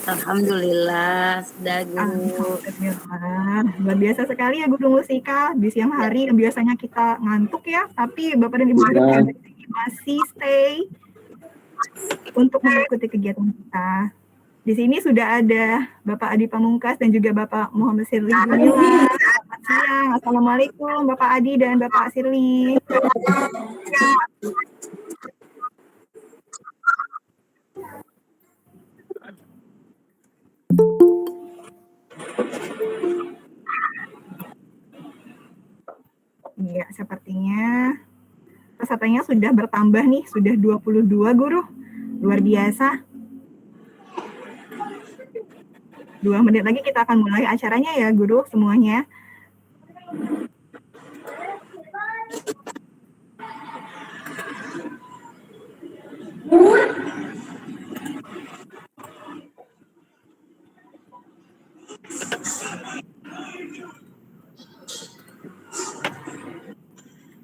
Alhamdulillah, sudah Guru. Alhamdulillah. Luar biasa sekali ya Guru Mustika. Di siang hari yang biasanya kita ngantuk ya, tapi Bapak dan Ibu guru hebat ini masih stay untuk mengikuti kegiatan kita. Di sini sudah ada Bapak Adi Pamungkas dan juga Bapak Muhammad Sirli Gumilang. Selamat siang. Assalamualaikum Bapak Adi dan Bapak Sirli. Iya, sepertinya pesertanya sudah bertambah nih, sudah 22 Guru. Luar biasa. 2 menit lagi kita akan mulai acaranya ya Guru semuanya.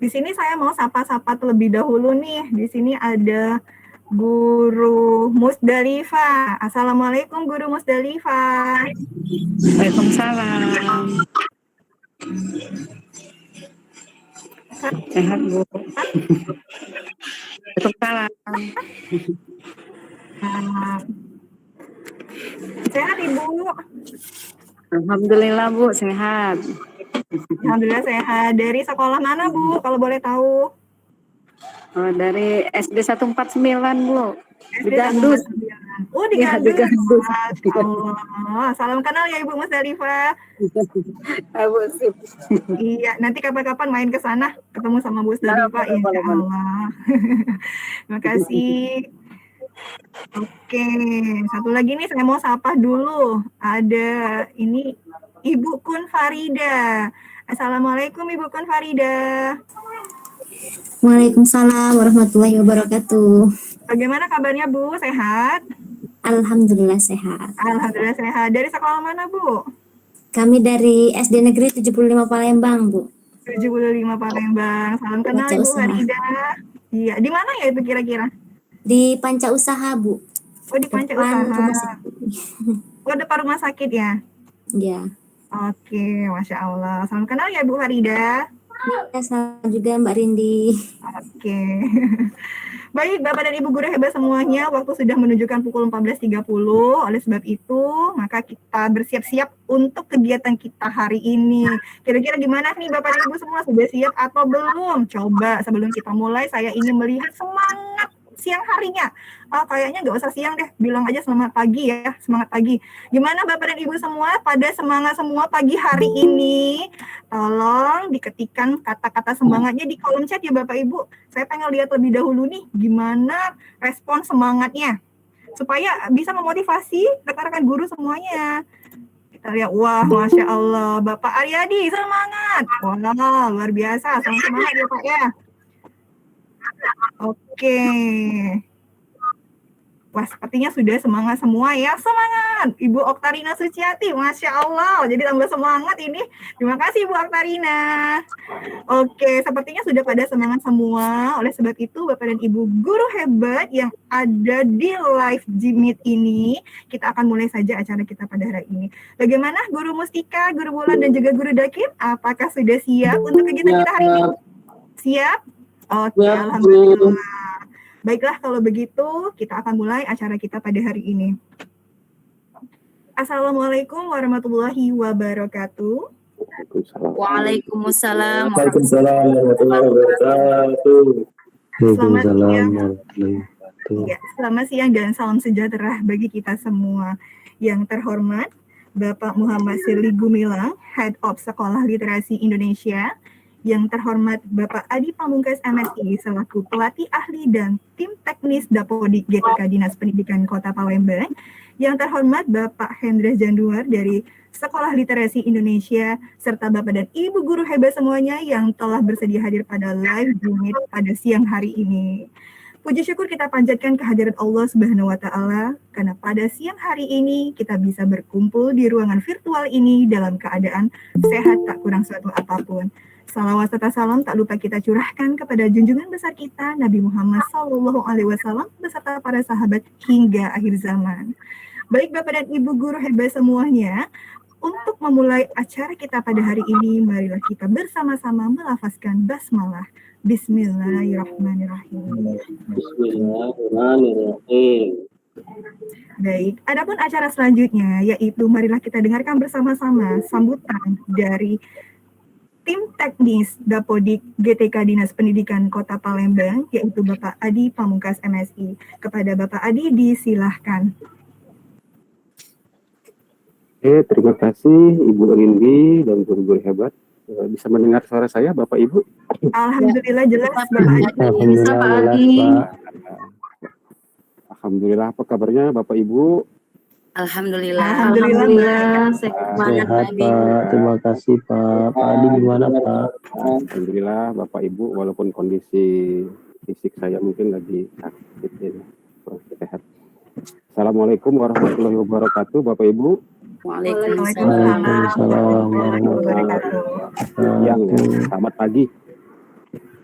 Di sini saya mau sapa-sapa terlebih dahulu nih. Di sini ada Guru Musdalifah. Assalamualaikum Guru Musdalifah. Waalaikumsalam. Sehat Bu. Waalaikumsalam. Sehat Ibu? Alhamdulillah Bu, sehat. Alhamdulillah sehat. Dari sekolah mana Bu, kalau boleh tahu? Dari SD 149 Bu. SD Di Gandus. Oh, di Gandus. Allah. Salam kenal ya Ibu Musdalifah. Bu, sip. Iya, nanti kapan-kapan main ke sana ketemu sama Bu Musdalifah, insya Allah. Terima kasih. Oke, satu lagi nih saya mau sapa dulu. Ada ini Ibu Kun Farida. Assalamualaikum Ibu Kun Farida. Waalaikumsalam warahmatullahi wabarakatuh. Bagaimana kabarnya Bu? Sehat? Alhamdulillah sehat. Alhamdulillah sehat. Dari sekolah mana Bu? Kami dari SD Negeri 75 Palembang, Bu. 75 Palembang. Salam kenal Ibu Farida. Iya, di mana ya itu kira-kira? Di Panca Usaha, Bu. Oh, di Panca Usaha. Oh, depan rumah sakit ya? Iya. Oke, Masya Allah. Salam kenal ya Bu Farida. Ya, salam juga Mbak Rindi. Oke. Baik, Bapak dan Ibu guru hebat semuanya, waktu sudah menunjukkan pukul 14.30. Oleh sebab itu, maka kita bersiap-siap untuk kegiatan kita hari ini. Kira-kira gimana nih Bapak dan Ibu semua? Sudah siap atau belum? Coba sebelum kita mulai, saya ingin melihat semangat siang harinya. Kayaknya nggak usah siang deh, bilang aja selamat pagi ya, semangat pagi. Gimana Bapak dan Ibu semua, pada semangat semua pagi hari ini? Tolong diketikkan kata-kata semangatnya di kolom chat ya Bapak Ibu. Saya pengen lihat lebih dahulu nih, gimana respon semangatnya. Supaya bisa memotivasi rekan-rekan guru semuanya. Kita lihat, wah Masya Allah, Bapak Aryadi, semangat. Wah, luar biasa, semangat ya Pak ya. Oke. Wah, sepertinya sudah semangat semua ya. Semangat. Ibu Oktarina Suciati, Masya Allah. Jadi tambah semangat ini. Terima kasih Ibu Oktarina. Oke, sepertinya sudah pada semangat semua. Oleh sebab itu, Bapak dan Ibu guru hebat yang ada di live Jimit ini, kita akan mulai saja acara kita pada hari ini. Bagaimana Guru Mustika, Guru Bulan, dan juga Guru Dakim? Apakah sudah siap untuk kegiatan kita hari ini? Siap? Oke, alhamdulillah. Baiklah, kalau begitu kita akan mulai acara kita pada hari ini. Assalamualaikum warahmatullahi wabarakatuh. Waalaikumsalam. Waalaikumsalam warahmatullahi wabarakatuh. Selamat siang. Ya, selamat siang dan salam sejahtera bagi kita semua. Yang terhormat Bapak Muhammad Sirli Gumilang, Head of Sekolah Literasi Indonesia. Yang terhormat Bapak Adi Pamungkas MSI selaku pelatih ahli dan tim teknis Dapodik GTK Dinas Pendidikan Kota Palembang. Yang terhormat Bapak Hendra Janduar dari Sekolah Literasi Indonesia, serta Bapak dan Ibu guru hebat semuanya yang telah bersedia hadir pada live Jimit pada siang hari ini. Puji syukur kita panjatkan kehadirat Allah Subhanahu wa Ta'ala, karena pada siang hari ini kita bisa berkumpul di ruangan virtual ini dalam keadaan sehat tak kurang suatu apapun. Salawat serta salam tak lupa kita curahkan kepada junjungan besar kita Nabi Muhammad SAW beserta para sahabat hingga akhir zaman. Baik Bapak dan Ibu guru hebat semuanya, untuk memulai acara kita pada hari ini, marilah kita bersama-sama melafazkan basmalah. Bismillahirrahmanirrahim. Bismillahirrahmanirrahim. Baik, adapun acara selanjutnya yaitu marilah kita dengarkan bersama-sama sambutan dari tim teknis Dapodik GTK Dinas Pendidikan Kota Palembang, yaitu Bapak Adi Pamungkas MSI. Kepada Bapak Adi disilahkan. Oke, terima kasih Ibu Rindi dan guru-guru hebat. Bisa mendengar suara saya, Bapak Ibu? Alhamdulillah jelas Bapak Adi. Bisa Pak Adi. Alhamdulillah, apa kabarnya Bapak Ibu? Alhamdulillah. Alhamdulillah. Sehat Sehat Adi. Pak, terima kasih Pak. Pak Adi gimana Pak? Alhamdulillah Bapak Ibu, walaupun kondisi fisik saya mungkin lagi sakit ya, kurang sehat. Assalamualaikum warahmatullahi wabarakatuh, Bapak Ibu. Waalaikumsalam warahmatullahi Yang wabarakatuh. selamat pagi.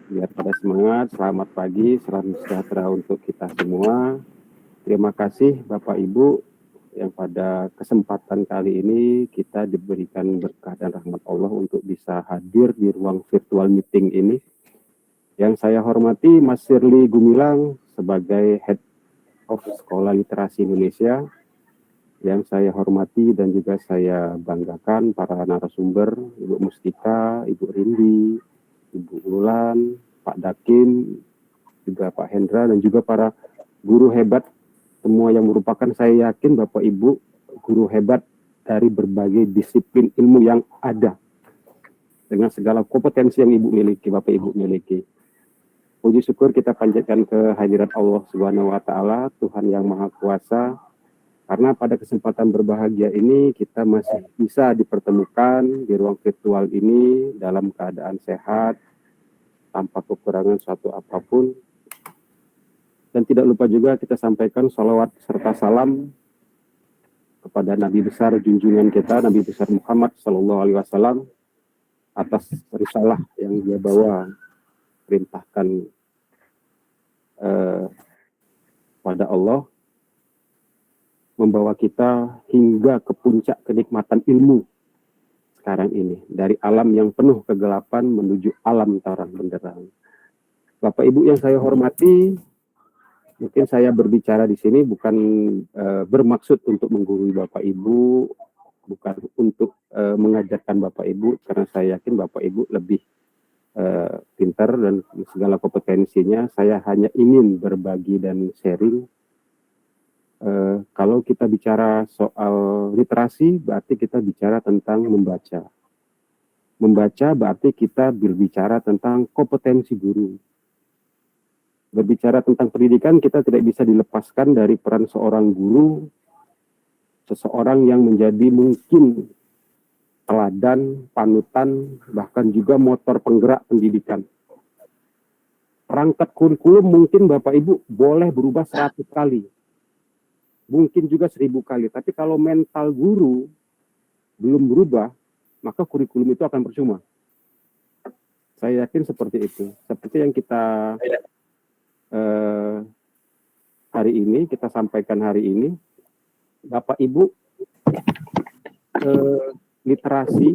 Biar pada semangat, selamat pagi, salam sejahtera untuk kita semua. Terima kasih Bapak Ibu yang pada kesempatan kali ini kita diberikan berkah dan rahmat Allah untuk bisa hadir di ruang virtual meeting ini. Yang saya hormati Mas Sirli Gumilang sebagai Head of Sekolah Literasi Indonesia. Yang saya hormati dan juga saya banggakan para narasumber, Ibu Mustika, Ibu Rindi, Ibu Ulan, Pak Dakim, juga Pak Hendra, dan juga para guru hebat semua yang merupakan, saya yakin Bapak Ibu guru hebat dari berbagai disiplin ilmu yang ada dengan segala kompetensi yang Ibu miliki, Bapak Ibu miliki. Puji syukur kita panjatkan kehadirat Allah Subhanahu wa taala, Tuhan yang Maha Kuasa, karena pada kesempatan berbahagia ini kita masih bisa dipertemukan di ruang virtual ini dalam keadaan sehat, tanpa kekurangan suatu apapun. Dan tidak lupa juga kita sampaikan salawat serta salam kepada Nabi besar junjungan kita, Nabi besar Muhammad SAW, atas risalah yang dia bawa, perintahkan pada Allah, membawa kita hingga ke puncak kenikmatan ilmu sekarang ini, dari alam yang penuh kegelapan menuju alam terang benderang. Bapak Ibu yang saya hormati, mungkin saya berbicara di sini bukan bermaksud untuk menggurui Bapak Ibu, bukan untuk mengajarkan Bapak Ibu, karena saya yakin Bapak Ibu lebih pintar dan segala kompetensinya. Saya hanya ingin berbagi dan sharing. Kalau kita bicara soal literasi, berarti kita bicara tentang membaca. Membaca berarti kita berbicara tentang kompetensi guru. Berbicara tentang pendidikan, kita tidak bisa dilepaskan dari peran seorang guru, seseorang yang menjadi mungkin teladan, panutan, bahkan juga motor penggerak pendidikan. Perangkat kurikulum mungkin Bapak Ibu boleh berubah 100 kali, mungkin juga 1000 kali, tapi kalau mental guru belum berubah, maka kurikulum itu akan percuma. Saya yakin seperti itu. Seperti yang kita hari ini, kita sampaikan hari ini, Bapak Ibu, literasi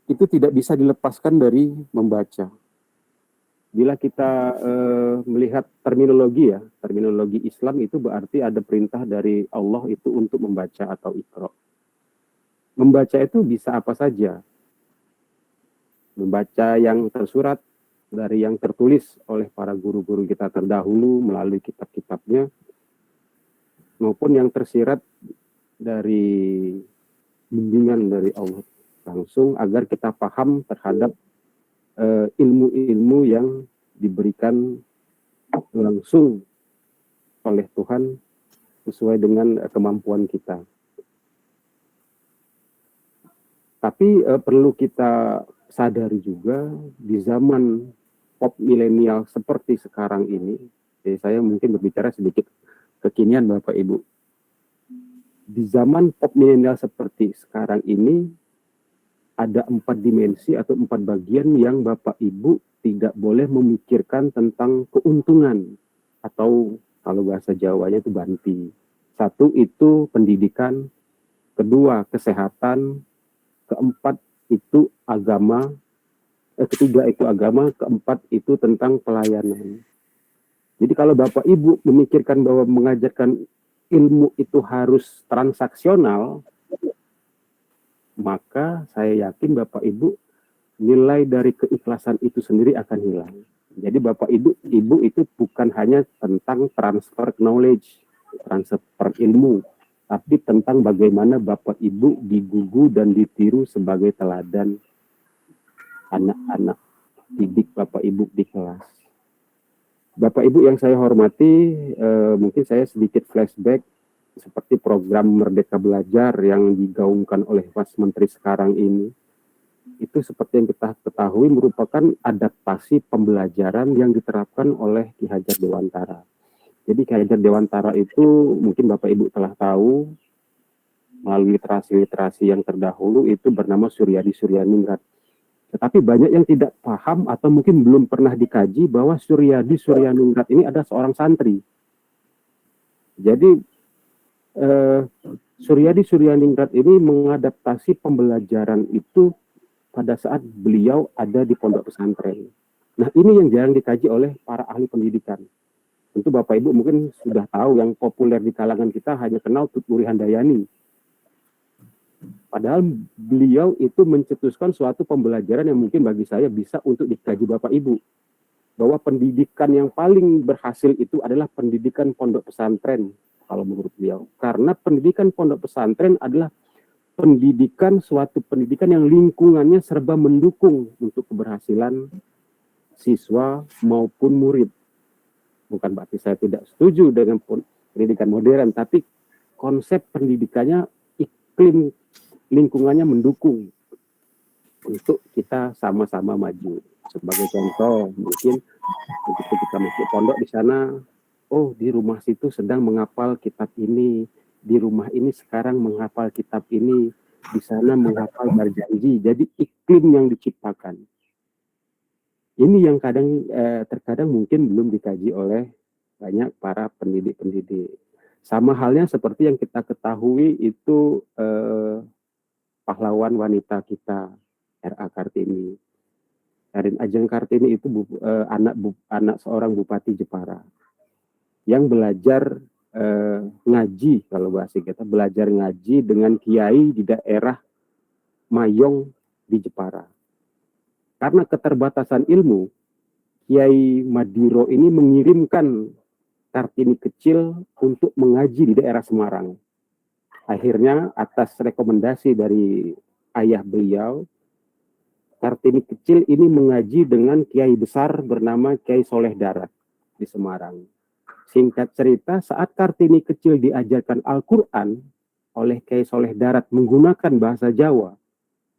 itu tidak bisa dilepaskan dari membaca. Bila kita melihat terminologi ya, terminologi Islam itu berarti ada perintah dari Allah itu untuk membaca atau iqra. Membaca itu bisa apa saja. Membaca yang tersurat, dari yang tertulis oleh para guru-guru kita terdahulu melalui kitab-kitabnya, maupun yang tersirat dari bimbingan dari Allah langsung, agar kita paham terhadap ilmu-ilmu yang diberikan langsung oleh Tuhan sesuai dengan kemampuan kita. Tapi perlu kita sadari juga di zaman pop milenial seperti sekarang ini, jadi saya mungkin berbicara sedikit kekinian Bapak Ibu. Di zaman pop milenial seperti sekarang ini, ada 4 dimensi atau 4 bagian yang Bapak Ibu tidak boleh memikirkan tentang keuntungan, atau kalau bahasa Jawanya itu banti. Satu itu pendidikan, kedua kesehatan, keempat itu agama, ketiga itu agama, keempat itu tentang pelayanan. Jadi kalau Bapak Ibu memikirkan bahwa mengajarkan ilmu itu harus transaksional, maka saya yakin Bapak Ibu nilai dari keikhlasan itu sendiri akan hilang. Jadi Bapak Ibu itu bukan hanya tentang transfer knowledge, transfer ilmu, tapi tentang bagaimana Bapak Ibu digugu dan ditiru sebagai teladan anak-anak didik Bapak Ibu di kelas. Bapak Ibu yang saya hormati, mungkin saya sedikit flashback seperti program Merdeka Belajar yang digaungkan oleh Mas Menteri sekarang ini. Itu seperti yang kita ketahui merupakan adaptasi pembelajaran yang diterapkan oleh Ki Hajar Dewantara. Jadi Ki Hajar Dewantara itu mungkin Bapak Ibu telah tahu melalui literasi-literasi yang terdahulu itu bernama Suryadi Suryaningrat. Tetapi banyak yang tidak paham atau mungkin belum pernah dikaji bahwa Suryadi Suryaningrat ini ada seorang santri. Jadi Suryadi Suryaningrat ini mengadaptasi pembelajaran itu pada saat beliau ada di pondok pesantren. Nah, ini yang jarang dikaji oleh para ahli pendidikan. Tentu Bapak Ibu mungkin sudah tahu yang populer di kalangan kita hanya kenal Tuturi Handayani. Padahal beliau itu mencetuskan suatu pembelajaran yang mungkin bagi saya bisa untuk dikaji Bapak Ibu. Bahwa pendidikan yang paling berhasil itu adalah pendidikan pondok pesantren, kalau menurut beliau. Karena pendidikan pondok pesantren adalah suatu pendidikan yang lingkungannya serba mendukung untuk keberhasilan siswa maupun murid. Bukan berarti saya tidak setuju dengan pendidikan modern, tapi konsep pendidikannya, iklim lingkungannya mendukung untuk kita sama-sama maju. Sebagai contoh, mungkin begitu kita masuk pondok di sana, oh di rumah situ sedang menghafal kitab ini, di rumah ini sekarang menghafal kitab ini, di sana menghafal berjanji. Jadi iklim yang diciptakan. Ini yang terkadang mungkin belum dikaji oleh banyak para pendidik-pendidik. Sama halnya seperti yang kita ketahui itu pahlawan wanita kita, R.A. Kartini. Erin Ajeng Kartini itu anak seorang Bupati Jepara yang belajar ngaji, kalau bahasa kita belajar ngaji dengan kiai di daerah Mayong di Jepara. Karena keterbatasan ilmu, Kiai Madiro ini mengirimkan Kartini kecil untuk mengaji di daerah Semarang. Akhirnya atas rekomendasi dari ayah beliau, Kartini kecil ini mengaji dengan kiai besar bernama Kiai Soleh Darat di Semarang. Singkat cerita, saat Kartini kecil diajarkan Al-Quran oleh Kiai Soleh Darat menggunakan bahasa Jawa,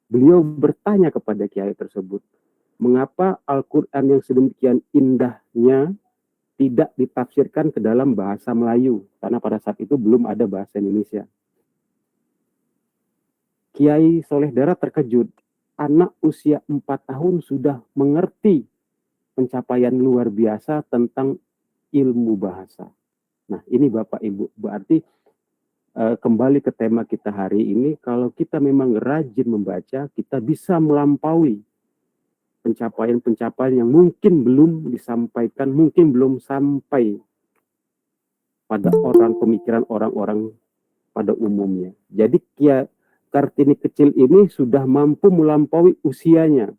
beliau bertanya kepada kiai tersebut, mengapa Al-Quran yang sedemikian indahnya tidak ditafsirkan ke dalam bahasa Melayu? Karena pada saat itu belum ada bahasa Indonesia. Kiai Soleh Darat terkejut. Anak usia 4 tahun sudah mengerti pencapaian luar biasa tentang ilmu bahasa. Nah, ini Bapak Ibu, berarti kembali ke tema kita hari ini, kalau kita memang rajin membaca, kita bisa melampaui pencapaian-pencapaian yang mungkin belum disampaikan, mungkin belum sampai pada pemikiran orang-orang pada umumnya. Jadi Kartini kecil ini sudah mampu melampaui usianya.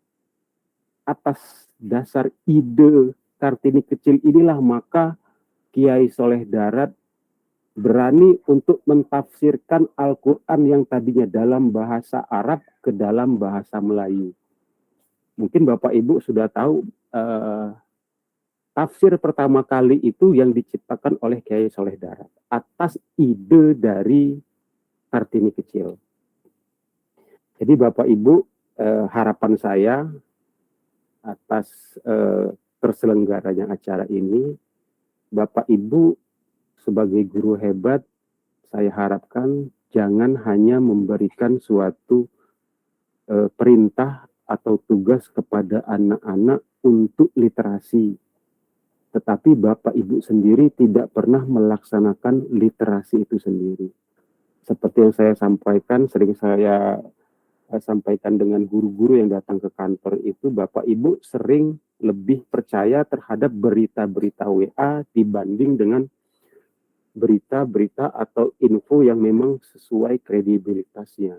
Atas dasar ide Kartini kecil inilah maka Kiai Soleh Darat berani untuk mentafsirkan Al-Quran yang tadinya dalam bahasa Arab ke dalam bahasa Melayu. Mungkin Bapak Ibu sudah tahu tafsir pertama kali itu yang diciptakan oleh Kiai Soleh Darat atas ide dari Kartini kecil. Jadi Bapak Ibu, harapan saya atas terselenggaranya acara ini, Bapak Ibu sebagai guru hebat, saya harapkan jangan hanya memberikan suatu perintah atau tugas kepada anak-anak untuk literasi, tetapi Bapak Ibu sendiri tidak pernah melaksanakan literasi itu sendiri. Seperti yang saya sampaikan, sering saya sampaikan dengan guru-guru yang datang ke kantor itu, Bapak Ibu sering lebih percaya terhadap berita-berita WA dibanding dengan berita-berita atau info yang memang sesuai kredibilitasnya.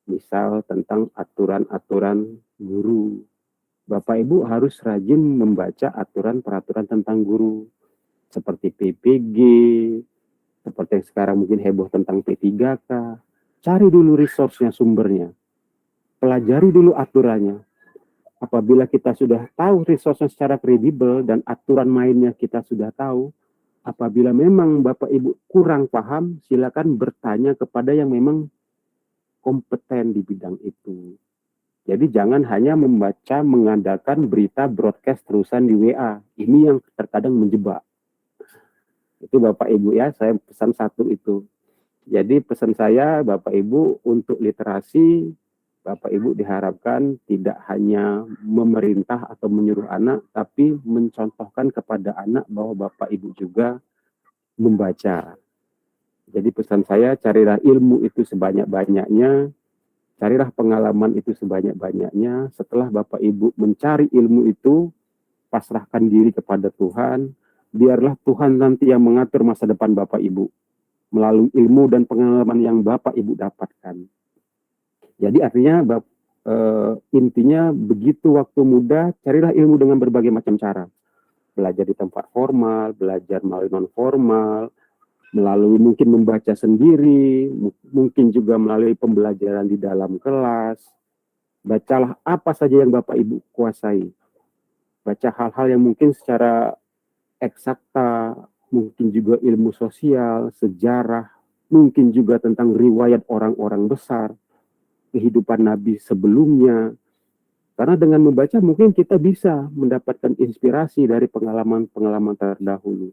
Misal tentang aturan-aturan guru. Bapak Ibu harus rajin membaca aturan-peraturan tentang guru. Seperti PPG, seperti yang sekarang mungkin heboh tentang P3K. Cari dulu resource-nya, sumbernya. Pelajari dulu aturannya. Apabila kita sudah tahu resource-nya secara kredibel dan aturan mainnya kita sudah tahu, apabila memang Bapak Ibu kurang paham, silakan bertanya kepada yang memang kompeten di bidang itu. Jadi jangan hanya membaca, mengandalkan berita broadcast terusan di WA. Ini yang terkadang menjebak. Itu Bapak Ibu ya, saya pesan satu itu. Jadi pesan saya Bapak Ibu untuk literasi, Bapak Ibu diharapkan tidak hanya memerintah atau menyuruh anak, tapi mencontohkan kepada anak bahwa Bapak Ibu juga membaca. Jadi pesan saya, carilah ilmu itu sebanyak-banyaknya, carilah pengalaman itu sebanyak-banyaknya. Setelah Bapak Ibu mencari ilmu itu, pasrahkan diri kepada Tuhan, biarlah Tuhan nanti yang mengatur masa depan Bapak Ibu melalui ilmu dan pengalaman yang Bapak Ibu dapatkan. Jadi artinya intinya begitu waktu muda, carilah ilmu dengan berbagai macam cara. Belajar di tempat formal, belajar melalui non formal, melalui mungkin membaca sendiri, mungkin juga melalui pembelajaran di dalam kelas. Bacalah apa saja yang Bapak Ibu kuasai. Baca hal-hal yang mungkin secara eksakta, mungkin juga ilmu sosial, sejarah, mungkin juga tentang riwayat orang-orang besar, kehidupan Nabi sebelumnya. Karena dengan membaca mungkin kita bisa mendapatkan inspirasi dari pengalaman-pengalaman terdahulu.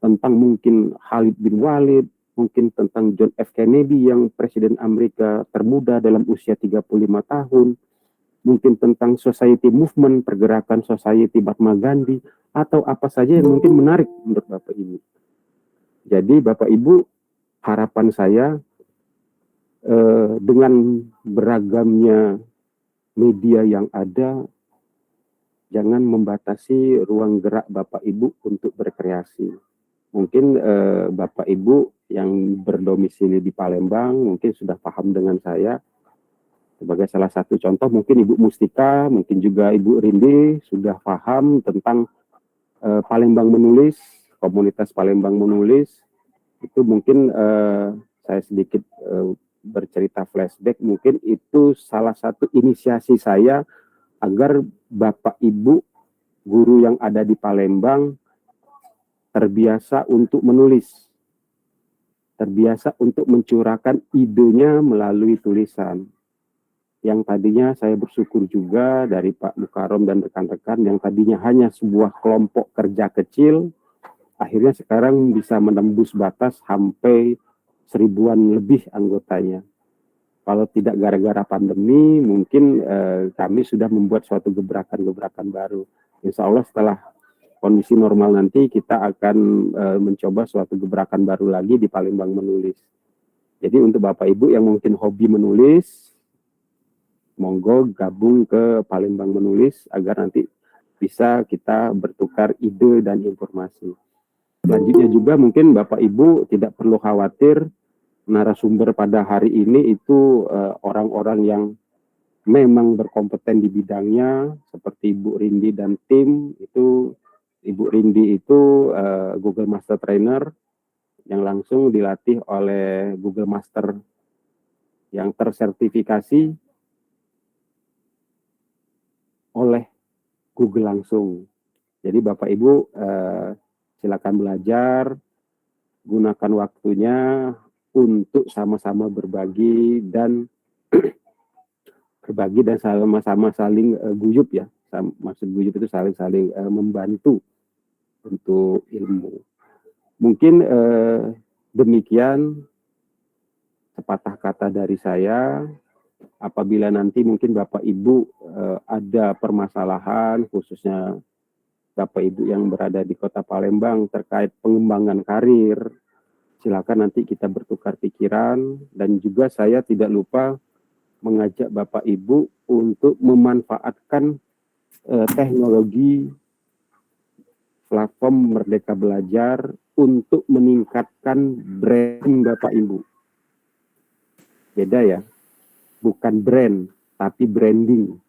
Tentang mungkin Khalid bin Walid, mungkin tentang John F. Kennedy yang Presiden Amerika termuda dalam usia 35 tahun, mungkin tentang society movement, pergerakan society Mahatma Gandhi, atau apa saja yang mungkin menarik menurut Bapak Ibu. Jadi Bapak Ibu, harapan saya dengan beragamnya media yang ada, jangan membatasi ruang gerak Bapak Ibu untuk berkreasi. Mungkin Bapak Ibu yang berdomisili di Palembang mungkin sudah paham dengan saya. Sebagai salah satu contoh, mungkin Ibu Mustika, mungkin juga Ibu Rindi sudah paham tentang Palembang Menulis, komunitas Palembang Menulis. Itu mungkin saya sedikit bercerita flashback, mungkin itu salah satu inisiasi saya agar Bapak Ibu guru yang ada di Palembang terbiasa untuk menulis, terbiasa untuk mencurahkan idenya melalui tulisan. Yang tadinya saya bersyukur juga dari Pak Mukarom dan rekan-rekan yang tadinya hanya sebuah kelompok kerja kecil, akhirnya sekarang bisa menembus batas sampai 1000-an lebih anggotanya. Kalau tidak gara-gara pandemi, mungkin kami sudah membuat suatu gebrakan-gebrakan baru. Insya Allah setelah kondisi normal nanti kita akan mencoba suatu gebrakan baru lagi di Palembang Menulis. Jadi untuk Bapak Ibu yang mungkin hobi menulis, monggo gabung ke Palembang Menulis agar nanti bisa kita bertukar ide dan informasi. Selanjutnya juga mungkin Bapak Ibu tidak perlu khawatir, narasumber pada hari ini itu orang-orang yang memang berkompeten di bidangnya, seperti Ibu Rindi dan tim. Itu Ibu Rindi itu Google Master Trainer yang langsung dilatih oleh Google Master yang tersertifikasi oleh Google langsung. Jadi Bapak Ibu silakan belajar, gunakan waktunya untuk sama-sama berbagi dan sama-sama saling guyup ya. Maksud guyup itu saling membantu untuk ilmu. Mungkin demikian sepatah kata dari saya. Apabila nanti mungkin Bapak Ibu ada permasalahan khususnya Bapak Ibu yang berada di Kota Palembang terkait pengembangan karir, silakan nanti kita bertukar pikiran. Dan juga saya tidak lupa mengajak Bapak Ibu untuk memanfaatkan teknologi platform Merdeka Belajar untuk meningkatkan branding Bapak Ibu. Beda ya, bukan brand, tapi branding.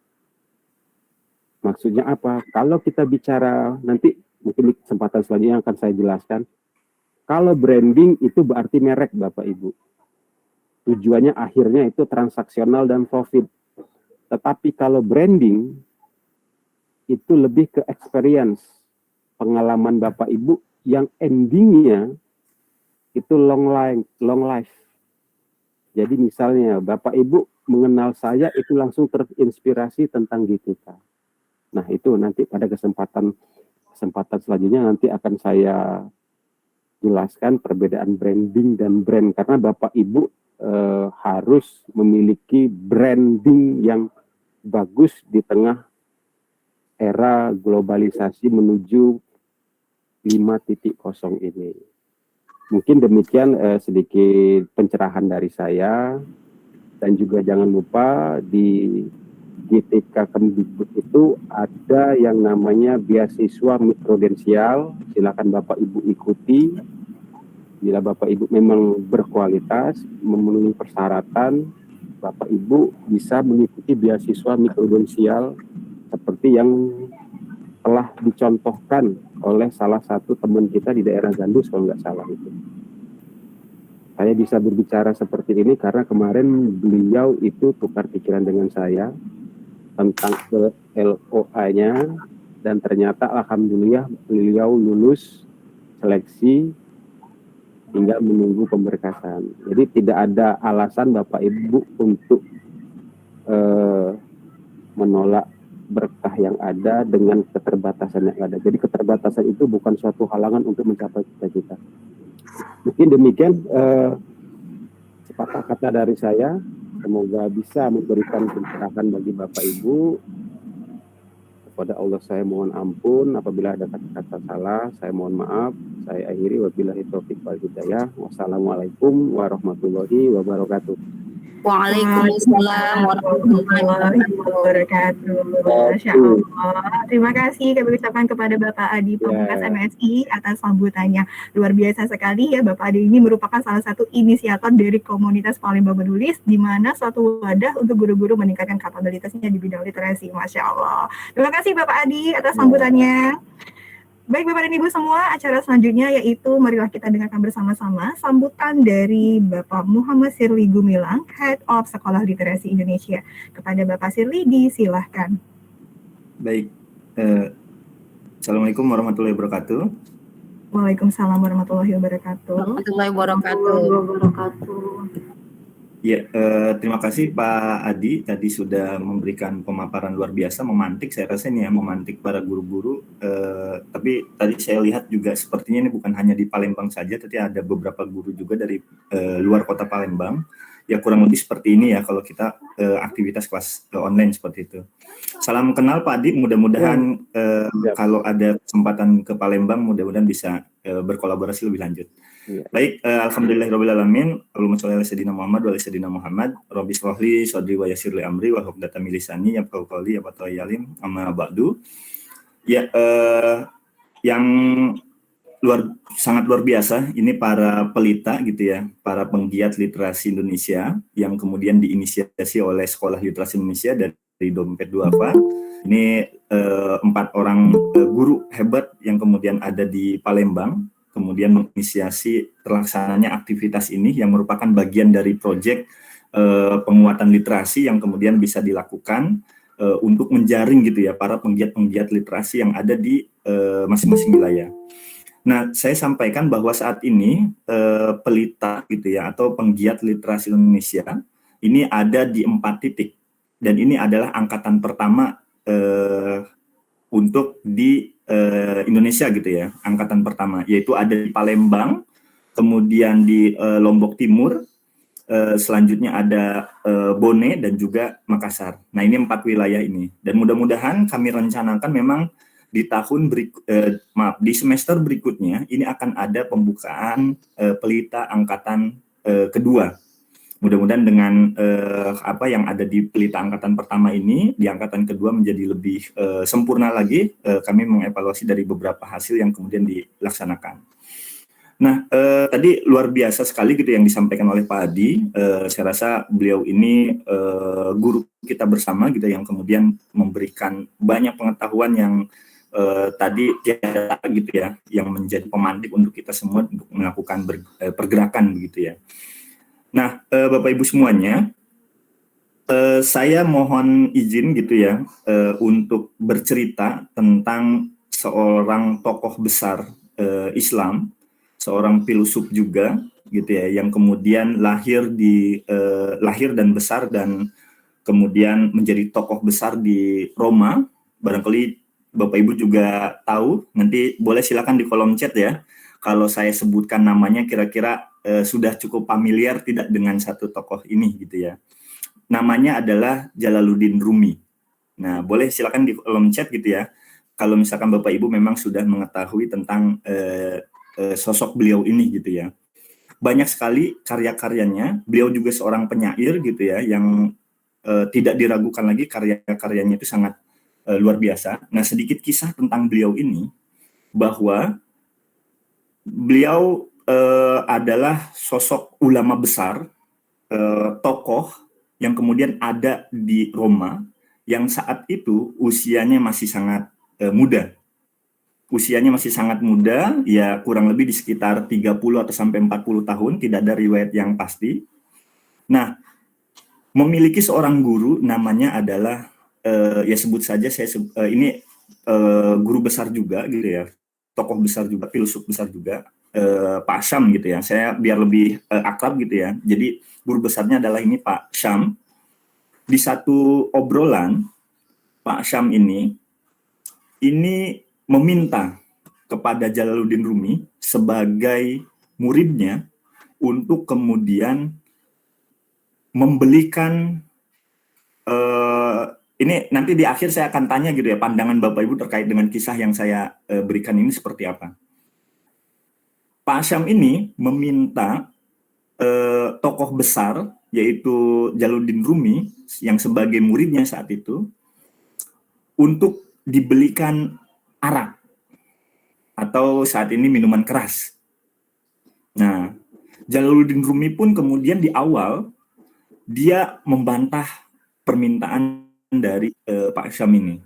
Maksudnya apa? Kalau kita bicara, nanti mungkin di kesempatan selanjutnya akan saya jelaskan. Kalau branding itu berarti merek Bapak Ibu. Tujuannya akhirnya itu transaksional dan profit. Tetapi kalau branding, itu lebih ke experience, pengalaman Bapak Ibu yang endingnya itu long life. Jadi misalnya Bapak Ibu mengenal saya itu langsung terinspirasi tentang GTK. Nah itu nanti pada kesempatan selanjutnya nanti akan saya jelaskan perbedaan branding dan brand, karena Bapak Ibu harus memiliki branding yang bagus di tengah era globalisasi menuju 5.0 ini. Mungkin demikian sedikit pencerahan dari saya. Dan juga jangan lupa di GTK Kemdikbud itu ada yang namanya beasiswa mikrodensial. Silakan Bapak Ibu ikuti. Bila Bapak Ibu memang berkualitas, memenuhi persyaratan, Bapak Ibu bisa mengikuti beasiswa mikrodensial seperti yang telah dicontohkan oleh salah satu teman kita di daerah Gandus kalau nggak salah itu. Saya bisa berbicara seperti ini karena kemarin beliau itu tukar pikiran dengan saya tentang LOA-nya, dan ternyata alhamdulillah beliau lulus seleksi, tinggal menunggu pemberkasan. Jadi tidak ada alasan Bapak Ibu untuk menolak berkah yang ada dengan keterbatasan yang ada. Jadi keterbatasan itu bukan suatu halangan untuk mencapai cita-cita. Mungkin demikian sepatah kata dari saya. Semoga bisa memberikan pencerahan bagi Bapak Ibu. Kepada Allah saya mohon ampun apabila ada kata-kata salah, saya mohon maaf. Saya akhiri, wabillahi taufiq wal hidayah. Wassalamualaikum warahmatullahi wabarakatuh. Waalaikumsalam warahmatullahi wabarakatuh. Masya Allah. Terima kasih kami ucapkan kepada Bapak Adi Pamungkas MSI atas sambutannya. Luar biasa sekali ya, Bapak Adi ini merupakan salah satu inisiator dari komunitas Palembang Menulis, di mana suatu wadah untuk guru-guru meningkatkan kapabilitasnya di bidang literasi. Masya Allah. Terima kasih Bapak Adi atas sambutannya. Baik Bapak dan Ibu semua, acara selanjutnya yaitu marilah kita dengarkan bersama-sama sambutan dari Bapak Muhammad Sirli Gumilang, Head of Sekolah Literasi Indonesia. Kepada Bapak Sirli, disilahkan. Baik, Assalamualaikum warahmatullahi wabarakatuh. Waalaikumsalam warahmatullahi wabarakatuh. warahmatullahi wabarakatuh. Ya, terima kasih Pak Adi tadi sudah memberikan pemaparan luar biasa, memantik saya rasa ini ya, memantik para guru-guru. Tapi tadi saya lihat juga sepertinya ini bukan hanya di Palembang saja, tapi ada beberapa guru juga dari luar kota Palembang. Ya kurang lebih seperti ini ya kalau kita aktivitas kelas online seperti itu. Salam kenal Pak Adi, mudah-mudahan kalau ada kesempatan ke Palembang mudah-mudahan bisa berkolaborasi lebih lanjut. Ya. Baik, alhamdulillahirrahmanirrahim. Allahumma sholli ala sayyidina Muhammad wa ala sayyidina Muhammad. Rabbi shrah li sadri wa yassir li amri wa hlul 'uqdatam min lisani yafqahu qawli ya fatayyalim amma ba'du. Ya, yang sangat luar biasa ini para pelita gitu ya, para penggiat literasi Indonesia yang kemudian diinisiasi oleh Sekolah Literasi Indonesia dari Dompet Duafa. Ini 4 orang guru hebat yang kemudian ada di Palembang, kemudian menginisiasi terlaksananya aktivitas ini yang merupakan bagian dari proyek penguatan literasi yang kemudian bisa dilakukan untuk menjaring gitu ya para penggiat-penggiat literasi yang ada di masing-masing wilayah. Nah, saya sampaikan bahwa saat ini pelita gitu ya atau penggiat literasi Indonesia ini ada di 4 titik, dan ini adalah angkatan pertama untuk di Indonesia gitu ya, angkatan pertama, yaitu ada di Palembang, kemudian di Lombok Timur, selanjutnya ada Bone dan juga Makassar. Nah ini 4 wilayah ini, dan mudah-mudahan kami rencanakan memang di di semester berikutnya ini akan ada pembukaan pelita angkatan kedua. Mudah-mudahan dengan apa yang ada di pelita angkatan pertama ini, di angkatan kedua menjadi lebih sempurna lagi. Kami mengevaluasi dari beberapa hasil yang kemudian dilaksanakan. Nah, tadi luar biasa sekali gitu yang disampaikan oleh Pak Adi. Saya rasa beliau ini guru kita bersama gitu yang kemudian memberikan banyak pengetahuan yang tadi ya gitu ya, yang menjadi pemantik untuk kita semua untuk melakukan pergerakan begitu ya. Nah, Bapak Ibu semuanya, saya mohon izin gitu ya untuk bercerita tentang seorang tokoh besar Islam, seorang filsuf juga gitu ya, yang kemudian lahir dan besar dan kemudian menjadi tokoh besar di Roma. Barangkali Bapak Ibu juga tahu, nanti boleh silakan di kolom chat ya. Kalau saya sebutkan namanya kira-kira sudah cukup familiar tidak dengan satu tokoh ini gitu ya. Namanya adalah Jalaluddin Rumi. Nah, boleh silakan di kolom chat gitu ya. Kalau misalkan Bapak Ibu memang sudah mengetahui tentang sosok beliau ini gitu ya. Banyak sekali karya-karyanya. Beliau juga seorang penyair gitu ya, yang tidak diragukan lagi karya-karyanya itu sangat luar biasa. Nah, sedikit kisah tentang beliau ini, bahwa beliau adalah sosok ulama besar, tokoh yang kemudian ada di Roma, yang saat itu usianya masih sangat muda. Usianya masih sangat muda, ya kurang lebih di sekitar 30 atau sampai 40 tahun, tidak ada riwayat yang pasti. Nah, memiliki seorang guru namanya adalah, ya sebut saja ini guru besar juga gitu ya, tokoh besar juga, filsuf besar juga, Pak Syam gitu ya. Saya biar lebih akrab gitu ya. Jadi guru besarnya adalah ini Pak Syam. Di satu obrolan, Pak Syam ini meminta kepada Jalaluddin Rumi sebagai muridnya untuk kemudian membelikan ini nanti di akhir saya akan tanya gitu ya, pandangan Bapak Ibu terkait dengan kisah yang saya berikan ini seperti apa. Pak Syam ini meminta tokoh besar yaitu Jalaluddin Rumi yang sebagai muridnya saat itu untuk dibelikan arak atau saat ini minuman keras. Nah, Jalaluddin Rumi pun kemudian di awal dia membantah permintaan dari Pak Syam ini.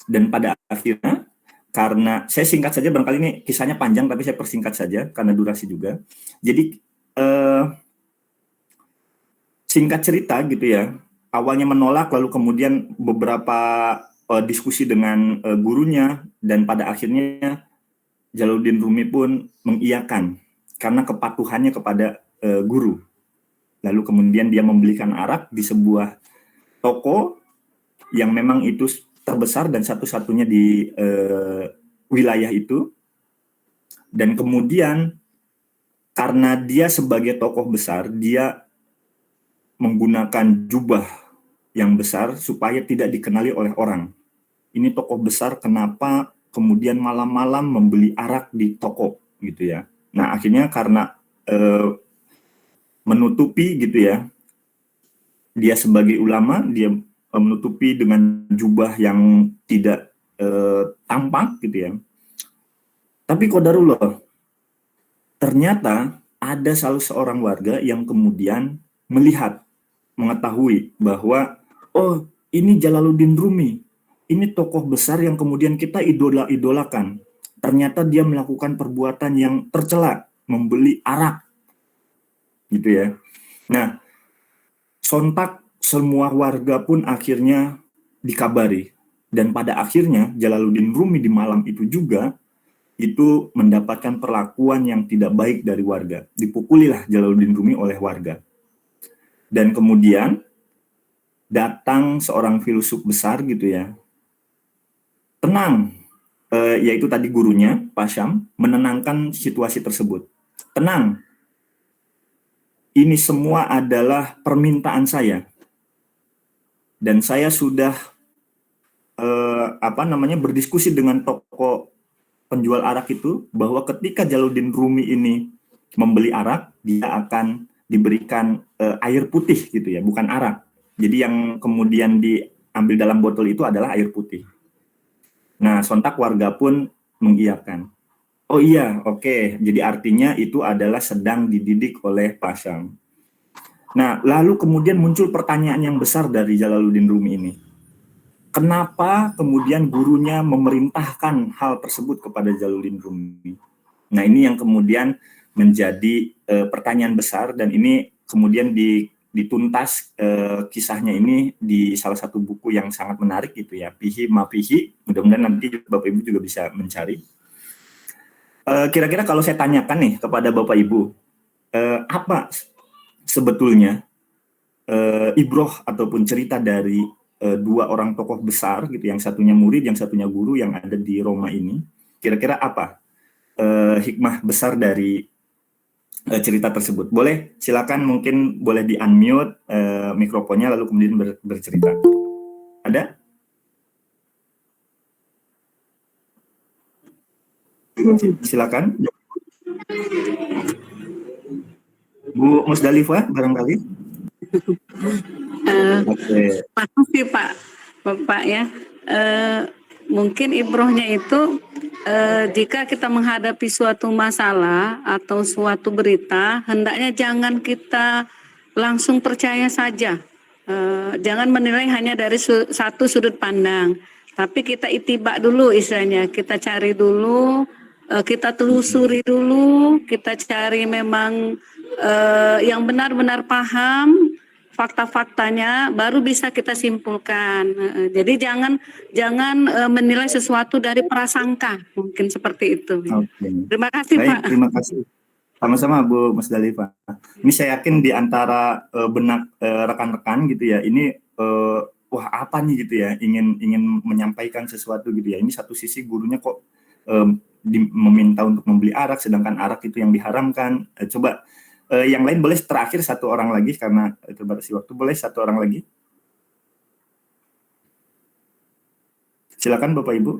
Dan pada akhirnya, karena saya singkat saja, barangkali ini kisahnya panjang tapi saya persingkat saja karena durasi juga. Jadi singkat cerita gitu ya, awalnya menolak lalu kemudian beberapa diskusi dengan gurunya dan pada akhirnya Jalaluddin Rumi pun mengiyakan karena kepatuhannya kepada guru. Lalu kemudian dia membelikan arak di sebuah toko yang memang itu terbesar dan satu-satunya di wilayah itu. Dan kemudian karena dia sebagai tokoh besar, dia menggunakan jubah yang besar supaya tidak dikenali oleh orang. Ini tokoh besar, kenapa kemudian malam-malam membeli arak di toko gitu ya. Nah, akhirnya karena menutupi gitu ya, dia sebagai ulama, dia menutupi dengan jubah yang tidak tampak gitu ya. Tapi qadarullah, ternyata ada salah seorang warga yang kemudian mengetahui bahwa oh, ini Jalaluddin Rumi, ini tokoh besar yang kemudian kita idolakan. Ternyata dia melakukan perbuatan yang tercela, membeli arak gitu ya. Nah, sontak semua warga pun akhirnya dikabari. Dan pada akhirnya Jalaluddin Rumi di malam itu juga itu mendapatkan perlakuan yang tidak baik dari warga. Dipukulilah Jalaluddin Rumi oleh warga. Dan kemudian datang seorang filsuf besar gitu ya. Tenang, yaitu tadi gurunya, Pak Syam, menenangkan situasi tersebut. Tenang, ini semua adalah permintaan saya. Dan saya sudah berdiskusi dengan toko penjual arak itu bahwa ketika Jalaluddin Rumi ini membeli arak, dia akan diberikan air putih gitu ya, bukan arak. Jadi yang kemudian diambil dalam botol itu adalah air putih. Nah, sontak warga pun mengiyakan. Oh iya, oke. Jadi artinya itu adalah sedang dididik oleh Pak Syam. Nah, lalu kemudian muncul pertanyaan yang besar dari Jalaluddin Rumi ini. Kenapa kemudian gurunya memerintahkan hal tersebut kepada Jalaluddin Rumi? Nah, ini yang kemudian menjadi pertanyaan besar, dan ini kemudian dituntas kisahnya ini di salah satu buku yang sangat menarik gitu ya, Fihi Ma Fihi. Mudah-mudahan nanti Bapak Ibu juga bisa mencari. Kira-kira kalau saya tanyakan nih kepada Bapak Ibu, apa sebetulnya ibroh ataupun cerita dari dua orang tokoh besar gitu, yang satunya murid, yang satunya guru yang ada di Roma ini, kira-kira apa hikmah besar dari cerita tersebut? Boleh, silakan, mungkin boleh di-unmute mikrofonnya lalu kemudian bercerita. Ada? Silakan. Bu Musdalifah barangkali. Makasih Bapak ya. Mungkin ibrohnya itu jika kita menghadapi suatu masalah atau suatu berita, hendaknya jangan kita langsung percaya saja. Jangan menilai hanya dari satu sudut pandang, tapi kita itibak dulu istilahnya. Kita cari dulu, kita telusuri dulu, kita cari memang yang benar-benar paham fakta-faktanya, baru bisa kita simpulkan. Jadi jangan menilai sesuatu dari prasangka, mungkin seperti itu. Okay. Terima kasih. Baik, Pak. terima kasih. Sama-sama Bu Musdalifah. Ini saya yakin di antara benak rekan-rekan gitu ya, ini wah apa nih gitu ya, ingin menyampaikan sesuatu gitu ya. Ini satu sisi gurunya kok meminta untuk membeli arak, sedangkan arak itu yang diharamkan. Coba yang lain boleh terakhir satu orang lagi karena terbatasi waktu. Boleh satu orang lagi? Silakan Bapak Ibu.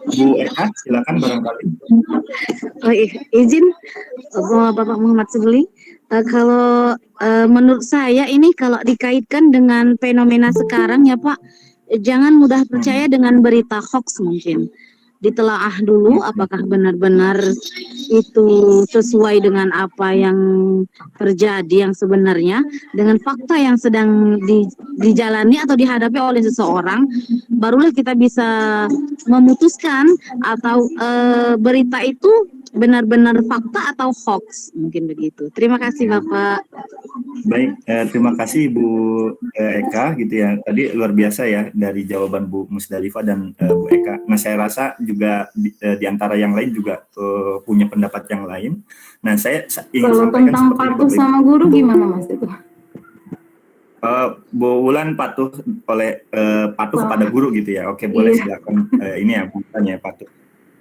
Bu Eka, silakan barangkali. Izin Bapak Muhammad Subli. Kalau menurut saya ini kalau dikaitkan dengan fenomena sekarang ya Pak, jangan mudah percaya dengan berita hoax mungkin. Ditelaah dulu apakah benar-benar itu sesuai dengan apa yang terjadi yang sebenarnya, dengan fakta yang sedang dijalani atau dihadapi oleh seseorang, barulah kita bisa memutuskan atau berita itu benar-benar fakta atau hoax, mungkin begitu. Terima kasih Bapak. Baik, terima kasih Bu Eka gitu ya. Tadi luar biasa ya dari jawaban Bu Musdalifah dan Bu Eka. Nah, saya rasa juga di antara yang lain juga punya pendapat yang lain. Nah, saya ingin kalau sampaikan tentang patuh sama guru gimana Mas itu? Bu Wulan patuh kepada guru gitu ya. Oke, boleh silakan. Ini ya bukannya patuh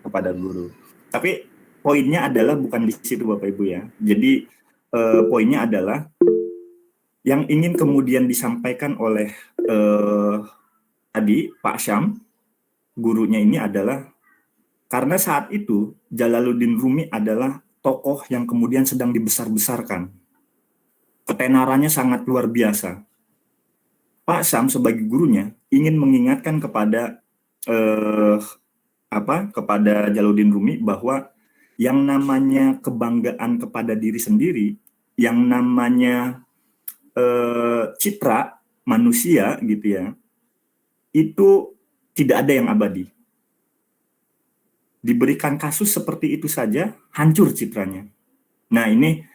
kepada guru. Tapi poinnya adalah bukan di situ Bapak Ibu ya. Jadi poinnya adalah yang ingin kemudian disampaikan oleh tadi Pak Syam, gurunya ini adalah karena saat itu Jalaluddin Rumi adalah tokoh yang kemudian sedang dibesar-besarkan. Ketenarannya sangat luar biasa. Pak Syam sebagai gurunya ingin mengingatkan kepada kepada Jalaluddin Rumi bahwa yang namanya kebanggaan kepada diri sendiri, yang namanya citra manusia gitu ya, itu tidak ada yang abadi. Diberikan kasus seperti itu saja hancur citranya. Nah ini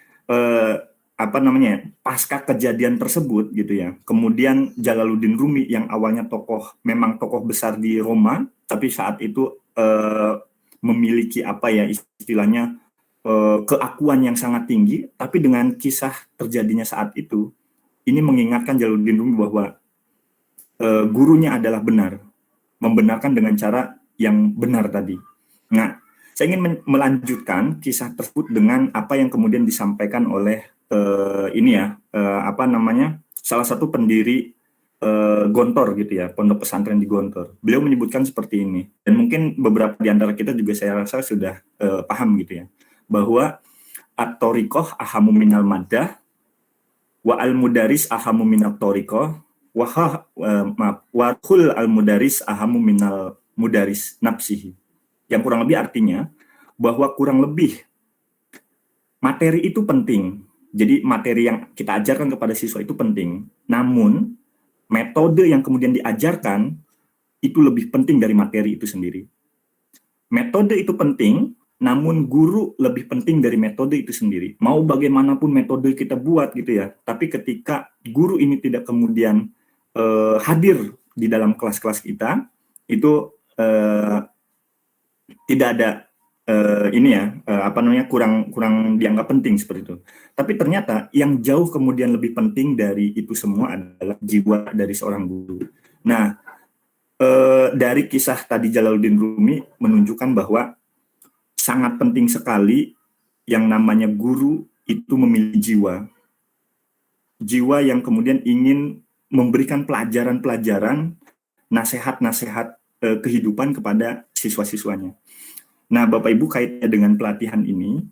pasca kejadian tersebut gitu ya, kemudian Jalaluddin Rumi yang awalnya memang tokoh besar di Roma, tapi saat itu memiliki istilahnya keakuan yang sangat tinggi, tapi dengan kisah terjadinya saat itu, ini mengingatkan Jalaluddin Rumi bahwa gurunya adalah benar, membenarkan dengan cara yang benar tadi. Nah, saya ingin melanjutkan kisah tersebut dengan apa yang kemudian disampaikan oleh salah satu pendiri Gontor gitu ya, pondok pesantren di Gontor. Beliau menyebutkan seperti ini, dan mungkin beberapa di antara kita juga saya rasa sudah paham gitu ya, bahwa at-thoriqoh ahamu minal maddah, wa al-mudaris ahamu minal thoriqoh, wa kul al-mudaris ahamu minal mudaris nafsihi. Yang kurang lebih artinya, bahwa kurang lebih materi itu penting. Jadi materi yang kita ajarkan kepada siswa itu penting, namun metode yang kemudian diajarkan itu lebih penting dari materi itu sendiri. Metode itu penting, namun guru lebih penting dari metode itu sendiri. Mau bagaimanapun metode kita buat gitu ya, tapi ketika guru ini tidak kemudian hadir di dalam kelas-kelas kita, itu tidak ada kurang dianggap penting seperti itu. Tapi ternyata yang jauh kemudian lebih penting dari itu semua adalah jiwa dari seorang guru. Nah, dari kisah tadi Jalaluddin Rumi menunjukkan bahwa sangat penting sekali yang namanya guru itu memiliki jiwa yang kemudian ingin memberikan pelajaran-pelajaran, nasihat-nasihat kehidupan kepada siswa-siswanya. Nah, Bapak Ibu, kaitnya dengan pelatihan ini,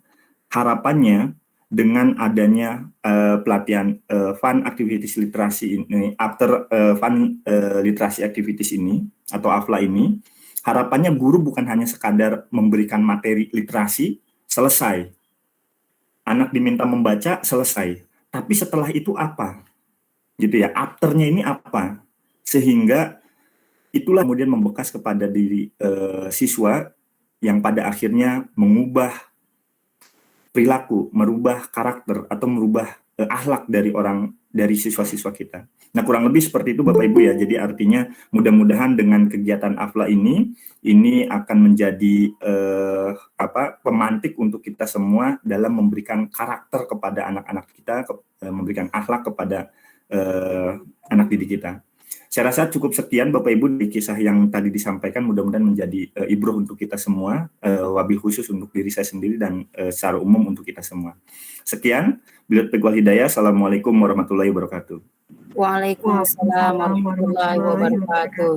harapannya dengan adanya pelatihan fun activities literasi ini, after fun literasi activities ini atau AFLA ini, harapannya guru bukan hanya sekadar memberikan materi literasi, selesai. Anak diminta membaca, selesai. Tapi setelah itu apa? Gitu ya, afternya ini apa? Sehingga itulah kemudian membekas kepada diri siswa yang pada akhirnya mengubah perilaku, merubah karakter atau merubah akhlak dari siswa-siswa kita. Nah, kurang lebih seperti itu Bapak Ibu ya. Jadi artinya mudah-mudahan dengan kegiatan AFLA ini akan menjadi pemantik untuk kita semua dalam memberikan karakter kepada anak-anak kita, memberikan akhlak kepada anak didik kita. Saya rasa cukup sekian Bapak Ibu di kisah yang tadi disampaikan, mudah-mudahan menjadi ibroh untuk kita semua, wabil khusus untuk diri saya sendiri dan secara umum untuk kita semua. Sekian, billahi taufiq wal hidayah. Assalamualaikum warahmatullahi wabarakatuh. Waalaikumsalam warahmatullahi wabarakatuh.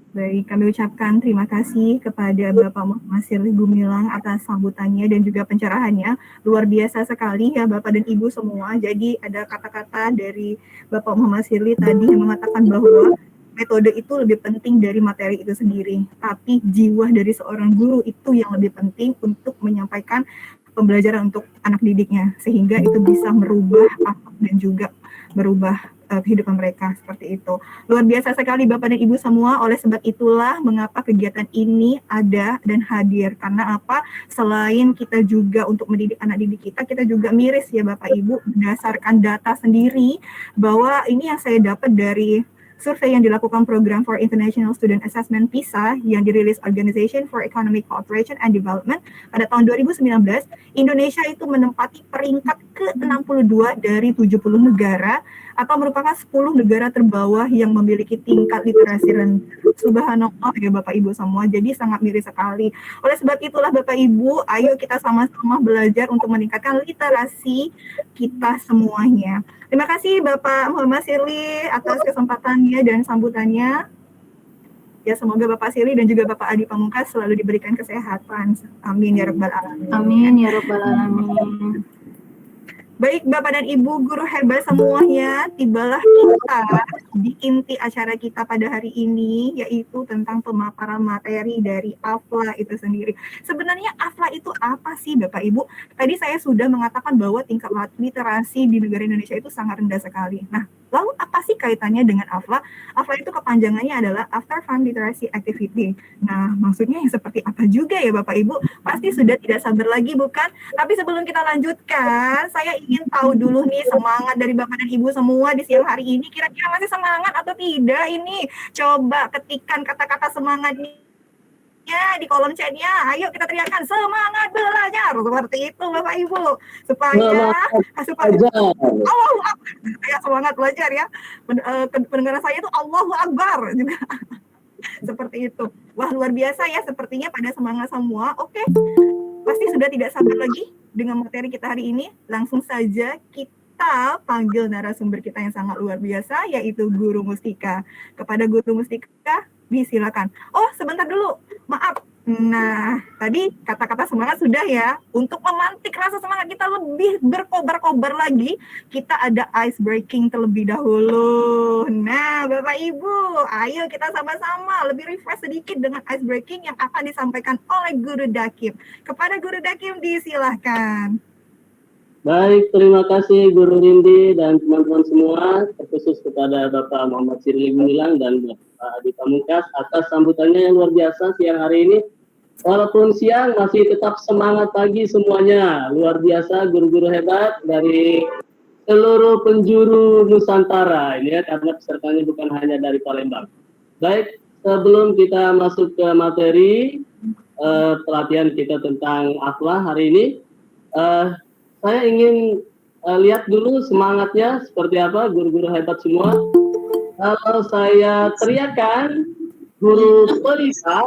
Baik, kami ucapkan terima kasih kepada Bapak Muhammad Sirli Gumilang atas sambutannya dan juga pencerahannya. Luar biasa sekali ya Bapak dan Ibu semua. Jadi ada kata-kata dari Bapak Muhammad Sirli tadi yang mengatakan bahwa metode itu lebih penting dari materi itu sendiri. Tapi jiwa dari seorang guru itu yang lebih penting untuk menyampaikan pembelajaran untuk anak didiknya. Sehingga itu bisa merubah akhlak dan juga merubah kehidupan mereka, seperti itu. Luar biasa sekali Bapak dan Ibu semua. Oleh sebab itulah mengapa kegiatan ini ada dan hadir. Karena apa? Selain kita juga untuk mendidik anak didik kita, kita juga miris ya Bapak Ibu berdasarkan data sendiri bahwa ini yang saya dapat dari survei yang dilakukan Program for International Student Assessment PISA yang dirilis Organization for Economic Cooperation and Development pada tahun 2019, Indonesia itu menempati peringkat ke-62 dari 70 negara atau merupakan 10 negara terbawah yang memiliki tingkat literasi rendah. Subhanallah ya Bapak Ibu semua, jadi sangat miris sekali. Oleh sebab itulah Bapak Ibu, ayo kita sama-sama belajar untuk meningkatkan literasi kita semuanya. Terima kasih Bapak Muhammad Sirli atas kesempatannya dan sambutannya. Ya, semoga Bapak Sirli dan juga Bapak Adi Pamungkas selalu diberikan kesehatan. Amin ya rabbal alamin. Amin ya rabbal alamin. Baik Bapak dan Ibu guru hebat semuanya, tibalah kita di inti acara kita pada hari ini, yaitu tentang pemaparan materi dari AFLA itu sendiri. Sebenarnya AFLA itu apa sih Bapak Ibu? Tadi saya sudah mengatakan bahwa tingkat literasi di negara Indonesia itu sangat rendah sekali. Nah, lalu apa sih kaitannya dengan AFLA? AFLA itu kepanjangannya adalah After Fun Literacy Activity. Nah, maksudnya yang seperti apa juga ya Bapak Ibu? Pasti sudah tidak sabar lagi bukan? Tapi sebelum kita lanjutkan, saya ingin tahu dulu nih semangat dari Bapak dan Ibu semua di siang hari ini. Kira-kira masih semangat atau tidak ini? Coba ketikkan kata-kata semangatnya di kolom chatnya. Ayo kita teriakkan semangat belajar seperti itu Bapak Ibu supaya Allahu Akbar ya, semangat belajar ya. Pendengaran saya itu Allahu Akbar juga. Seperti itu. Wah, luar biasa ya, sepertinya pada semangat semua. Oke. Pasti sudah tidak sabar lagi dengan materi kita hari ini. Langsung saja kita kita panggil narasumber kita yang sangat luar biasa, yaitu Guru Mustika. Kepada Guru Mustika, disilakan. Oh, sebentar dulu, maaf. Nah, tadi kata-kata semangat sudah ya. Untuk memantik rasa semangat kita lebih berkobar-kobar lagi, kita ada ice breaking terlebih dahulu. Nah, Bapak Ibu, ayo kita sama-sama lebih refresh sedikit dengan ice breaking yang akan disampaikan oleh Guru Dakim. Kepada Guru Dakim, disilahkan. Baik, terima kasih Guru Rindi dan teman-teman semua, terkhusus kepada Bapak Muhammad Sirli Gumilang dan Bapak Adi Pamungkas atas sambutannya yang luar biasa siang hari ini. Walaupun siang masih tetap semangat pagi semuanya. Luar biasa guru-guru hebat dari seluruh penjuru Nusantara ini ya, karena pesertanya bukan hanya dari Palembang. Baik, sebelum kita masuk ke materi pelatihan kita tentang akhlak hari ini, saya ingin lihat dulu semangatnya seperti apa guru-guru hebat semua. Kalau saya teriakan Guru Pelita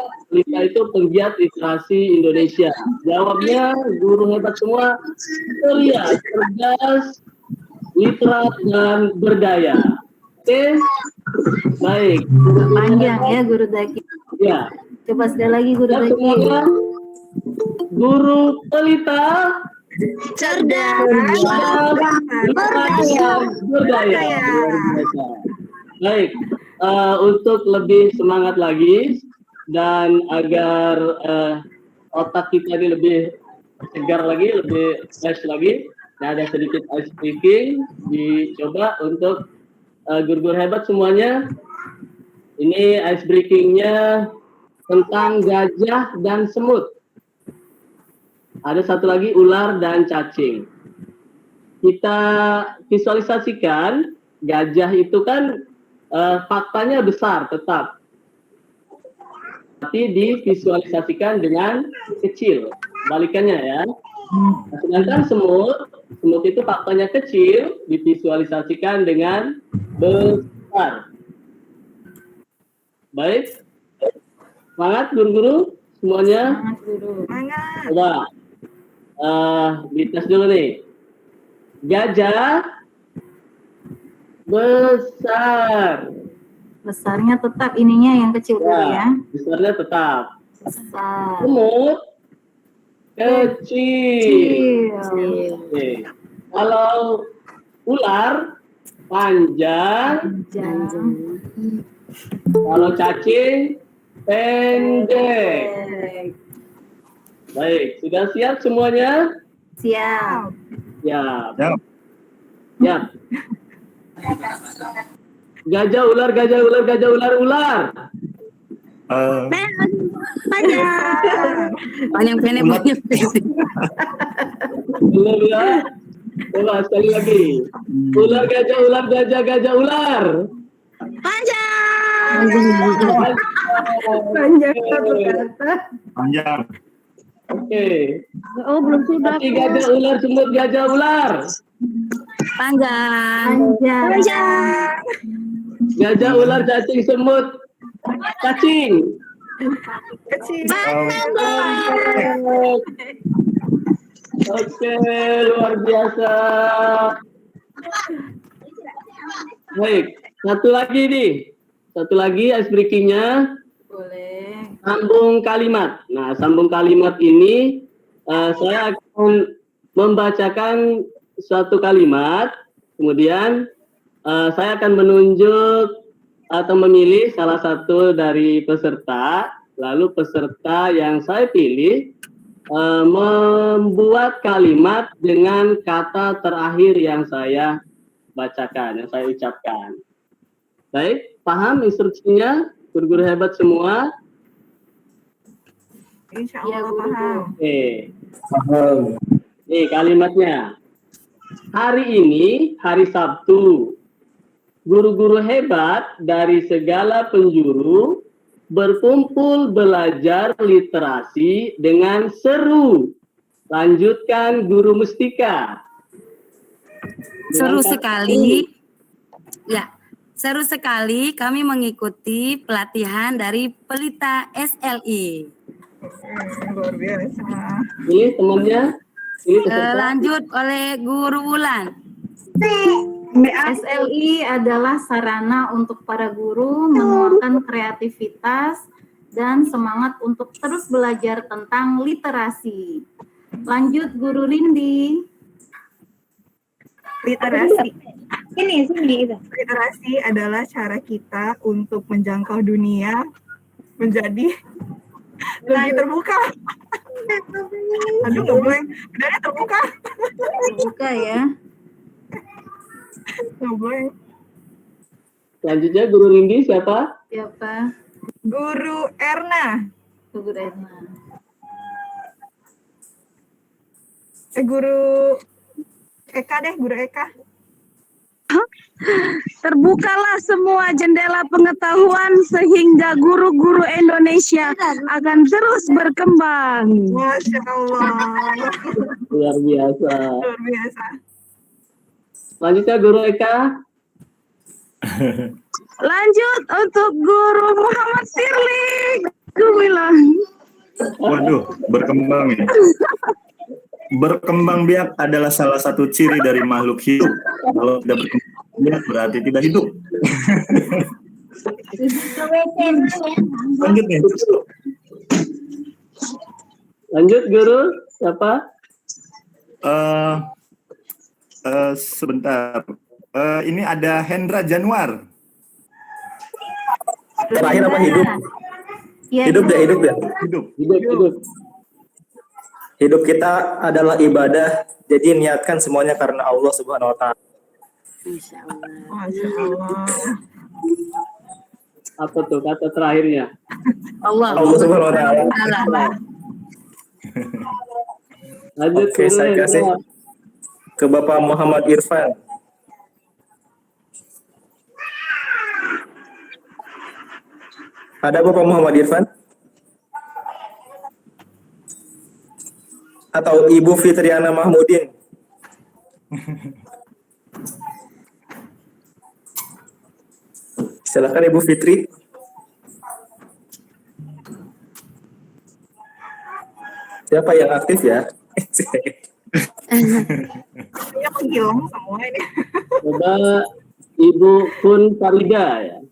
itu penggiat literasi Indonesia. Jawabnya guru hebat semua, ceria, cerdas, literat, dan berdaya. Oke, baik. Panjang ya Guru Daki. Ya. Coba sekali lagi Guru Daki. Semuanya, Guru Pelita, Cerdas, berdaya. Baik. Untuk lebih semangat lagi dan agar otak kita ini lebih segar lagi, lebih fresh lagi, nah ada sedikit ice breaking dicoba untuk guru-guru hebat semuanya. Ini ice breakingnya tentang gajah dan semut. Ada satu lagi ular dan cacing. Kita visualisasikan gajah itu kan faktanya besar tetap, tapi divisualisasikan dengan kecil, balikannya ya. Sedangkan semut itu faktanya kecil, divisualisasikan dengan besar. Baik, semangat guru-guru semuanya. Semangat. Coba dites dulu nih. Gajah besar. Besarnya tetap ininya yang kecil dulu ya. Besarnya tetap. Besar. Semut kecil. Oke. Kalau ular panjang. Kalau cacing pendek. Baik, sudah siap semuanya? Siap. Siap. Siap. Gajah ular, gajah ular, gajah ular, ular. Panjang pendek banyak. Belum ya? Coba sekali lagi. Ular, gajah, ular, gajah, gajah, ular. Panjang satu kata. Panjang. Oke. Oh, belum sudah. Tapi gajah, ular, semut, gajah, ular. Panjang. Gajah, ular, cacing, semut, cacing. Kecil. Oke, luar biasa. Baik, satu lagi nih. Satu lagi ice breaking-nya. Boleh. Sambung kalimat. Nah, sambung kalimat ini saya akan membacakan suatu kalimat, kemudian saya akan menunjuk atau memilih salah satu dari peserta, lalu peserta yang saya pilih membuat kalimat dengan kata terakhir yang saya bacakan, yang saya ucapkan. Baik, paham instruksinya, guru-guru hebat semua? Insya Iya, Allah Guru. paham. Oke, Paham. nih kalimatnya. Hari ini, hari Sabtu, guru-guru hebat dari segala penjuru berkumpul belajar literasi dengan seru. Lanjutkan Guru Mustika. Seru sekali. Ya, seru sekali kami mengikuti pelatihan dari Pelita SLI. Luar biasa. Ini temannya. Ini peserta. Lanjut oleh Guru Wulan. SLI adalah sarana untuk para guru menuangkan kreativitas dan semangat untuk terus belajar tentang literasi. Lanjut Guru Rindi. Literasi adalah cara kita untuk menjangkau dunia menjadi lebih terbuka. Aduh, nggak boleh. Benarnya terbuka. Buka ya. Nggak boleh. Selanjutnya Guru Rindi siapa? Siapa? Guru Erna. Guru Erna. Guru Eka deh, Guru Eka. Terbukalah semua jendela pengetahuan sehingga guru-guru Indonesia akan terus berkembang. Masya Allah. Luar biasa. Luar biasa. Selanjutnya Guru Eka. Lanjut untuk Guru Muhammad Sirli Gumilang. Waduh, berkembang ya. Berkembang biak adalah salah satu ciri dari makhluk hidup. Kalau tidak berkembang biak berarti tidak hidup. Lanjut nih. Lanjut Guru siapa? Sebentar. Ini ada Hendra Januar. Terakhir apa hidup? Ya, Hidup deh, hidup ya. Hidup. Hidup. Hidup kita adalah ibadah, jadi niatkan semuanya karena Allah Subhanahu wa taala. Masya Allah. Apa tuh kata terakhirnya? Allah. Allah Subhanahu wa taala. Lanjut Oke, Guru saya Hendra. kasih ke Bapak Muhammad Irfan. Ada Bapak Muhammad Irfan? Atau Ibu Fitriana Mahmudin? Silakan Ibu Fitri. Siapa yang aktif ya? Ini menghilang semua ini. Coba Ibu Kun Farida ya.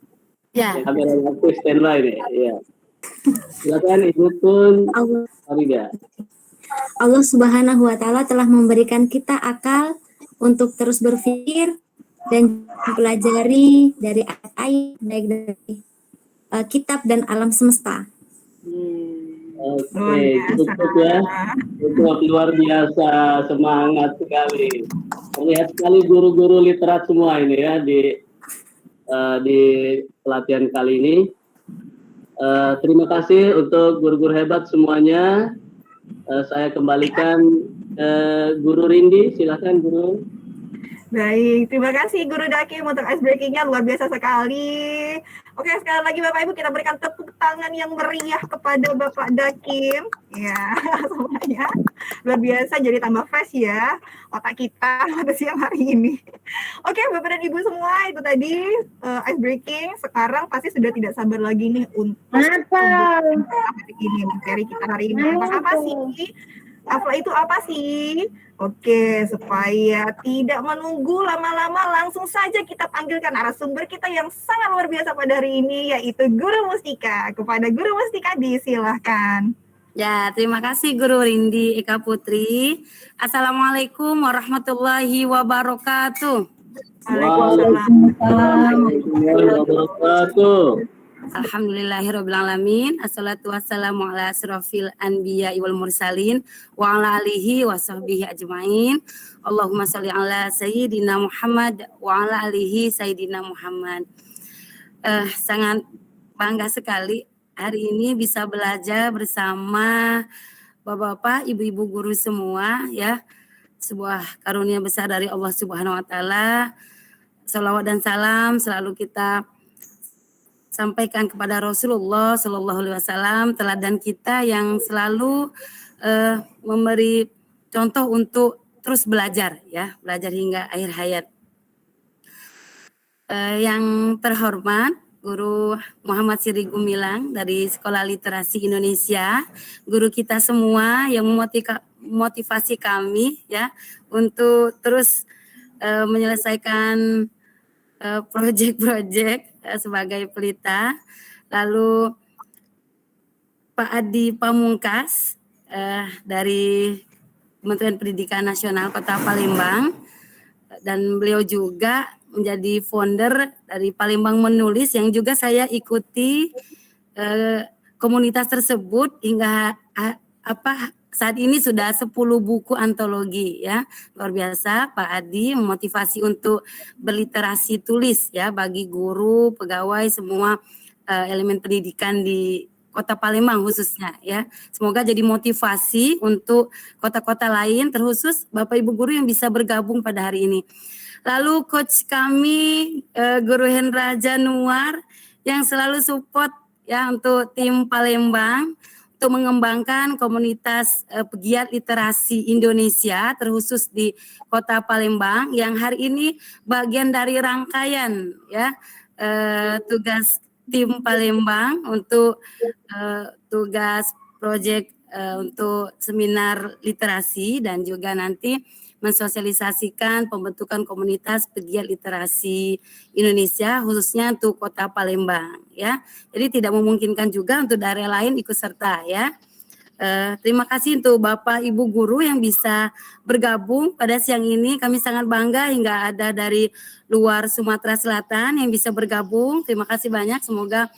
Ya. Kamera yang aktif standby nih. Iya. Silakan Ibu Kun Farida. Allah Subhanahu wa taala telah memberikan kita akal untuk terus berpikir dan mempelajari dari ayat-ayat baik dari kitab dan alam semesta. Oke, cukup ya. Cukup luar biasa, semangat sekali. Terlihat sekali guru-guru literat semua ini ya di pelatihan kali ini. Terima kasih untuk guru-guru hebat semuanya. Saya kembalikan Guru Rindi, silakan Guru. Baik, terima kasih Guru Dakim untuk ice breaking-nya, luar biasa sekali. Oke, sekali lagi Bapak Ibu kita berikan tepuk tangan yang meriah kepada Bapak Dakim. Ya, semuanya luar biasa, jadi tambah fresh ya otak kita pada siang hari ini. Oke, Bapak dan Ibu semua, itu tadi ice breaking. Sekarang pasti sudah tidak sabar lagi nih untuk materi kita hari ini. Tentang apa sih? Afla itu apa sih? Oke, supaya tidak menunggu lama-lama, langsung saja kita panggilkan narasumber kita yang sangat luar biasa pada hari ini, yaitu Guru Mustika. Kepada Guru Mustika disilahkan. Ya, terima kasih Guru Rindi Eka Putri. Assalamualaikum warahmatullahi wabarakatuh. Waalaikumsalam. Warahmatullahi wabarakatuh. Alhamdulillahirrabbilalamin. Assalatu wassalamu ala asrafil anbiya wal mursalin wa ala alihi wa sahbihi ajmain. Allahumma sholli ala sayyidina Muhammad wa ala alihi sayyidina Muhammad. Sangat bangga sekali hari ini bisa belajar bersama Bapak-bapak, ibu-ibu guru semua ya. Sebuah karunia besar dari Allah Subhanahu wa taala. Salawat dan salam selalu kita sampaikan kepada Rasulullah Shallallahu Alaihi Wasallam, teladan kita yang selalu memberi contoh untuk terus belajar, ya, belajar hingga akhir hayat. Yang terhormat Guru Muhammad Sirli Gumilang dari Sekolah Literasi Indonesia, guru kita semua yang memotivasi kami, ya, untuk terus menyelesaikan proyek-proyek sebagai pelita. Lalu Pak Adi Pamungkas dari Kementerian Pendidikan Nasional Kota Palembang, dan beliau juga menjadi founder dari Palembang Menulis yang juga saya ikuti komunitas tersebut hingga saat ini sudah 10 buku antologi ya. Luar biasa Pak Adi memotivasi untuk berliterasi tulis ya bagi guru, pegawai, semua elemen pendidikan di Kota Palembang khususnya ya. Semoga jadi motivasi untuk kota-kota lain, terkhusus Bapak Ibu guru yang bisa bergabung pada hari ini. Lalu coach kami Guru Hendra Januar yang selalu support ya untuk tim Palembang untuk mengembangkan komunitas pegiat literasi Indonesia terkhusus di Kota Palembang yang hari ini bagian dari rangkaian ya tugas tim Palembang untuk tugas proyek untuk seminar literasi dan juga nanti mensosialisasikan pembentukan komunitas pegiat literasi Indonesia khususnya untuk Kota Palembang ya. Jadi tidak memungkinkan juga untuk daerah lain ikut serta ya. Terima kasih untuk Bapak Ibu guru yang bisa bergabung pada siang ini. Kami sangat bangga hingga ada dari luar Sumatera Selatan yang bisa bergabung. Terima kasih banyak. Semoga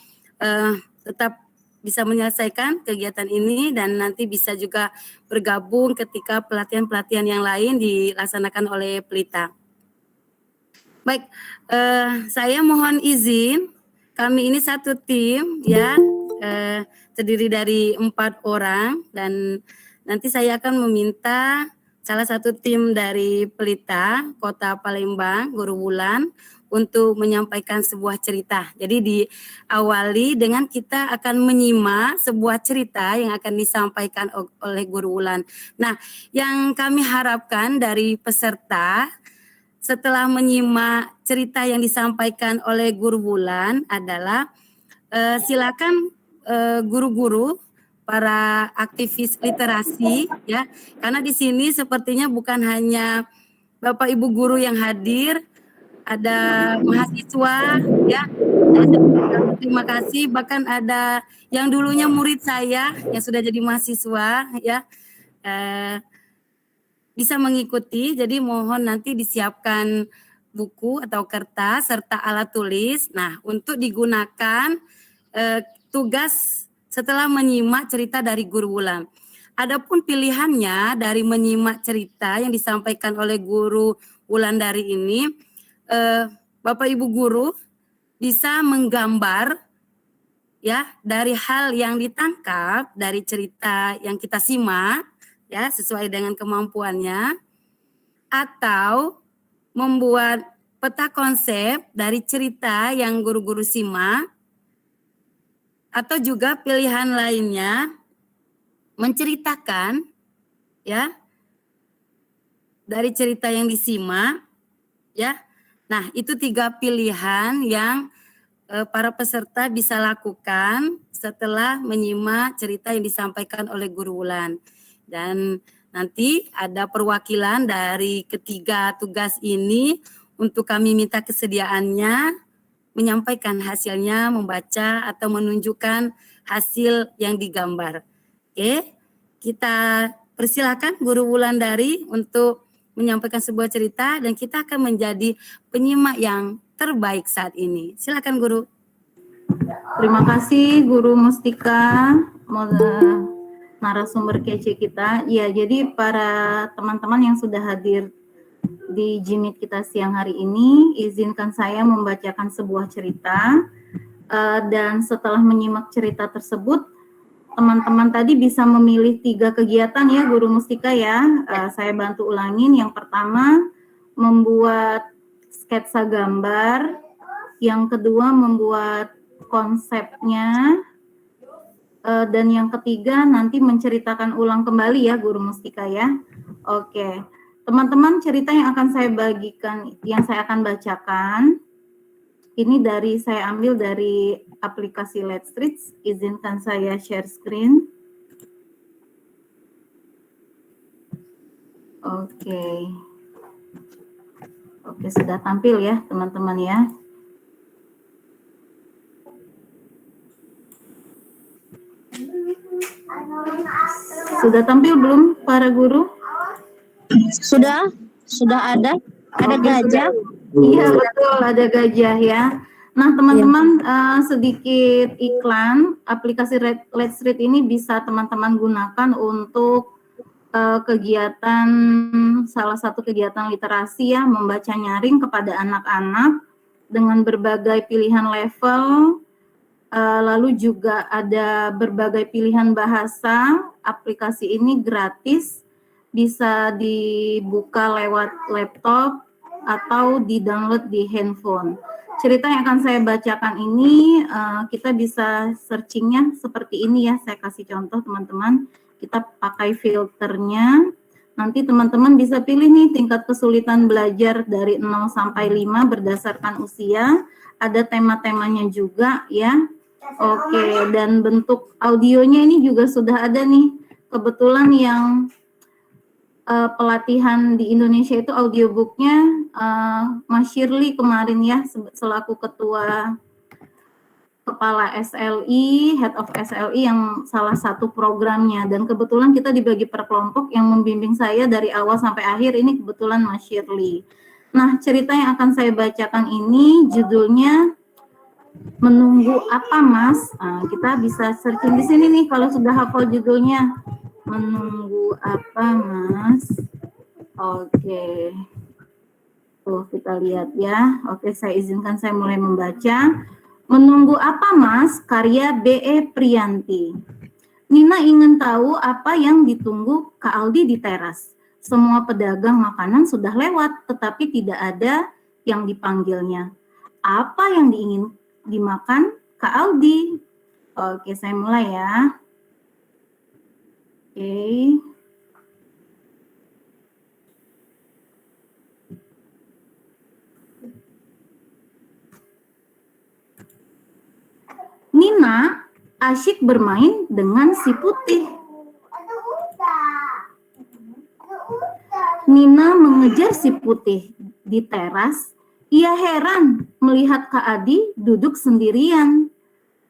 tetap bisa menyelesaikan kegiatan ini dan nanti bisa juga bergabung ketika pelatihan-pelatihan yang lain dilaksanakan oleh Pelita. Baik, saya mohon izin. Kami ini satu tim ya. Terdiri dari 4 orang dan nanti saya akan meminta salah satu tim dari Pelita Kota Palembang, Guru Wulan, untuk menyampaikan sebuah cerita. Jadi diawali dengan kita akan menyimak sebuah cerita yang akan disampaikan oleh Guru Wulan. Nah, yang kami harapkan dari peserta setelah menyimak cerita yang disampaikan oleh Guru Wulan adalah silakan guru-guru, para aktivis literasi ya, karena di sini sepertinya bukan hanya Bapak Ibu guru yang hadir, ada mahasiswa ya. Terima kasih, bahkan ada yang dulunya murid saya yang sudah jadi mahasiswa ya, bisa mengikuti. Jadi mohon nanti disiapkan buku atau kertas serta alat tulis. Nah, untuk digunakan tugas setelah menyimak cerita dari Guru Wulan. Adapun pilihannya dari menyimak cerita yang disampaikan oleh Guru Wulandari ini, Bapak Ibu guru bisa menggambar ya dari hal yang ditangkap dari cerita yang kita simak ya sesuai dengan kemampuannya, atau membuat peta konsep dari cerita yang guru-guru simak, atau juga pilihan lainnya menceritakan ya dari cerita yang disimak ya. Nah, itu 3 pilihan yang para peserta bisa lakukan setelah menyimak cerita yang disampaikan oleh Guru Wulan. Dan nanti ada perwakilan dari ketiga tugas ini untuk kami minta kesediaannya menyampaikan hasilnya, membaca atau menunjukkan hasil yang digambar. Oke, kita persilakan Guru Wulandari untuk menyampaikan sebuah cerita dan kita akan menjadi penyimak yang terbaik saat ini. Silakan Guru. Terima kasih Guru Mustika, narasumber kece kita. Ya, jadi para teman-teman yang sudah hadir di Jimit kita siang hari ini, izinkan saya membacakan sebuah cerita dan setelah menyimak cerita tersebut, teman-teman tadi bisa memilih 3 kegiatan ya Guru Mustika ya. Saya bantu ulangin. Yang pertama membuat sketsa gambar, yang kedua membuat konsepnya, dan yang ketiga nanti menceritakan ulang kembali ya Guru Mustika ya. Oke. Teman-teman, cerita yang akan saya bagikan, yang saya akan bacakan, ini saya ambil dari aplikasi Let's Read. Izinkan saya share screen. Oke. Oke, sudah tampil ya teman-teman ya. Sudah tampil belum para guru? Sudah ada Oke, gajah. Iya betul, ada gajah ya. Nah teman-teman, sedikit iklan, aplikasi Let's Read ini bisa teman-teman gunakan untuk kegiatan, salah satu kegiatan literasi ya, membaca nyaring kepada anak-anak dengan berbagai pilihan level, lalu juga ada berbagai pilihan bahasa. Aplikasi ini gratis, bisa dibuka lewat laptop atau di-download di handphone. Cerita yang akan saya bacakan ini, kita bisa searchingnya seperti ini ya, saya kasih contoh teman-teman. Kita pakai filternya, nanti teman-teman bisa pilih nih tingkat kesulitan belajar dari 0 sampai 5 berdasarkan usia, ada tema-temanya juga ya. Oke, dan bentuk audionya ini juga sudah ada nih, kebetulan yang pelatihan di Indonesia itu audiobooknya Mas Shirley kemarin ya, selaku ketua kepala SLI, head of SLI yang salah satu programnya, dan kebetulan kita dibagi per kelompok, yang membimbing saya dari awal sampai akhir ini kebetulan Mas Shirley. Nah, cerita yang akan saya bacakan ini judulnya Menunggu Apa Mas? Nah, kita bisa searching di sini nih kalau sudah hafal judulnya. Menunggu Apa Mas? Oke. Tuh, kita lihat ya. Oke, saya izinkan saya mulai membaca. Menunggu Apa Mas? Karya B.E. Priyanti. Nina ingin tahu apa yang ditunggu Kak Aldi di teras. Semua pedagang makanan sudah lewat, tetapi tidak ada yang dipanggilnya. Apa yang diingin dimakan Kak Aldi? Oke, saya mulai ya. Oke. Nina asyik bermain dengan si putih. Nina mengejar si putih di teras. Ia heran melihat Kak Adi duduk sendirian,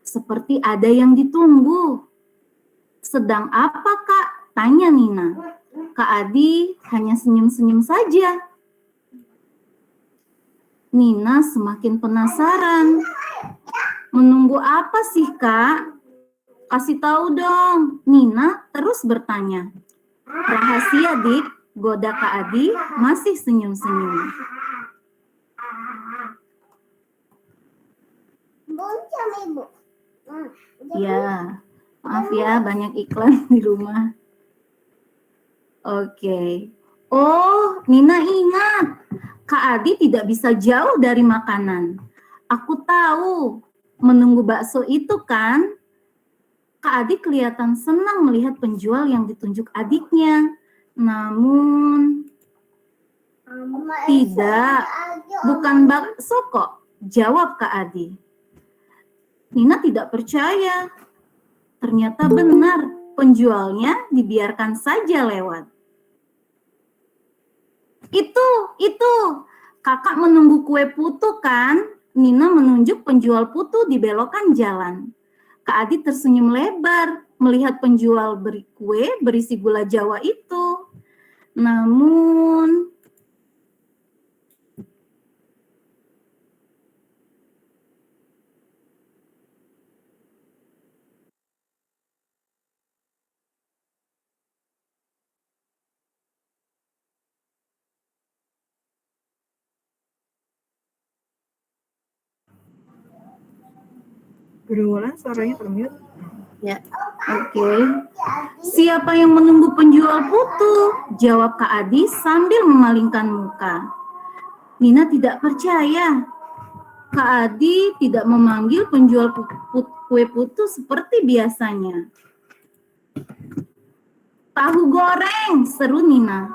seperti ada yang ditunggu. Sedang apa Kak? Tanya Nina. Kak Adi hanya senyum-senyum saja. Nina semakin penasaran. Menunggu apa sih Kak? Kasih tahu dong. Nina terus bertanya. Rahasia Dik, goda Kak Adi masih senyum-senyum. Ya, maaf ya banyak iklan di rumah. Oke. Oh, Nina ingat. Kak Adi tidak bisa jauh dari makanan. Aku tahu. Menunggu bakso itu kan? Kak Adi kelihatan senang melihat penjual yang ditunjuk adiknya. Namun, tidak, bukan bakso kok, jawab Kak Adi. Nina tidak percaya. Ternyata benar, penjualnya dibiarkan saja lewat. Itu, kakak menunggu kue putu kan? Nina menunjuk penjual putu di belokan jalan. Kak Adi tersenyum lebar melihat penjual kue berisi gula Jawa itu. Namun, Guru Wulan suaranya termute. ya, oke. Siapa yang menunggu penjual putu? Jawab Kak Adi sambil memalingkan muka. Nina tidak percaya. Kak Adi tidak memanggil penjual kue putu seperti biasanya. Tahu goreng, seru Nina.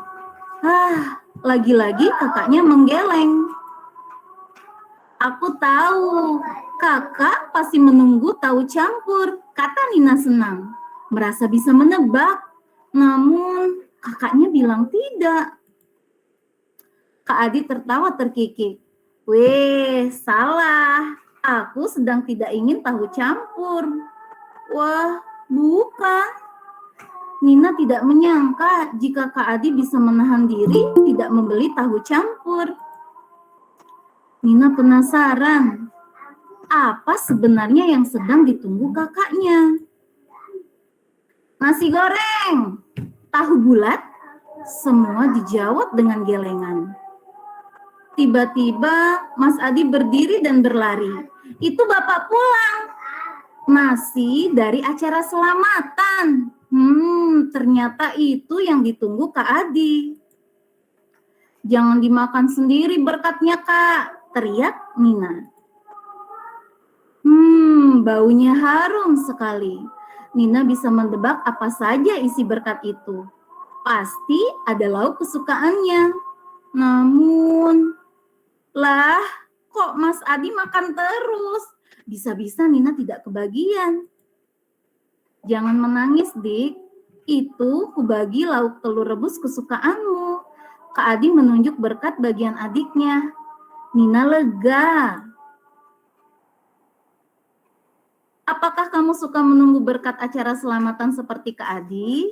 Lagi-lagi kakaknya menggeleng. Aku tahu, kakak pasti menunggu tahu campur, kata Nina senang. Merasa bisa menebak, namun kakaknya bilang tidak. Kak Adi tertawa terkikik. Weh, salah. Aku sedang tidak ingin tahu campur. Wah, bukan. Nina tidak menyangka jika Kak Adi bisa menahan diri tidak membeli tahu campur. Nina penasaran, apa sebenarnya yang sedang ditunggu kakaknya? Nasi goreng, tahu bulat, semua dijawab dengan gelengan. Tiba-tiba Mas Adi berdiri dan berlari. Itu Bapak pulang. Nasi dari acara selamatan. Ternyata itu yang ditunggu Kak Adi. Jangan dimakan sendiri berkatnya, Kak, teriak Nina. Baunya harum sekali. Nina bisa mendebak apa saja isi berkat itu. Pasti ada lauk kesukaannya. Namun, lah, kok Mas Adi makan terus? Bisa-bisa Nina tidak kebagian. Jangan menangis, Dik. Itu kubagi lauk telur rebus kesukaanmu. Kak Adi menunjuk berkat bagian adiknya. Nina lega. Apakah kamu suka menunggu berkat acara selamatan seperti Kak Adi?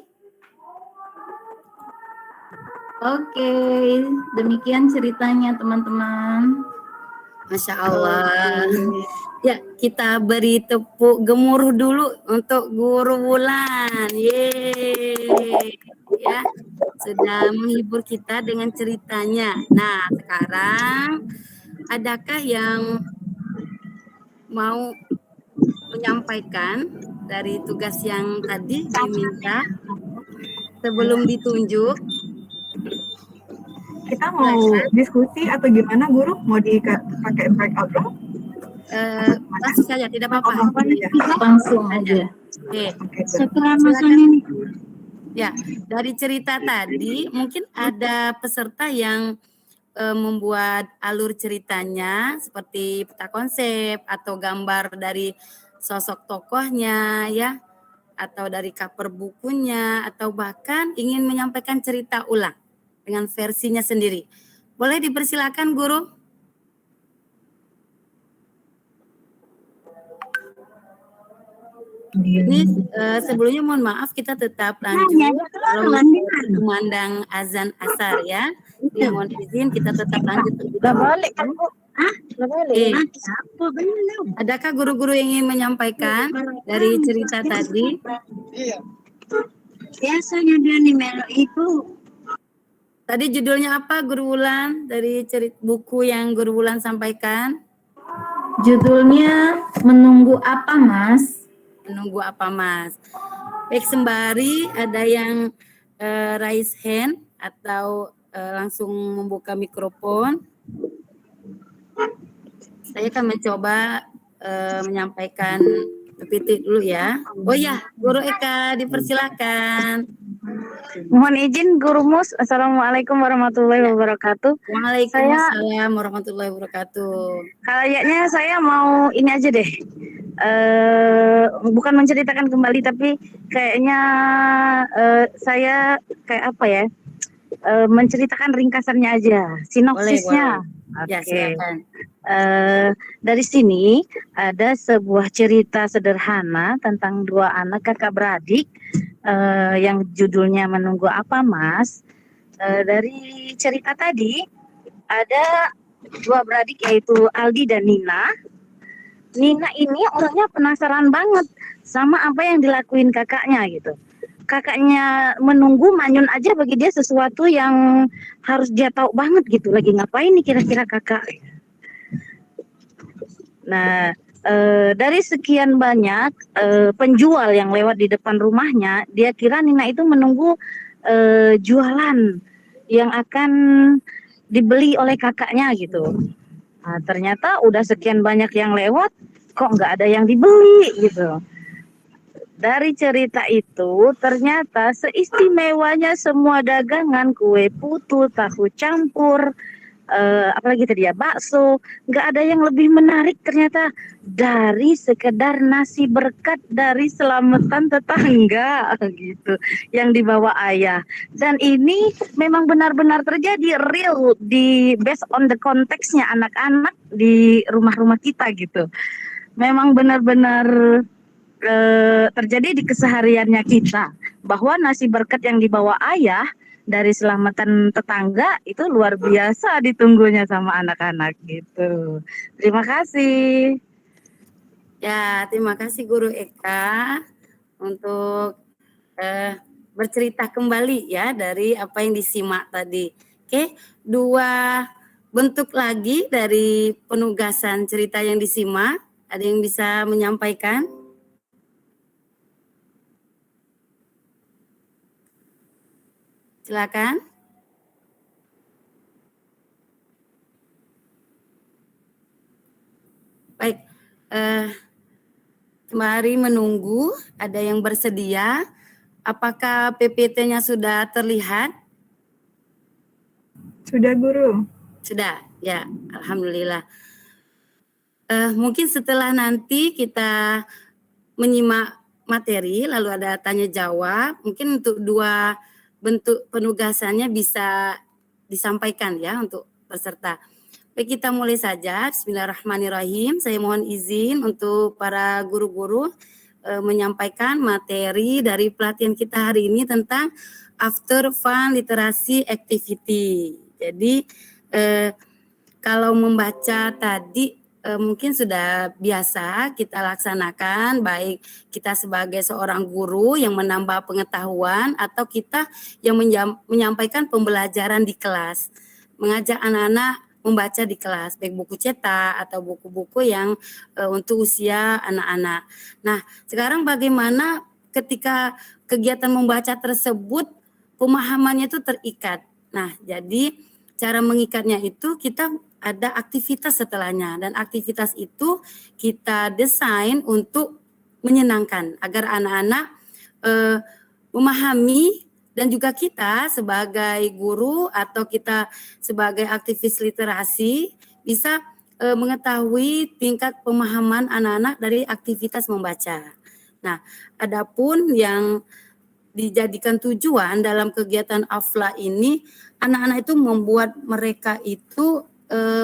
Oke, demikian ceritanya teman-teman. Masya Allah. Ya, kita beri tepuk gemuruh dulu untuk Guru Wulan. Yeay. Ya, sudah menghibur kita dengan ceritanya. Nah, sekarang adakah yang mau menyampaikan dari tugas yang tadi diminta sebelum ditunjuk? Kita mau diskusi atau gimana, Guru? Mau dipakai breakout room? Langsung saja, tidak apa-apa. Langsung aja. Oke. Setelah masanya ini. Ya, dari cerita tadi mungkin ada peserta yang membuat alur ceritanya seperti peta konsep atau gambar dari sosok tokohnya ya, atau dari cover bukunya, atau bahkan ingin menyampaikan cerita ulang dengan versinya sendiri. Boleh dipersilakan, Guru? Ini sebelumnya mohon maaf, kita tetap lanjut memandang azan asar ya. Jadi mohon izin kita tetap lanjut. Gak boleh kan, Bu? Gak boleh. Adakah guru-guru yang ingin menyampaikan dari cerita tadi? Biasanya dia nih Melo itu. Tadi judulnya apa, Guru Wulan? Dari buku yang Guru Wulan sampaikan? Judulnya Menunggu Apa, Mas? Menunggu apa, Mas? Baik, sembari ada yang raise hand atau langsung membuka mikrofon. Saya akan mencoba menyampaikan PPT dulu ya. Oh ya, Guru Eka dipersilakan. Mohon izin Guru Mus. Assalamualaikum warahmatullahi wabarakatuh. Waalaikumsalam warahmatullahi wabarakatuh. Kayaknya saya mau ini aja deh. Bukan menceritakan kembali tapi kayaknya saya kayak apa ya? Menceritakan ringkasannya aja, sinopsisnya. Boleh. Ya, silakan. Dari sini ada sebuah cerita sederhana tentang dua anak kakak beradik yang judulnya Menunggu Apa, Mas. Dari cerita tadi ada dua beradik yaitu Aldi dan Nina. Nina ini orangnya penasaran banget sama apa yang dilakuin kakaknya gitu. Kakaknya menunggu manyun aja bagi dia sesuatu yang harus dia tahu banget gitu. Lagi ngapain nih kira-kira kakak? Nah, dari sekian banyak penjual yang lewat di depan rumahnya, dia kira Nina itu menunggu jualan yang akan dibeli oleh kakaknya gitu. Nah, ternyata udah sekian banyak yang lewat, kok nggak ada yang dibeli gitu. Dari cerita itu ternyata seistimewanya semua dagangan kue putu, tahu campur, apalagi tadi ya, bakso, nggak ada yang lebih menarik ternyata dari sekedar nasi berkat dari selamatan tetangga gitu yang dibawa ayah. Dan ini memang benar-benar terjadi real di based on the konteksnya anak-anak di rumah-rumah kita gitu. Memang benar-benar terjadi di kesehariannya kita bahwa nasi berkat yang dibawa ayah dari selamatan tetangga itu luar biasa ditunggunya sama anak-anak gitu. Terima kasih. Ya, terima kasih Guru Eka untuk bercerita kembali ya dari apa yang disimak tadi. Oke, 2 bentuk lagi dari penugasan cerita yang disimak. Ada yang bisa menyampaikan? Silakan. Baik, sembari menunggu ada yang bersedia. Apakah PPT-nya sudah terlihat? Sudah, Guru. Sudah, ya, alhamdulillah. Mungkin setelah nanti kita menyimak materi, lalu ada tanya jawab, mungkin untuk 2 bentuk penugasannya bisa disampaikan ya untuk peserta. Baik, kita mulai saja. Bismillahirrahmanirrahim. Saya mohon izin untuk para guru-guru menyampaikan materi dari pelatihan kita hari ini tentang After Fun Literacy Activity. Jadi kalau membaca tadi mungkin sudah biasa kita laksanakan, baik kita sebagai seorang guru yang menambah pengetahuan atau kita yang menyampaikan pembelajaran di kelas, mengajak anak-anak membaca di kelas, baik buku cetak atau buku-buku yang untuk usia anak-anak. Nah, sekarang bagaimana ketika kegiatan membaca tersebut pemahamannya itu terikat. Nah, jadi cara mengikatnya itu kita ada aktivitas setelahnya, dan aktivitas itu kita desain untuk menyenangkan agar anak-anak memahami, dan juga kita sebagai guru atau kita sebagai aktivis literasi bisa mengetahui tingkat pemahaman anak-anak dari aktivitas membaca. Nah, adapun yang dijadikan tujuan dalam kegiatan AFLA ini, anak-anak itu membuat mereka itu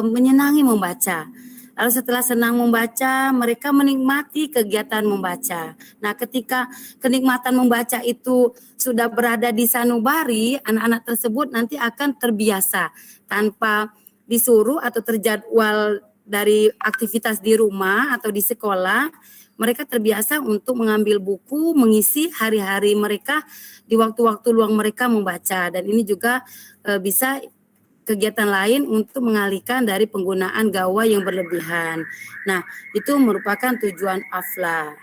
menyenangi membaca. Lalu setelah senang membaca, mereka menikmati kegiatan membaca. Nah, ketika kenikmatan membaca itu sudah berada di sanubari, anak-anak tersebut nanti akan terbiasa tanpa disuruh atau terjadwal dari aktivitas di rumah atau di sekolah. Mereka terbiasa untuk mengambil buku, mengisi hari-hari mereka di waktu-waktu luang mereka membaca. Dan ini juga bisa kegiatan lain untuk mengalihkan dari penggunaan gawai yang berlebihan. Nah, itu merupakan tujuan AFLA.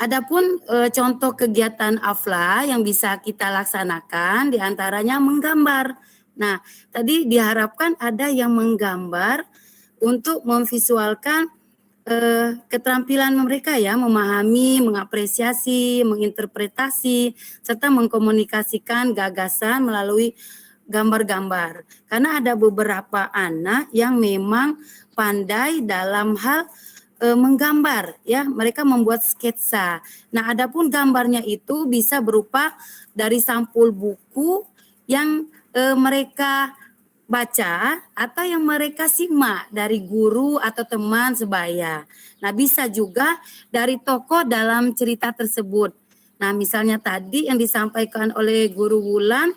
Adapun contoh kegiatan AFLA yang bisa kita laksanakan diantaranya menggambar. Nah, tadi diharapkan ada yang menggambar untuk memvisualkan keterampilan mereka ya, memahami, mengapresiasi, menginterpretasi, serta mengkomunikasikan gagasan melalui gambar-gambar. Karena ada beberapa anak yang memang pandai dalam hal menggambar ya, mereka membuat sketsa. Nah, adapun gambarnya itu bisa berupa dari sampul buku yang mereka baca atau yang mereka simak dari guru atau teman sebaya. Nah, bisa juga dari tokoh dalam cerita tersebut. Nah, misalnya tadi yang disampaikan oleh Guru Wulan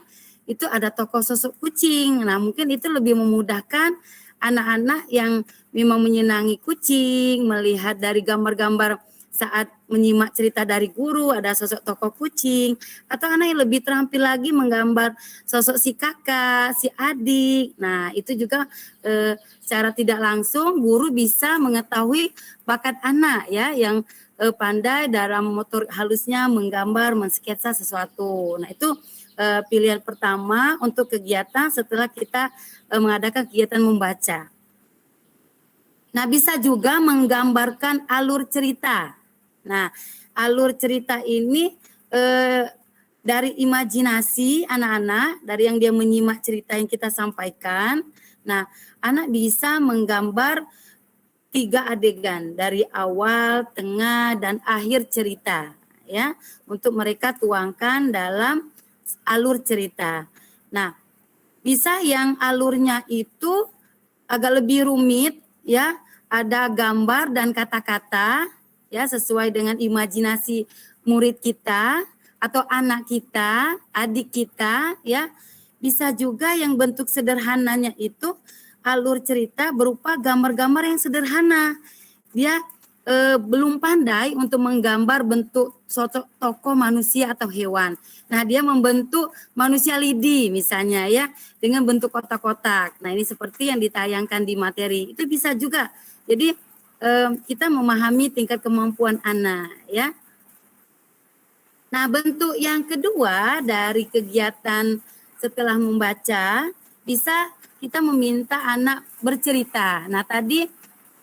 itu ada tokoh sosok kucing. Nah, mungkin itu lebih memudahkan anak-anak yang memang menyenangi kucing, melihat dari gambar-gambar saat menyimak cerita dari guru, ada sosok tokoh kucing, atau anak yang lebih terampil lagi menggambar sosok si kakak, si adik. Nah, itu juga secara tidak langsung guru bisa mengetahui bakat anak ya, yang pandai dalam motor halusnya menggambar, mensketsa sesuatu. Nah, itu pilihan pertama untuk kegiatan setelah kita mengadakan kegiatan membaca. Nah, bisa juga menggambarkan alur cerita. Nah, alur cerita ini dari imajinasi anak-anak, dari yang dia menyimak cerita yang kita sampaikan. Nah, anak bisa menggambar 3 adegan dari awal, tengah, dan akhir cerita, ya, untuk mereka tuangkan dalam alur cerita. Nah, bisa yang alurnya itu agak lebih rumit, ya, ada gambar dan kata-kata, ya, sesuai dengan imajinasi murid kita atau anak kita, adik kita, ya. Bisa juga yang bentuk sederhananya itu alur cerita berupa gambar-gambar yang sederhana. Dia belum pandai untuk menggambar bentuk sosok tokoh manusia atau hewan. Nah, dia membentuk manusia lidi misalnya, ya, dengan bentuk kotak-kotak. Nah, ini seperti yang ditayangkan di materi. Itu bisa juga. Jadi kita memahami tingkat kemampuan anak, ya. Nah, bentuk yang kedua dari kegiatan setelah membaca, bisa kita meminta anak bercerita. Nah, tadi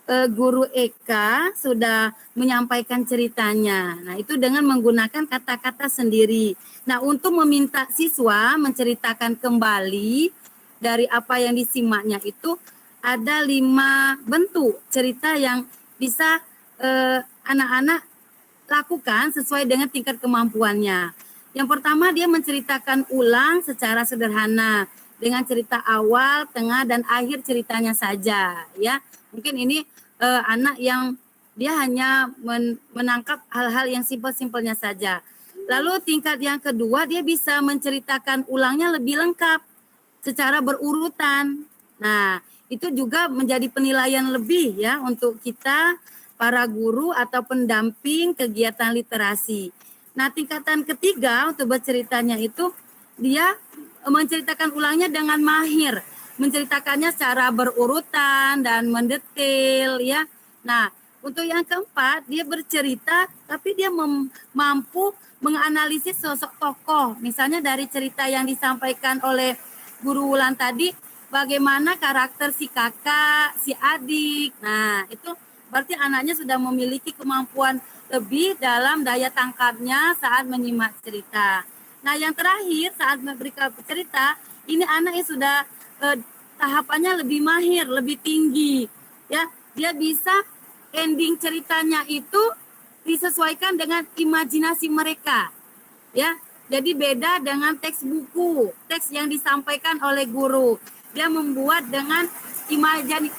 Guru Eka sudah menyampaikan ceritanya. Nah, itu dengan menggunakan kata-kata sendiri. Nah, untuk meminta siswa menceritakan kembali dari apa yang disimaknya itu ada 5 bentuk cerita yang bisa anak-anak lakukan sesuai dengan tingkat kemampuannya. Yang pertama, dia menceritakan ulang secara sederhana dengan cerita awal, tengah, dan akhir ceritanya saja, ya. Mungkin ini anak yang dia hanya menangkap hal-hal yang simpel-simpelnya saja. Lalu tingkat yang kedua, dia bisa menceritakan ulangnya lebih lengkap secara berurutan. Nah, itu juga menjadi penilaian lebih, ya, untuk kita para guru atau pendamping kegiatan literasi. Nah, tingkatan ketiga untuk berceritanya itu dia menceritakan ulangnya dengan mahir, menceritakannya secara berurutan dan mendetail, ya. Nah, untuk yang keempat, dia bercerita tapi dia mampu menganalisis sosok tokoh. Misalnya dari cerita yang disampaikan oleh Guru Wulan tadi, bagaimana karakter si kakak, si adik. Nah, itu berarti anaknya sudah memiliki kemampuan lebih dalam daya tangkapnya saat menyimak cerita. Nah, yang terakhir saat memberikan cerita, ini anak yang sudah tahapannya lebih mahir, lebih tinggi, ya. Dia bisa ending ceritanya itu disesuaikan dengan imajinasi mereka, ya. Jadi beda dengan teks buku, teks yang disampaikan oleh guru. Dia membuat dengan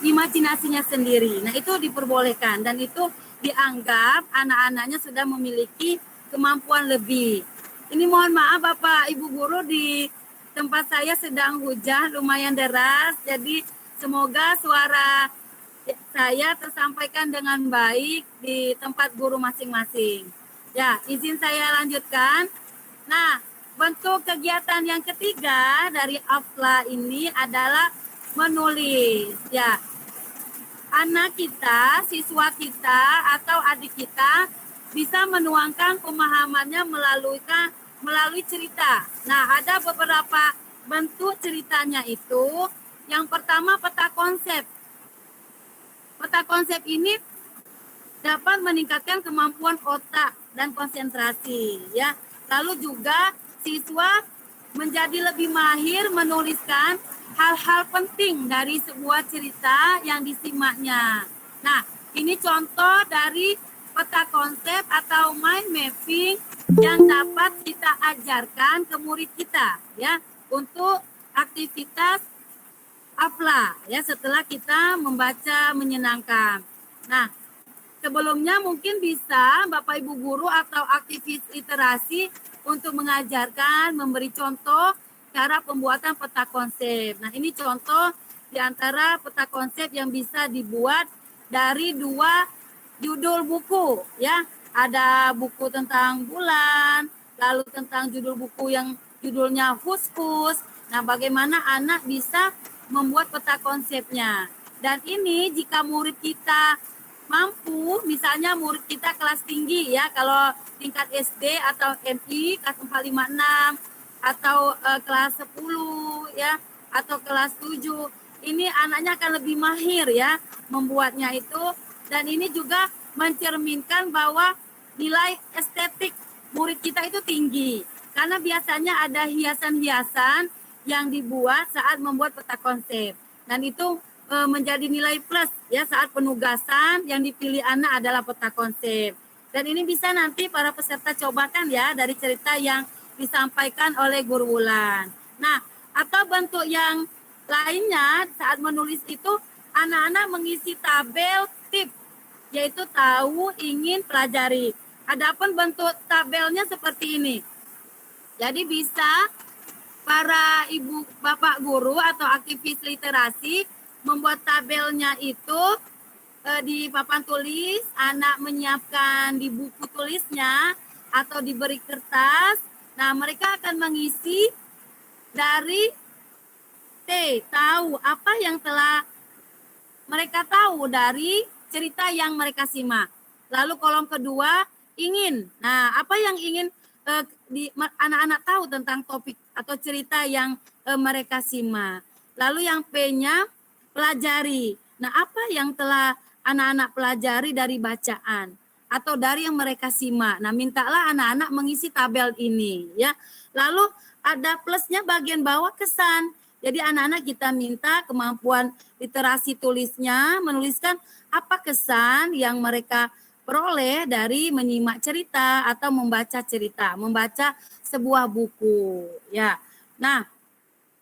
imajinasinya sendiri. Nah, itu diperbolehkan dan itu dianggap anak-anaknya sudah memiliki kemampuan lebih. Ini mohon maaf Bapak Ibu guru, di tempat saya sedang hujan lumayan deras, jadi semoga suara saya tersampaikan dengan baik di tempat guru masing-masing. Ya, izin saya lanjutkan. Nah, bentuk kegiatan yang ketiga dari AFLA ini adalah menulis. Ya, anak kita, siswa kita atau adik kita bisa menuangkan pemahamannya melalui cerita. Nah, ada beberapa bentuk ceritanya itu. Yang pertama, peta konsep. Peta konsep ini dapat meningkatkan kemampuan otak dan konsentrasi, ya. Lalu juga siswa menjadi lebih mahir menuliskan hal-hal penting dari sebuah cerita yang disimaknya. Nah, ini contoh dari peta konsep atau mind mapping yang dapat kita ajarkan ke murid kita, ya, untuk aktivitas AFLA, ya, setelah kita membaca menyenangkan. Nah, sebelumnya mungkin bisa Bapak Ibu guru atau aktivis literasi untuk mengajarkan, memberi contoh cara pembuatan peta konsep. Nah, ini contoh di antara peta konsep yang bisa dibuat dari 2 judul buku, ya. Ada buku tentang bulan, lalu tentang judul buku yang judulnya Hus-Hus. Nah, bagaimana anak bisa membuat peta konsepnya. Dan ini jika murid kita mampu, misalnya murid kita kelas tinggi, ya, kalau tingkat SD atau MI kelas 456 atau kelas 10, ya, atau kelas 7, ini anaknya akan lebih mahir, ya, membuatnya itu. Dan ini juga mencerminkan bahwa nilai estetik murid kita itu tinggi. Karena biasanya ada hiasan-hiasan yang dibuat saat membuat peta konsep. Dan itu menjadi nilai plus ya saat penugasan yang dipilih anak adalah peta konsep. Dan ini bisa nanti para peserta cobakan ya dari cerita yang disampaikan oleh Guru Wulan. Nah, atau bentuk yang lainnya saat menulis itu anak-anak mengisi tabel tips, yaitu tahu, ingin, pelajari. Adapun bentuk tabelnya seperti ini. Jadi bisa para ibu bapak guru atau aktivis literasi membuat tabelnya itu di papan tulis, anak menyiapkan di buku tulisnya atau diberi kertas. Nah, mereka akan mengisi dari tahu apa yang telah mereka tahu dari cerita yang mereka simak. Lalu kolom kedua, ingin. Nah, apa yang ingin anak-anak tahu tentang topik atau cerita yang mereka simak. Lalu yang P-nya, pelajari. Nah, apa yang telah anak-anak pelajari dari bacaan atau dari yang mereka simak. Nah, mintalah anak-anak mengisi tabel ini ya. Lalu ada plusnya bagian bawah kesan. Jadi anak-anak kita minta kemampuan literasi tulisnya, menuliskan apa kesan yang mereka peroleh dari menyimak cerita atau membaca cerita, membaca sebuah buku ya. Nah,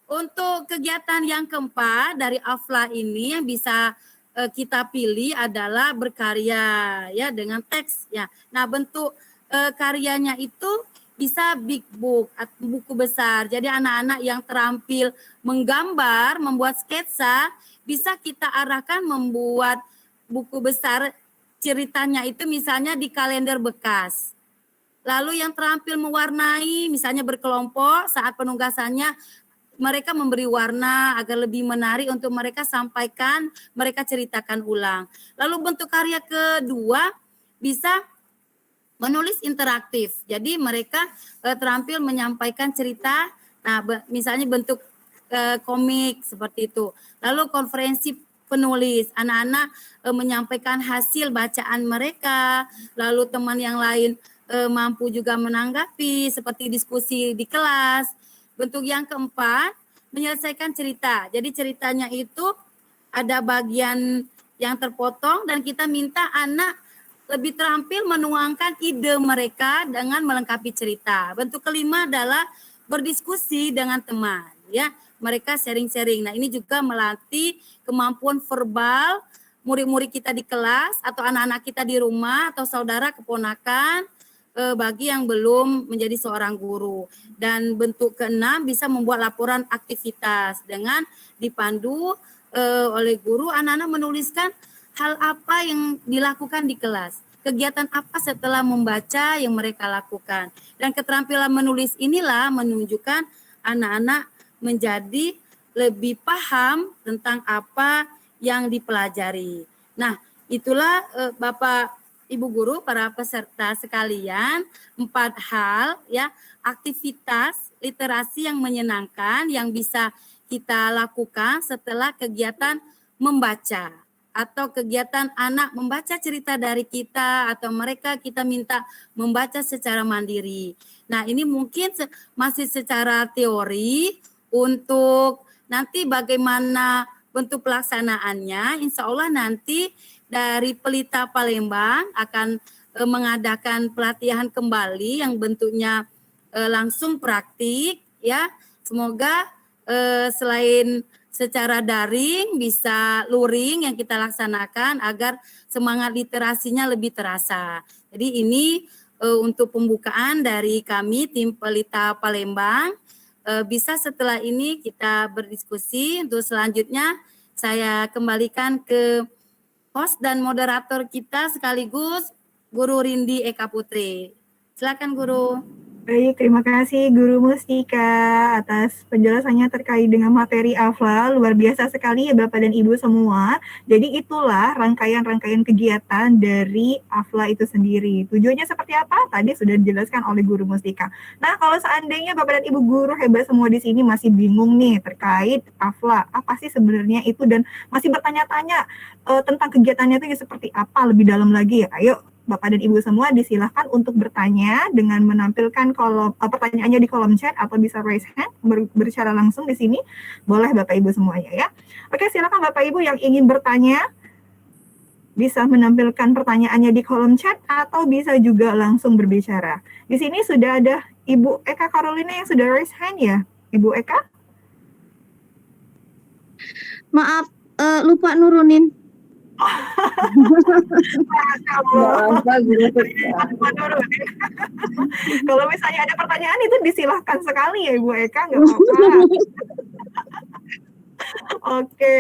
untuk kegiatan yang keempat dari AFLA ini yang bisa kita pilih adalah berkarya ya dengan teks ya. Nah, bentuk karyanya itu bisa big book atau buku besar. Jadi anak-anak yang terampil menggambar, membuat sketsa, bisa kita arahkan membuat buku besar ceritanya itu misalnya di kalender bekas. Lalu yang terampil mewarnai, misalnya berkelompok saat penugasannya, mereka memberi warna agar lebih menarik untuk mereka sampaikan, mereka ceritakan ulang. Lalu bentuk karya kedua bisa menulis interaktif. Jadi mereka terampil menyampaikan cerita, nah misalnya bentuk komik seperti itu. Lalu konferensi penulis, anak-anak menyampaikan hasil bacaan mereka, lalu teman yang lain mampu juga menanggapi seperti diskusi di kelas. Bentuk yang keempat, menyelesaikan cerita. Jadi ceritanya itu ada bagian yang terpotong dan kita minta anak lebih terampil menuangkan ide mereka dengan melengkapi cerita. Bentuk kelima adalah berdiskusi dengan teman, ya. Mereka sharing-sharing. Nah, ini juga melatih kemampuan verbal murid-murid kita di kelas atau anak-anak kita di rumah atau saudara keponakan bagi yang belum menjadi seorang guru. Dan bentuk keenam bisa membuat laporan aktivitas dengan dipandu oleh guru. Anak-anak menuliskan hal apa yang dilakukan di kelas, kegiatan apa setelah membaca yang mereka lakukan. Dan keterampilan menulis inilah menunjukkan anak-anak menjadi lebih paham tentang apa yang dipelajari. Nah, itulah Bapak Ibu Guru, para peserta sekalian, 4 hal ya, aktivitas literasi yang menyenangkan yang bisa kita lakukan setelah kegiatan membaca atau kegiatan anak membaca cerita dari kita atau mereka kita minta membaca secara mandiri. Nah, ini mungkin masih secara teori. Untuk nanti bagaimana bentuk pelaksanaannya, insya Allah nanti dari Pelita Palembang akan mengadakan pelatihan kembali yang bentuknya langsung praktik ya. Semoga selain secara daring bisa luring yang kita laksanakan agar semangat literasinya lebih terasa. Jadi ini untuk pembukaan dari kami tim Pelita Palembang. Bisa setelah ini kita berdiskusi. Untuk selanjutnya saya kembalikan ke host dan moderator kita sekaligus Guru Rindi Eka Putri. Silakan Guru. Baik, terima kasih Guru Mustika atas penjelasannya terkait dengan materi AFLA. Luar biasa sekali ya Bapak dan Ibu semua. Jadi itulah rangkaian-rangkaian kegiatan dari AFLA itu sendiri. Tujuannya seperti apa? Tadi sudah dijelaskan oleh Guru Mustika. Nah, kalau seandainya Bapak dan Ibu guru hebat semua di sini masih bingung nih terkait AFLA, apa sih sebenarnya itu dan masih bertanya-tanya tentang kegiatannya itu seperti apa lebih dalam lagi ya. Ayo Bapak dan Ibu semua disilahkan untuk bertanya dengan menampilkan pertanyaannya di kolom chat atau bisa raise hand berbicara langsung di sini. Boleh Bapak Ibu semuanya ya. Oke, silakan Bapak Ibu yang ingin bertanya bisa menampilkan pertanyaannya di kolom chat atau bisa juga langsung berbicara. Di sini sudah ada Ibu Eka Carolina yang sudah raise hand ya. Ibu Eka? Maaf, lupa nurunin. Kalau misalnya ada pertanyaan itu disilahkan sekali ya Ibu Eka, nggak apa-apa. Oke,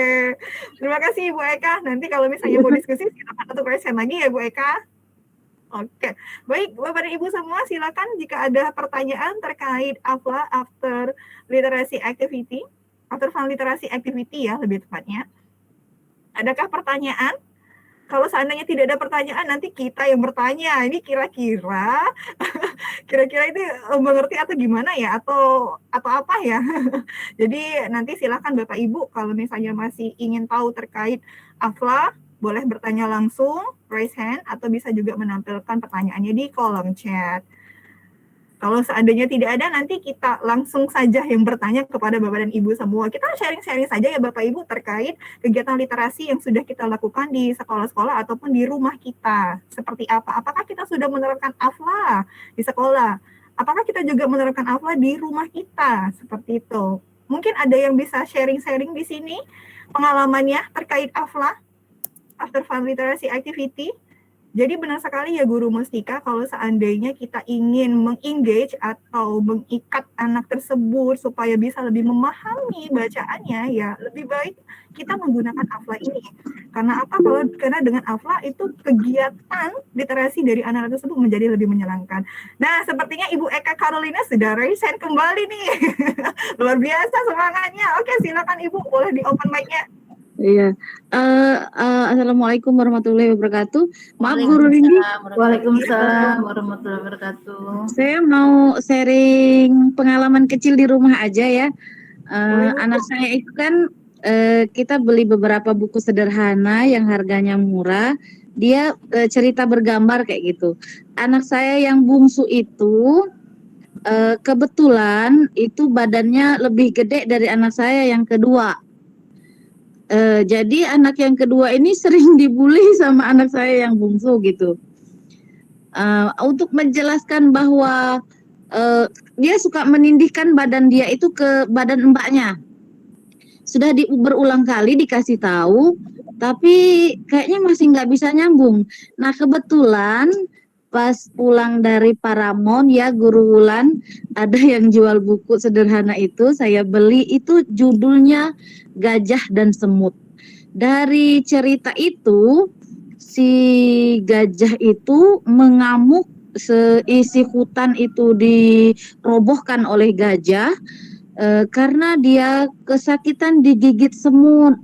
terima kasih Ibu Eka. Nanti kalau misalnya mau diskusi, silakan untuk raise hand lagi ya Ibu Eka. Oke, baik Bapak dan Ibu semua, silakan jika ada pertanyaan terkait AFLA After Literacy Activity, After Fun Literacy Activity ya lebih tepatnya. Adakah pertanyaan? Kalau seandainya tidak ada pertanyaan, nanti kita yang bertanya. Ini kira-kira itu mengerti atau gimana ya? Atau apa ya? Jadi nanti silakan Bapak Ibu kalau misalnya masih ingin tahu terkait AFLA, boleh bertanya langsung, raise hand, atau bisa juga menampilkan pertanyaannya di kolom chat. Kalau seandainya tidak ada, nanti kita langsung saja yang bertanya kepada Bapak dan Ibu semua. Kita sharing-sharing saja ya Bapak Ibu terkait kegiatan literasi yang sudah kita lakukan di sekolah-sekolah ataupun di rumah kita. Seperti apa? Apakah kita sudah menerapkan AFLA di sekolah? Apakah kita juga menerapkan AFLA di rumah kita? Seperti itu. Mungkin ada yang bisa sharing-sharing di sini pengalamannya terkait AFLA, After Fun Literacy Activity. Jadi benar sekali ya Guru Mustika, kalau seandainya kita ingin mengengage atau mengikat anak tersebut supaya bisa lebih memahami bacaannya, ya lebih baik kita menggunakan AFLA ini. Karena apa? Karena dengan AFLA itu kegiatan literasi dari anak-anak tersebut menjadi lebih menyenangkan. Nah, sepertinya Ibu Eka Carolina sudah raise hand kembali nih. Luar biasa semangatnya. Oke, silakan Ibu, boleh di open mic-nya. Iya. Assalamualaikum warahmatullahi wabarakatuh. Maaf Guru Rindi. Waalaikumsalam warahmatullahi wabarakatuh. Saya mau sharing pengalaman kecil di rumah aja ya. Anak saya itu kan kita beli beberapa buku sederhana yang harganya murah. Dia cerita bergambar kayak gitu. Anak saya yang bungsu itu kebetulan itu badannya lebih gede dari anak saya yang kedua. Jadi anak yang kedua ini sering dibully sama anak saya yang bungsu gitu. Untuk menjelaskan bahwa dia suka menindihkan badan dia itu ke badan mbaknya. Sudah berulang kali dikasih tahu, tapi kayaknya masih nggak bisa nyambung. Nah kebetulan pas pulang dari Paramount ya Guru Wulan, ada yang jual buku sederhana itu, saya beli, itu judulnya Gajah dan Semut. Dari cerita itu si gajah itu mengamuk, seisi hutan itu dirobohkan oleh gajah karena dia kesakitan digigit semut.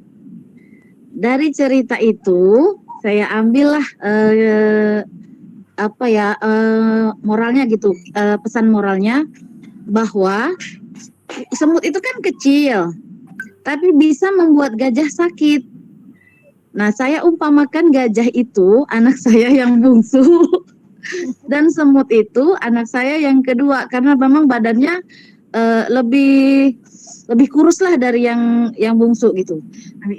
Dari cerita itu saya ambillah moralnya gitu, pesan moralnya bahwa semut itu kan kecil tapi bisa membuat gajah sakit. Nah, saya umpamakan gajah itu anak saya yang bungsu dan semut itu anak saya yang kedua karena memang badannya lebih kurus lah dari yang bungsu gitu.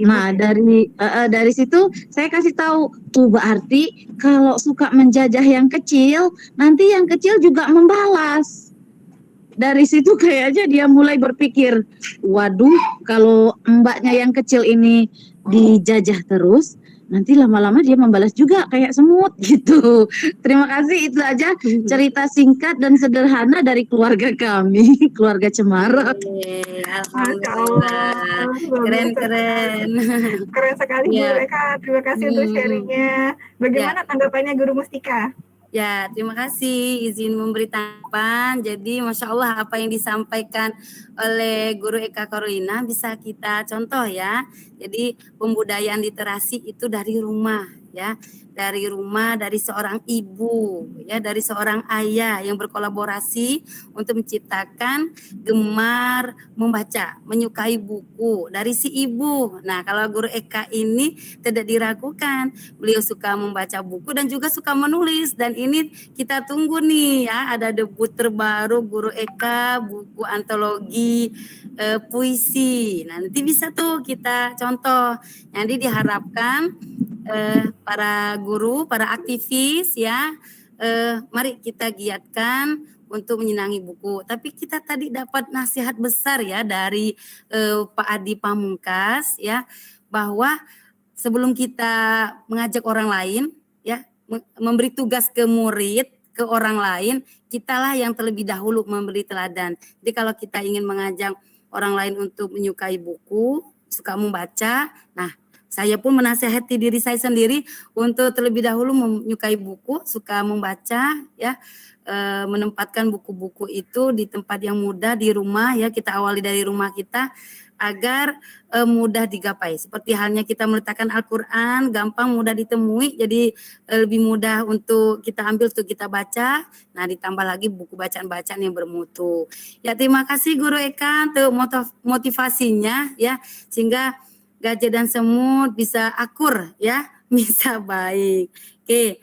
Nah, dari situ saya kasih tahu tuh berarti kalau suka menjajah yang kecil, nanti yang kecil juga membalas. Dari situ kayaknya dia mulai berpikir, waduh kalau mbaknya yang kecil ini dijajah terus, nanti lama-lama dia membalas juga kayak semut gitu. Terima kasih, itu aja cerita singkat dan sederhana dari keluarga kami, keluarga Cemara. Alhamdulillah, keren. Keren sekali Bu Eka, terima kasih untuk sharingnya. Bagaimana tanggapannya Guru Mustika? Ya, terima kasih izin memberi tanggapan. Jadi, Masya Allah apa yang disampaikan oleh Guru Eka Carolina bisa kita contoh ya. Jadi, pembudayaan literasi itu dari rumah. ya, dari rumah, dari seorang ibu, ya, dari seorang ayah yang berkolaborasi untuk menciptakan gemar membaca, menyukai buku dari si ibu. Nah, kalau Guru Eka ini tidak diragukan, beliau suka membaca buku dan juga suka menulis, dan ini kita tunggu nih ya, ada debut terbaru Guru Eka, buku antologi puisi. Nah, nanti bisa tuh kita contoh. Jadi diharapkan para guru, para aktivis ya, mari kita giatkan untuk menyenangi buku. Tapi kita tadi dapat nasihat besar ya dari Pak Adi Pamungkas ya, bahwa sebelum kita mengajak orang lain ya, memberi tugas ke murid, ke orang lain, kitalah yang terlebih dahulu memberi teladan. Jadi kalau kita ingin mengajak orang lain untuk menyukai buku, suka membaca, nah saya pun menasihati diri saya sendiri untuk terlebih dahulu menyukai buku, suka membaca ya, menempatkan buku-buku itu di tempat yang mudah di rumah ya, kita awali dari rumah kita agar mudah digapai. Seperti halnya kita meletakkan Al-Quran, gampang, mudah ditemui, jadi lebih mudah untuk kita ambil, untuk kita baca. Nah, ditambah lagi buku bacaan-bacaan yang bermutu. Ya, terima kasih Guru Eka untuk motivasinya ya, sehingga gajah dan semut bisa akur ya, bisa baik. Oke,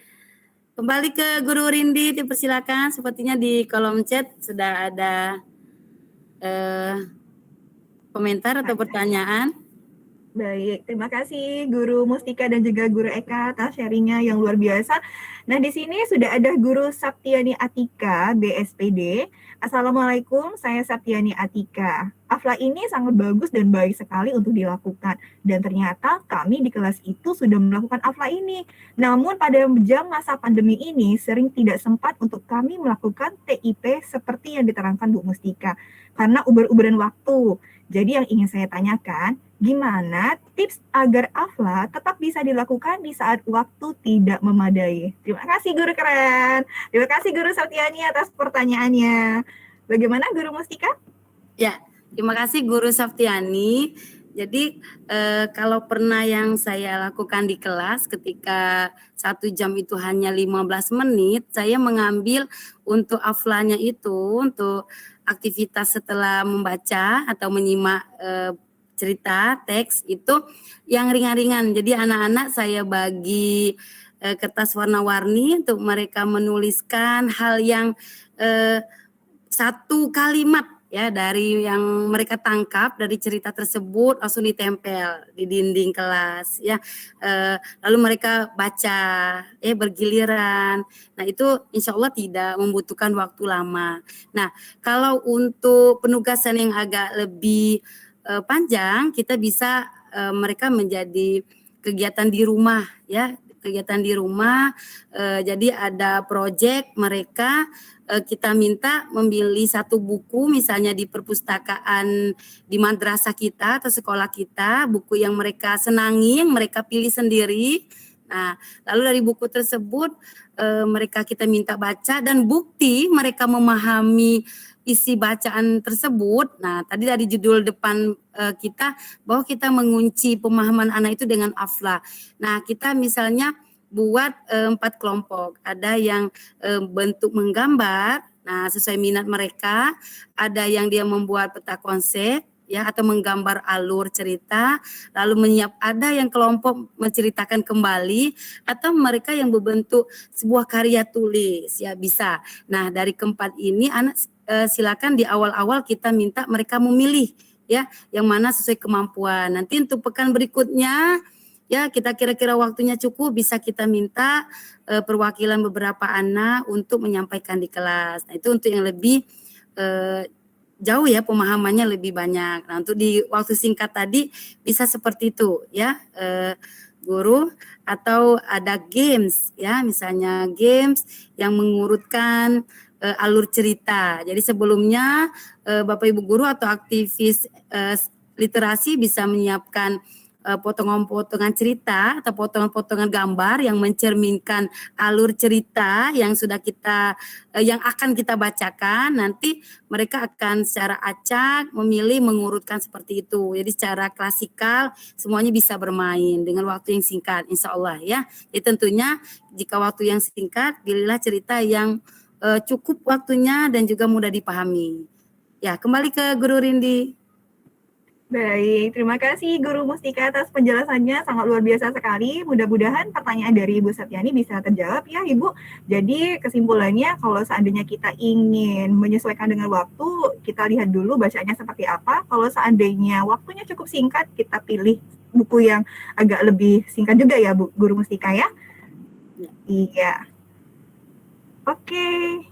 kembali ke Guru Rindi, dipersilakan. Sepertinya di kolom chat sudah ada komentar atau pertanyaan. Baik, terima kasih Guru Mustika dan juga Guru Eka atas sharingnya yang luar biasa. Nah, di sini sudah ada Guru Saptiani Atika, BSPD. Assalamualaikum, saya Saptiani Atika. Afla ini sangat bagus dan baik sekali untuk dilakukan. Dan ternyata kami di kelas itu sudah melakukan afla ini. Namun pada jam masa pandemi ini sering tidak sempat untuk kami melakukan TIP seperti yang diterangkan Bu Mustika. Karena uber-uberan waktu. Jadi yang ingin saya tanyakan, gimana tips agar afla tetap bisa dilakukan di saat waktu tidak memadai? Terima kasih Guru keren. Terima kasih Guru Saptiani atas pertanyaannya. Bagaimana Guru Mustika? Ya, terima kasih Guru Saptiani. Jadi kalau pernah yang saya lakukan di kelas ketika 1 jam itu hanya 15 menit, saya mengambil untuk aflanya itu, untuk aktivitas setelah membaca atau menyimak cerita, teks itu yang ringan-ringan. Jadi anak-anak saya bagi kertas warna-warni untuk mereka menuliskan hal yang satu kalimat ya dari yang mereka tangkap dari cerita tersebut langsung ditempel di dinding kelas ya, lalu mereka baca bergiliran. Nah itu insya Allah tidak membutuhkan waktu lama. Nah kalau untuk penugasan yang agak lebih panjang, kita bisa mereka menjadi kegiatan di rumah ya, kegiatan di rumah. Jadi ada proyek mereka, kita minta memilih satu buku misalnya di perpustakaan di madrasah kita atau sekolah kita, buku yang mereka senangi, yang mereka pilih sendiri. Nah, lalu dari buku tersebut mereka kita minta baca, dan bukti mereka memahami isi bacaan tersebut. Nah, tadi dari judul depan kita bahwa kita mengunci pemahaman anak itu dengan afla. Nah, kita misalnya buat 4 kelompok. Ada yang bentuk menggambar, nah sesuai minat mereka. Ada yang dia membuat peta konsep, ya, atau menggambar alur cerita. Lalu ada yang kelompok menceritakan kembali, atau mereka yang berbentuk sebuah karya tulis, ya bisa. Nah dari keempat ini anak silakan di awal-awal kita minta mereka memilih, ya, yang mana sesuai kemampuan. Nanti untuk pekan berikutnya, ya kita kira-kira waktunya cukup, bisa kita minta perwakilan beberapa anak untuk menyampaikan di kelas. Nah itu untuk yang lebih jauh ya, pemahamannya lebih banyak. Nah untuk di waktu singkat tadi bisa seperti itu ya guru, atau ada games ya, misalnya games yang mengurutkan alur cerita. Jadi sebelumnya Bapak Ibu guru atau aktivis literasi bisa menyiapkan potongan-potongan cerita atau potongan-potongan gambar yang mencerminkan alur cerita yang sudah kita yang akan kita bacakan. Nanti mereka akan secara acak memilih mengurutkan seperti itu. Jadi secara klasikal semuanya bisa bermain dengan waktu yang singkat, insya Allah ya. Jadi tentunya jika waktu yang singkat, pilihlah cerita yang cukup waktunya dan juga mudah dipahami. Ya, kembali ke Guru Rindi. Baik, terima kasih Guru Mustika atas penjelasannya, sangat luar biasa sekali. Mudah-mudahan pertanyaan dari Ibu Septiani bisa terjawab ya Ibu. Jadi kesimpulannya kalau seandainya kita ingin menyesuaikan dengan waktu, kita lihat dulu bacanya seperti apa. Kalau seandainya waktunya cukup singkat, kita pilih buku yang agak lebih singkat juga ya Bu, Guru Mustika ya. Iya. Oke.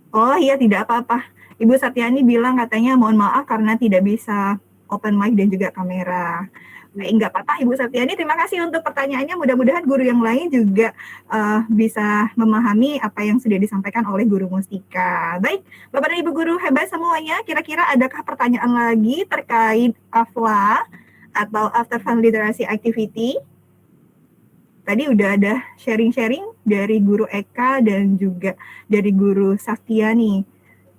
Oh iya, tidak apa-apa. Ibu Septiani bilang katanya mohon maaf karena tidak bisa open mic dan juga kamera. Baik, nggak apa-apa Ibu Septiani, terima kasih untuk pertanyaannya. Mudah-mudahan guru yang lain juga bisa memahami apa yang sudah disampaikan oleh Guru Mustika. Baik, Bapak dan Ibu guru hebat semuanya, kira-kira adakah pertanyaan lagi terkait AFLA atau After Fund Literacy Activity? Tadi udah ada sharing-sharing dari Guru Eka dan juga dari Guru Septiani.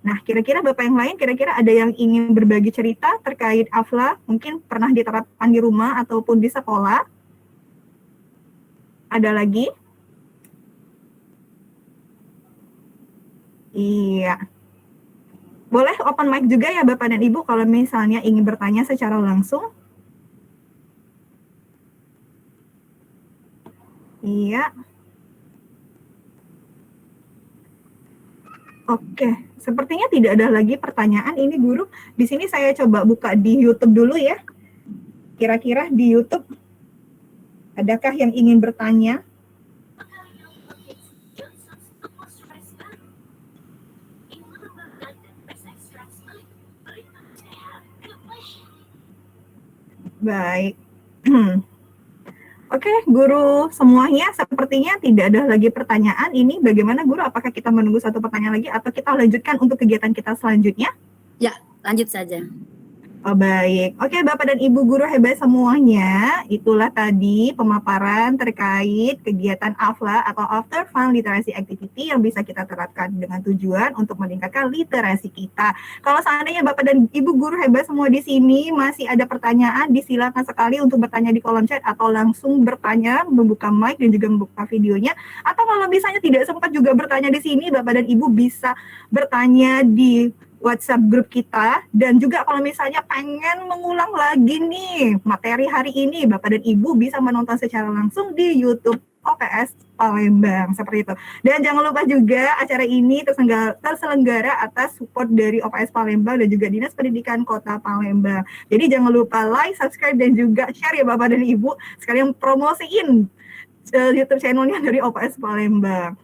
Nah, kira-kira Bapak yang lain, kira-kira ada yang ingin berbagi cerita terkait AFLA, mungkin pernah diterapkan di rumah ataupun di sekolah? Ada lagi? Iya. Boleh open mic juga ya Bapak dan Ibu kalau misalnya ingin bertanya secara langsung? Iya. Oke, sepertinya tidak ada lagi pertanyaan ini Guru. Di sini saya coba buka di YouTube dulu ya. Kira-kira di YouTube adakah yang ingin bertanya? Baik. Oke, Guru semuanya sepertinya tidak ada lagi pertanyaan. Ini bagaimana Guru? Apakah kita menunggu satu pertanyaan lagi atau kita lanjutkan untuk kegiatan kita selanjutnya? Ya, lanjut saja. Oh, baik. Oke, Bapak dan Ibu guru hebat semuanya, itulah tadi pemaparan terkait kegiatan AFLA atau After Fund Literacy Activity yang bisa kita terapkan dengan tujuan untuk meningkatkan literasi kita. Kalau seandainya Bapak dan Ibu guru hebat semua di sini masih ada pertanyaan, disilakan sekali untuk bertanya di kolom chat atau langsung bertanya, membuka mic dan juga membuka videonya. Atau kalau misalnya tidak sempat juga bertanya di sini, Bapak dan Ibu bisa bertanya di WhatsApp grup kita, dan juga kalau misalnya pengen mengulang lagi nih materi hari ini, Bapak dan Ibu bisa menonton secara langsung di YouTube OPS Palembang, seperti itu. Dan jangan lupa juga acara ini terselenggara atas support dari OPS Palembang dan juga Dinas Pendidikan Kota Palembang. Jadi jangan lupa like, subscribe, dan juga share ya Bapak dan Ibu, sekalian promosiin YouTube channelnya dari OPS Palembang.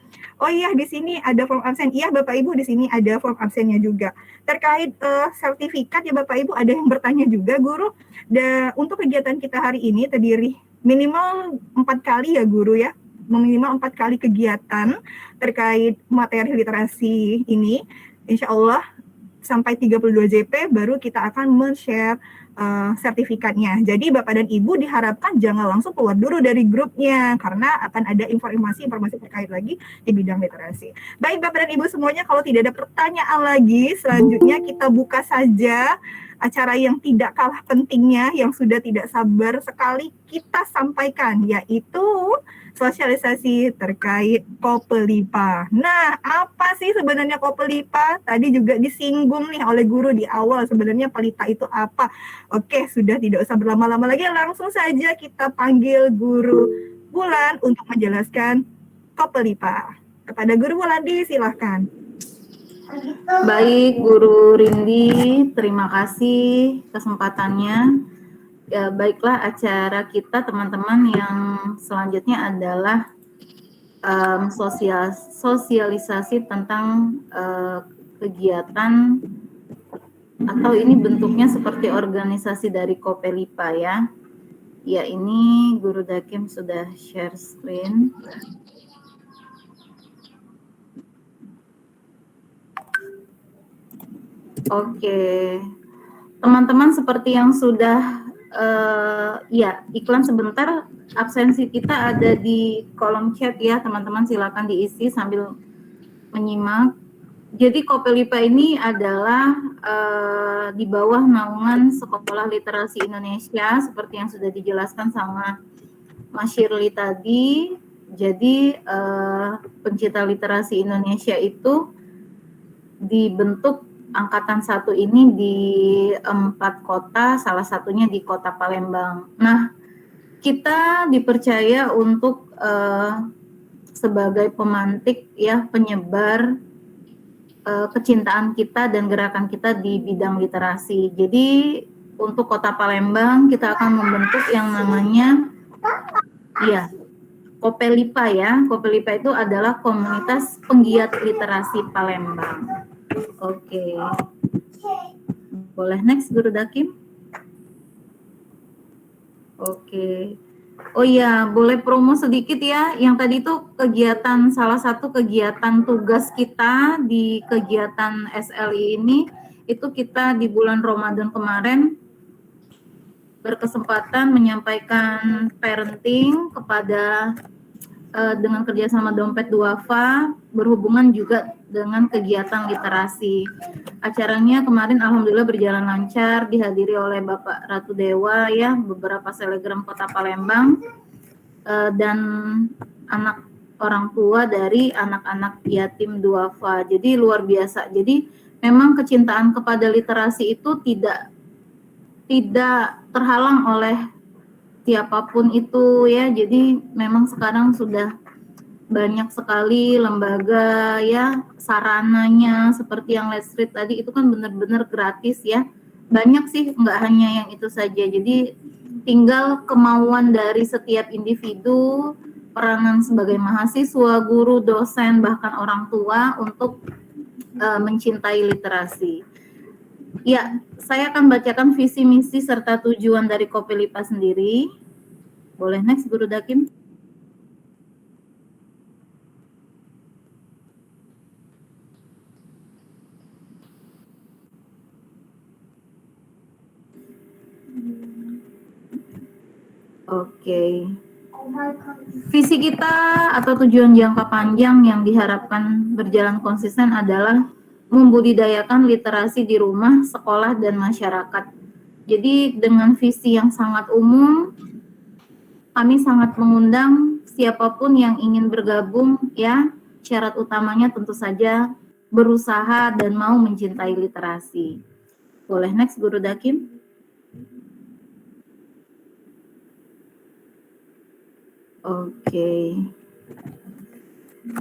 Oh iya, di sini ada form absen. Iya, Bapak Ibu, di sini ada form absennya juga. Terkait sertifikat ya Bapak Ibu, ada yang bertanya juga, Guru. Dan untuk kegiatan kita hari ini terdiri minimal 4 kali ya, Guru ya. Minimal 4 kali kegiatan terkait materi literasi ini. Insya Allah sampai 32 JP baru kita akan men-share sertifikatnya. Jadi Bapak dan Ibu diharapkan jangan langsung keluar dulu dari grupnya karena akan ada informasi terkait lagi di bidang literasi. Baik Bapak dan Ibu semuanya, kalau tidak ada pertanyaan lagi, selanjutnya kita buka saja acara yang tidak kalah pentingnya yang sudah tidak sabar sekali kita sampaikan, yaitu sosialisasi terkait Kopelipa. Nah, apa sih sebenarnya Kopelipa? Tadi juga disinggung nih oleh guru di awal, sebenarnya pelita itu apa? Oke, sudah tidak usah berlama-lama lagi, langsung saja kita panggil Guru Bulan untuk menjelaskan Kopelipa. Kepada Guru Bulan, silahkan. Baik, Guru Rindi, terima kasih kesempatannya. Ya, baiklah, acara kita teman-teman yang selanjutnya adalah sosialisasi tentang kegiatan atau ini bentuknya seperti organisasi dari Kopelipa ya. Ya, ini Guru Dakim sudah share screen. Oke, teman-teman seperti yang sudah ya, iklan sebentar. Absensi kita ada di kolom chat ya, teman-teman silakan diisi sambil menyimak. Jadi Kopelipa ini adalah di bawah naungan Sekolah Literasi Indonesia seperti yang sudah dijelaskan sama Mas Shirley tadi. Jadi pencinta literasi Indonesia itu dibentuk angkatan 1 ini di 4 kota, salah satunya di Kota Palembang. Nah, kita dipercaya untuk sebagai pemantik ya, penyebar kecintaan kita dan gerakan kita di bidang literasi. Jadi untuk Kota Palembang kita akan membentuk yang namanya ya Kopelipa ya. Kopelipa itu adalah komunitas penggiat literasi Palembang. Oke. Boleh next Guru Dakim? Oke. Oh iya, boleh promo sedikit ya. Yang tadi itu kegiatan, salah satu kegiatan tugas kita di kegiatan SLI ini, itu kita di bulan Ramadan kemarin berkesempatan menyampaikan parenting kepada dengan kerjasama Dompet Duafa, berhubungan juga dengan kegiatan literasi. Acaranya kemarin alhamdulillah berjalan lancar, dihadiri oleh Bapak Ratu Dewa ya, beberapa selegram Kota Palembang, dan anak orang tua dari anak-anak yatim duafa. Jadi luar biasa. Jadi memang kecintaan kepada literasi itu tidak terhalang oleh siapapun itu ya. Jadi memang sekarang sudah banyak sekali lembaga ya, sarananya seperti yang Let's Read tadi itu kan benar-benar gratis ya. Banyak sih, nggak hanya yang itu saja. Jadi tinggal kemauan dari setiap individu, peranan sebagai mahasiswa, guru, dosen, bahkan orang tua untuk mencintai literasi. Ya, saya akan bacakan visi misi serta tujuan dari Kopelipa sendiri. Boleh next Guru Dakim? Oke. Visi kita atau tujuan jangka panjang yang diharapkan berjalan konsisten adalah membudidayakan literasi di rumah, sekolah, dan masyarakat. Jadi dengan visi yang sangat umum, kami sangat mengundang siapapun yang ingin bergabung ya. Syarat utamanya tentu saja berusaha dan mau mencintai literasi. Boleh next Guru Dakim? Oke.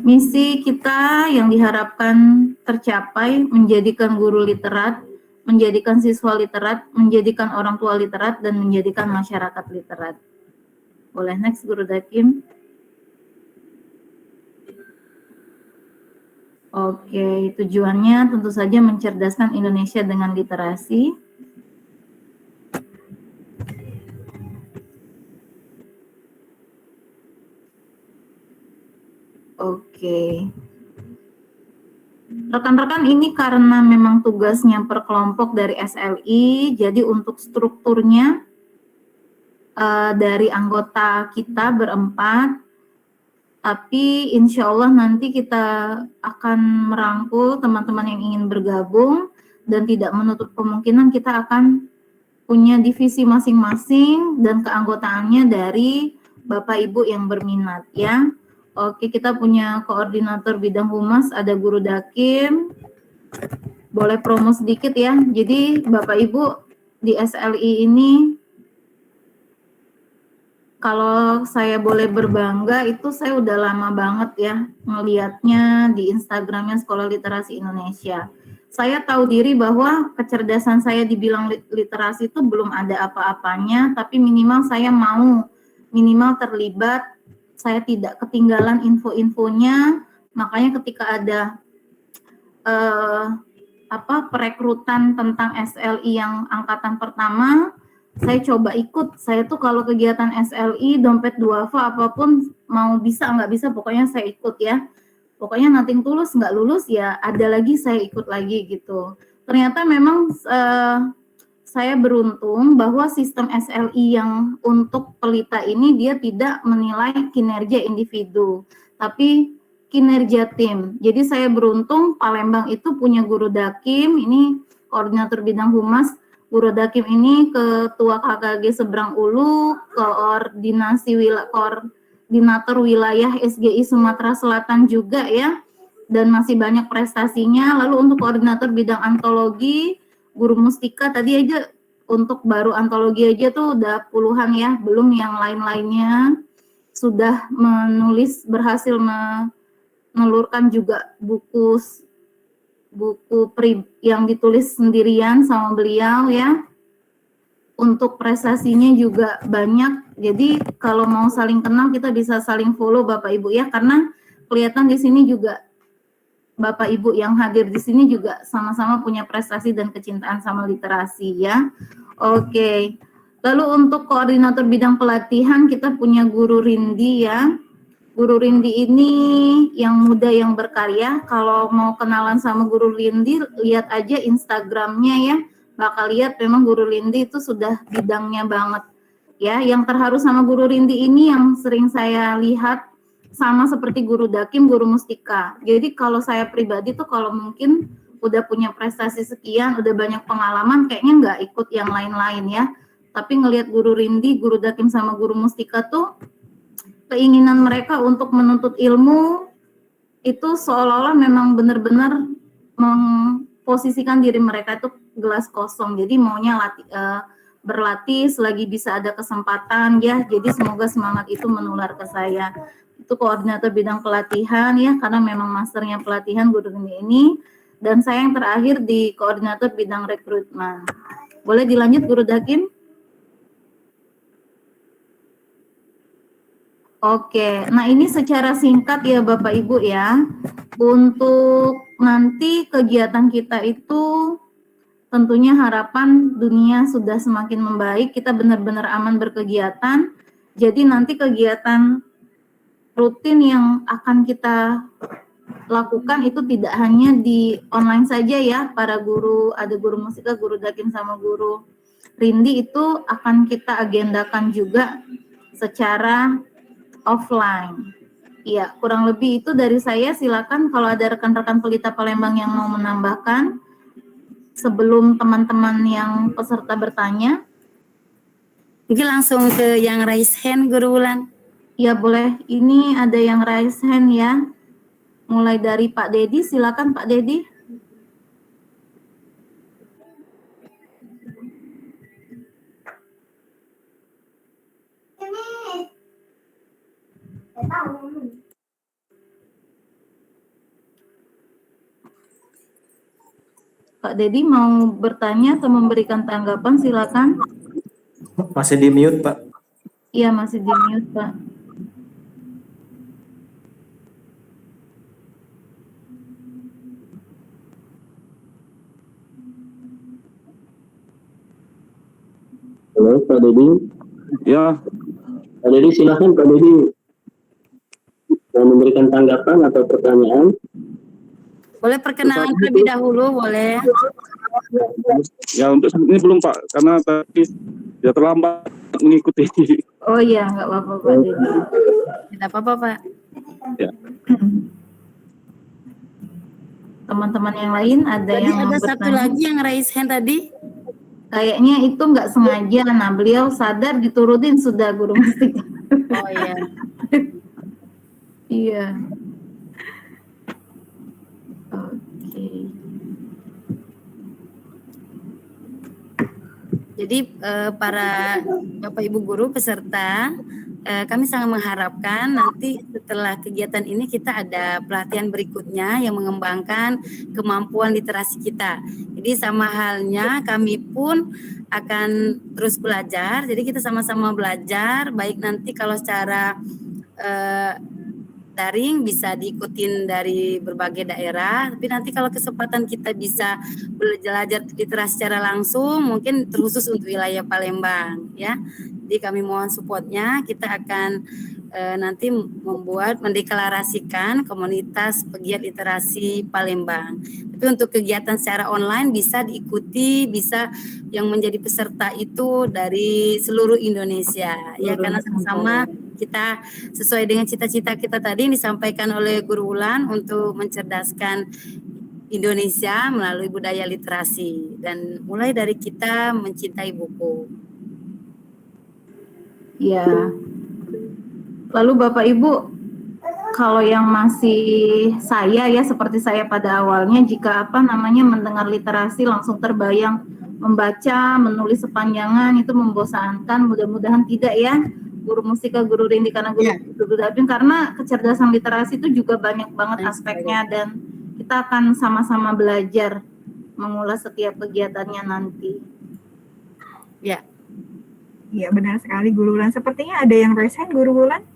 Misi kita yang diharapkan tercapai menjadikan guru literat, menjadikan siswa literat, menjadikan orang tua literat, dan menjadikan masyarakat literat. Boleh next Guru Dakim? Oke, tujuannya tentu saja mencerdaskan Indonesia dengan literasi. Oke. Rekan-rekan, ini karena memang tugasnya per kelompok dari SLI, jadi untuk strukturnya dari anggota kita berempat, tapi insya Allah nanti kita akan merangkul teman-teman yang ingin bergabung dan tidak menutup kemungkinan kita akan punya divisi masing-masing dan keanggotaannya dari Bapak Ibu yang berminat ya. Oke, kita punya koordinator bidang humas, ada Guru Dakim. Boleh promo sedikit ya. Jadi Bapak Ibu di SLI ini, kalau saya boleh berbangga, itu saya udah lama banget ya ngelihatnya di Instagramnya Sekolah Literasi Indonesia. Saya tahu diri bahwa kecerdasan saya dibilang literasi itu belum ada apa-apanya, tapi minimal saya mau minimal terlibat. Saya tidak ketinggalan info-infonya, makanya ketika ada perekrutan tentang SLI yang angkatan pertama, saya coba ikut. Saya tuh kalau kegiatan SLI, Dompet Duafa, apapun mau bisa nggak bisa, pokoknya saya ikut ya. Pokoknya nothing tulus, nggak lulus ya ada lagi saya ikut lagi gitu. Ternyata memang saya beruntung bahwa sistem SLI yang untuk pelita ini dia tidak menilai kinerja individu, tapi kinerja tim. Jadi saya beruntung Palembang itu punya guru dakim, ini koordinator bidang humas. Guru dakim ini ketua KKG Seberang Ulu, koordinator wilayah SGI Sumatera Selatan juga ya, dan masih banyak prestasinya. Lalu untuk koordinator bidang antologi, guru mustika tadi aja untuk baru antologi aja tuh udah puluhan ya, belum yang lain-lainnya. Sudah berhasil menelurkan juga buku yang ditulis sendirian sama beliau ya. Untuk prestasinya juga banyak. Jadi kalau mau saling kenal kita bisa saling follow Bapak Ibu ya, karena kelihatan di sini juga Bapak Ibu yang hadir di sini juga sama-sama punya prestasi dan kecintaan sama literasi ya. Oke. Lalu untuk koordinator bidang pelatihan kita punya Guru Rindi ya. Guru Rindi ini yang muda yang berkarya. Kalau mau kenalan sama Guru Rindi, lihat aja Instagramnya ya. Bakal lihat memang Guru Rindi itu sudah bidangnya banget. Ya, yang terharu sama Guru Rindi ini yang sering saya lihat sama seperti guru dakim, guru mustika. Jadi kalau saya pribadi tuh kalau mungkin udah punya prestasi sekian, udah banyak pengalaman, kayaknya nggak ikut yang lain-lain ya. Tapi ngelihat Guru Rindi, guru dakim sama guru mustika tuh keinginan mereka untuk menuntut ilmu itu seolah-olah memang benar-benar memposisikan diri mereka itu gelas kosong. Jadi maunya berlatih selagi bisa ada kesempatan ya. Jadi semoga semangat itu menular ke saya. Itu koordinator bidang pelatihan ya, karena memang masternya pelatihan Guru Rindi ini. Dan saya yang terakhir di koordinator bidang rekrutmen. Boleh dilanjut Guru Dakim? Oke, nah ini secara singkat ya Bapak Ibu ya. Untuk nanti kegiatan kita itu tentunya harapan dunia sudah semakin membaik, kita benar-benar aman berkegiatan. Jadi nanti kegiatan rutin yang akan kita lakukan itu tidak hanya di online saja ya, para guru, ada guru musika, guru dakim sama guru Rindi itu akan kita agendakan juga secara offline. Iya, kurang lebih itu dari saya. Silakan kalau ada rekan-rekan pelita Palembang yang mau menambahkan sebelum teman-teman yang peserta bertanya. Mungkin langsung ke yang raise hand Guru Wulan. Ya boleh, ini ada yang raise hand ya. Mulai dari Pak Dedi, silakan Pak Dedi. Pak Dedi mau bertanya atau memberikan tanggapan, silakan. Masih di mute, Pak. Iya, masih di mute, Pak. Halo, Pak Dedi. Ya, Pak Dedi, silakan Pak Dedi. Mau memberikan tanggapan atau pertanyaan? Boleh perkenalan terlebih dahulu, boleh. ya untuk saat ini belum Pak, karena tadi ya terlambat mengikuti. Oh iya, nggak apa-apa Pak Dedi. Tidak apa-apa Pak. Ya. Teman-teman yang lain ada Tadi yang ada mau satu bertanya? lagi yang raise hand tadi. Kayaknya itu nggak sengaja. Nah, beliau sadar diturutin sudah guru musik. Oh iya. Iya. Oke. Jadi para Bapak Ibu guru peserta, kami sangat mengharapkan nanti setelah kegiatan ini kita ada pelatihan berikutnya yang mengembangkan kemampuan literasi kita. Jadi sama halnya kami pun akan terus belajar. Jadi kita sama-sama belajar, baik nanti kalau secara daring bisa diikutin dari berbagai daerah, tapi nanti kalau kesempatan kita bisa belajar literasi secara langsung, mungkin terkhusus untuk wilayah Palembang ya. Jadi kami mohon supportnya, kita akan nanti mendeklarasikan komunitas pegiat literasi Palembang. Tapi untuk kegiatan secara online bisa diikuti, bisa yang menjadi peserta itu dari seluruh Indonesia ya, karena sama-sama kita sesuai dengan cita-cita kita tadi yang disampaikan oleh Guru Wulan untuk mencerdaskan Indonesia melalui budaya literasi dan mulai dari kita mencintai buku. Ya. Lalu Bapak Ibu, kalau yang masih saya ya seperti saya pada awalnya, jika mendengar literasi langsung terbayang membaca, menulis sepanjangan itu membosankan, mudah-mudahan tidak ya. Guru musika, guru Rindi, karena guru Dabin, karena kecerdasan literasi itu juga banyak banget aspeknya dan kita akan sama-sama belajar mengulas setiap kegiatannya nanti. Ya. Iya, benar sekali Guru Wulan. Sepertinya ada yang raise hand, Guru Wulan.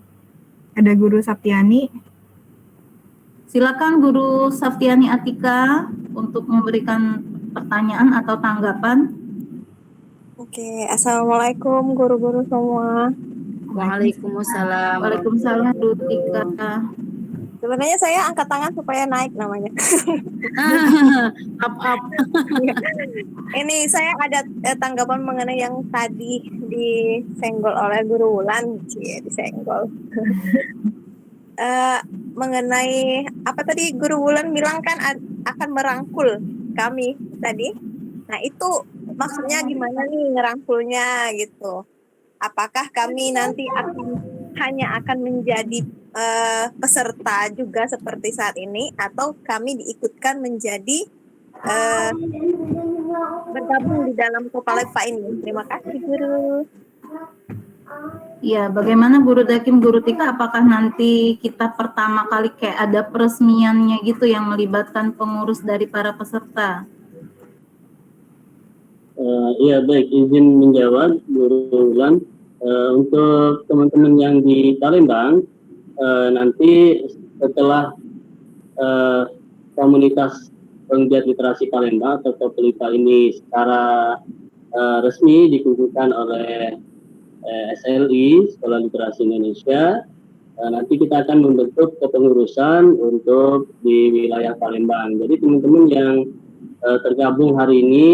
Ada Guru Saptiani. Silakan Guru Saptiani Atika untuk memberikan pertanyaan atau tanggapan. Oke, Assalamualaikum guru-guru semua. Waalaikumsalam. Waalaikumsalam Guru Tika. Sebenarnya saya angkat tangan supaya naik namanya. Up. Ini saya ada tanggapan mengenai yang tadi disenggol oleh Guru Wulan, disenggol. Mengenai apa tadi Guru Wulan bilang kan akan merangkul kami tadi. Nah itu maksudnya gimana nih ngerangkulnya gitu? Apakah kami nanti hanya akan menjadi peserta juga seperti saat ini, atau kami diikutkan menjadi bergabung di dalam Kopalepa ini? Terima kasih Guru. Ya, bagaimana Guru Dakim, Guru Tika, apakah nanti kita pertama kali kayak ada peresmiannya gitu yang melibatkan pengurus dari para peserta? Iya baik, izin menjawab Guru Wulan. Untuk teman-teman yang di Palembang, nanti setelah komunitas penggiat literasi Palembang atau Kopalepa ini secara resmi dikukuhkan oleh SLI, Sekolah Literasi Indonesia, nanti kita akan membentuk kepengurusan untuk di wilayah Palembang. Jadi teman-teman yang tergabung hari ini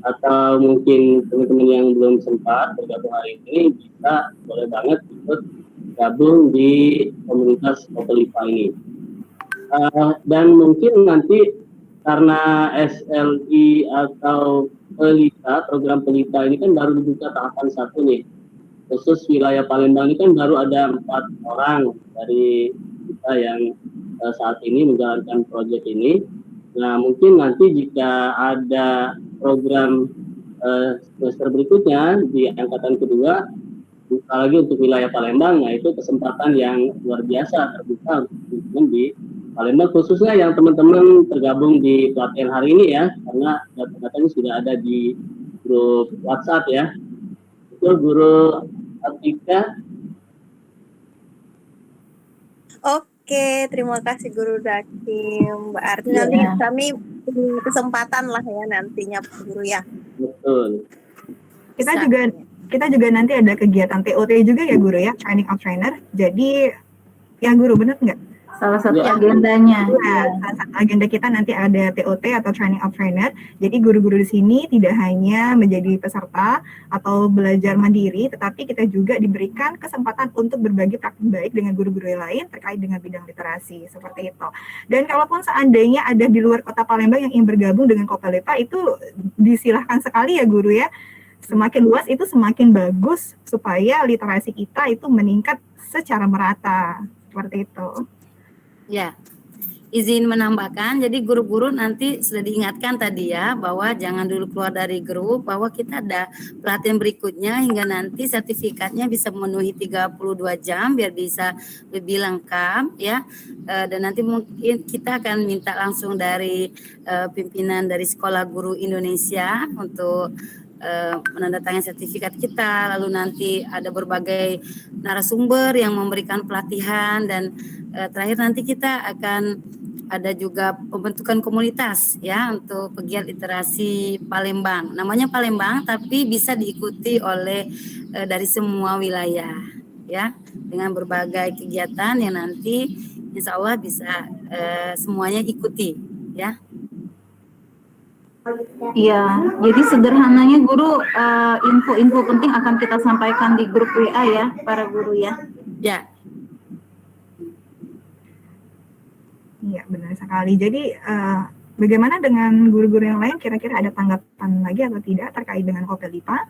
atau mungkin teman-teman yang belum sempat bergabung hari ini bisa boleh banget ikut gabung di komunitas Kopalepa ini. Dan mungkin nanti karena SLI atau Pelita, program Pelita ini kan baru dibuka tahapan 1 nih. Khusus wilayah Palembang ini kan baru ada 4 orang dari kita yang saat ini menjalankan proyek ini. Nah mungkin nanti jika ada program semester berikutnya di angkatan kedua, buka lagi untuk wilayah Palembang, nah itu kesempatan yang luar biasa terbuka untuk teman-teman di Palembang, khususnya yang teman-teman tergabung di pelatihan hari ini ya, karena data-datanya sudah ada di grup WhatsApp ya. Itu Guru Atika. Oke, terima kasih Guru Dakim. Berarti nanti kami punya kesempatan lah ya nantinya Guru ya. Betul. Kita juga nanti ada kegiatan TOT juga ya Guru ya, Training of Trainer. Jadi ya Guru benar nggak? Salah satu agendanya. Ya, salah satu agenda kita nanti ada TOT atau Training of Trainer. Jadi guru-guru di sini tidak hanya menjadi peserta atau belajar mandiri, tetapi kita juga diberikan kesempatan untuk berbagi praktik baik dengan guru-guru yang lain terkait dengan bidang literasi, seperti itu. Dan kalaupun seandainya ada di luar kota Palembang yang ingin bergabung dengan Kopalepa, itu disilahkan sekali ya Guru ya. Semakin luas itu semakin bagus supaya literasi kita itu meningkat secara merata, seperti itu. Ya, izin menambahkan, jadi guru-guru nanti sudah diingatkan tadi ya, bahwa jangan dulu keluar dari grup, bahwa kita ada pelatihan berikutnya hingga nanti sertifikatnya bisa memenuhi 32 jam biar bisa lebih lengkap ya. Dan nanti mungkin kita akan minta langsung dari pimpinan dari Sekolah Guru Indonesia untuk menandatangani sertifikat kita, lalu nanti ada berbagai narasumber yang memberikan pelatihan dan terakhir nanti kita akan ada juga pembentukan komunitas ya untuk pegiat literasi Palembang. Namanya Palembang tapi bisa diikuti oleh dari semua wilayah. ya, dengan berbagai kegiatan yang nanti insya Allah bisa semuanya ikuti, ya. Iya, jadi sederhananya guru, info-info penting akan kita sampaikan di grup WA ya, para guru ya. Ya. Iya, benar sekali. Jadi bagaimana dengan guru-guru yang lain? Kira-kira ada tanggapan lagi atau tidak terkait dengan Kopelita?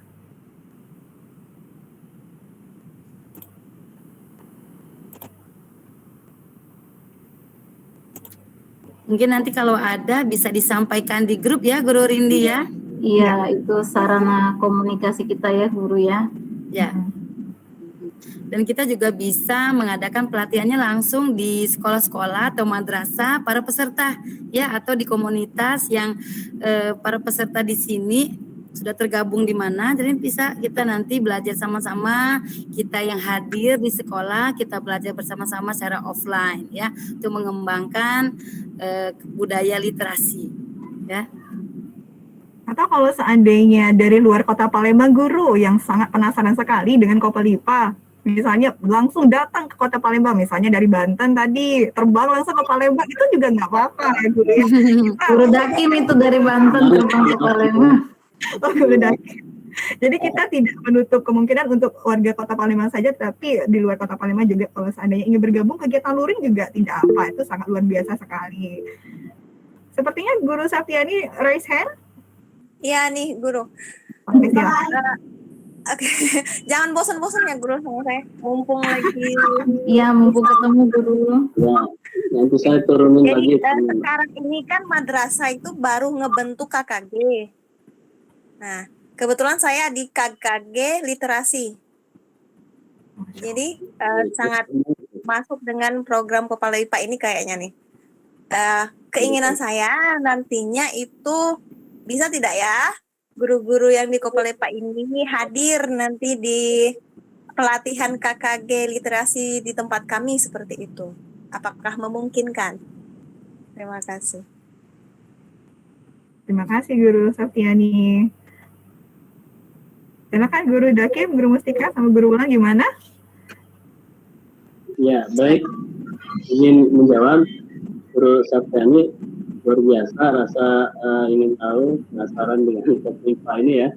Mungkin nanti kalau ada bisa disampaikan di grup ya, Guru Rindi ya. Iya, itu sarana komunikasi kita ya, guru ya. Ya. Dan kita juga bisa mengadakan pelatihannya langsung di sekolah-sekolah atau madrasah para peserta ya, atau di komunitas yang para peserta di sini sudah tergabung di mana, jadi bisa kita nanti belajar sama-sama, kita yang hadir di sekolah, kita belajar bersama-sama secara offline ya, untuk mengembangkan budaya literasi ya. Atau kalau seandainya dari luar kota Palembang guru yang sangat penasaran sekali dengan Kopelita, misalnya langsung datang ke kota Palembang, misalnya dari Banten tadi terbang langsung ke Palembang, itu juga nggak apa-apa ya guru ya. Guru Dakim itu dari Banten terbang ke Palembang. Oh, Guru Dakim. Jadi kita tidak menutup kemungkinan untuk warga kota Palembang saja, tapi di luar kota Palembang juga kalau seandainya ingin bergabung kegiatan luring juga tidak apa, itu sangat luar biasa sekali. Sepertinya Guru Saptiani raise hand. Iya nih guru. Oke, silakan. Oke, jangan bosan-bosan ya guru sama saya. Mumpung lagi. Iya, mumpung ketemu guru. Ya, nanti saya turunin Jadi lagi. sekarang ini kan madrasah itu baru ngebentuk KKG. Nah, kebetulan saya di KKG literasi. Jadi sangat masuk dengan program Kepala IPA ini kayaknya nih. Keinginan saya nantinya itu bisa tidak ya guru-guru yang di Kepala IPA ini hadir nanti di pelatihan KKG literasi di tempat kami seperti itu. Apakah memungkinkan? Terima kasih. Terima kasih Guru Saptiani. Silakan Guru Dakim, Guru Mustika, sama Guru Wulan gimana? Ya, baik. Ingin menjawab, Guru Saptiani luar biasa rasa ingin tahu, penasaran dengan Kopelita ini ya.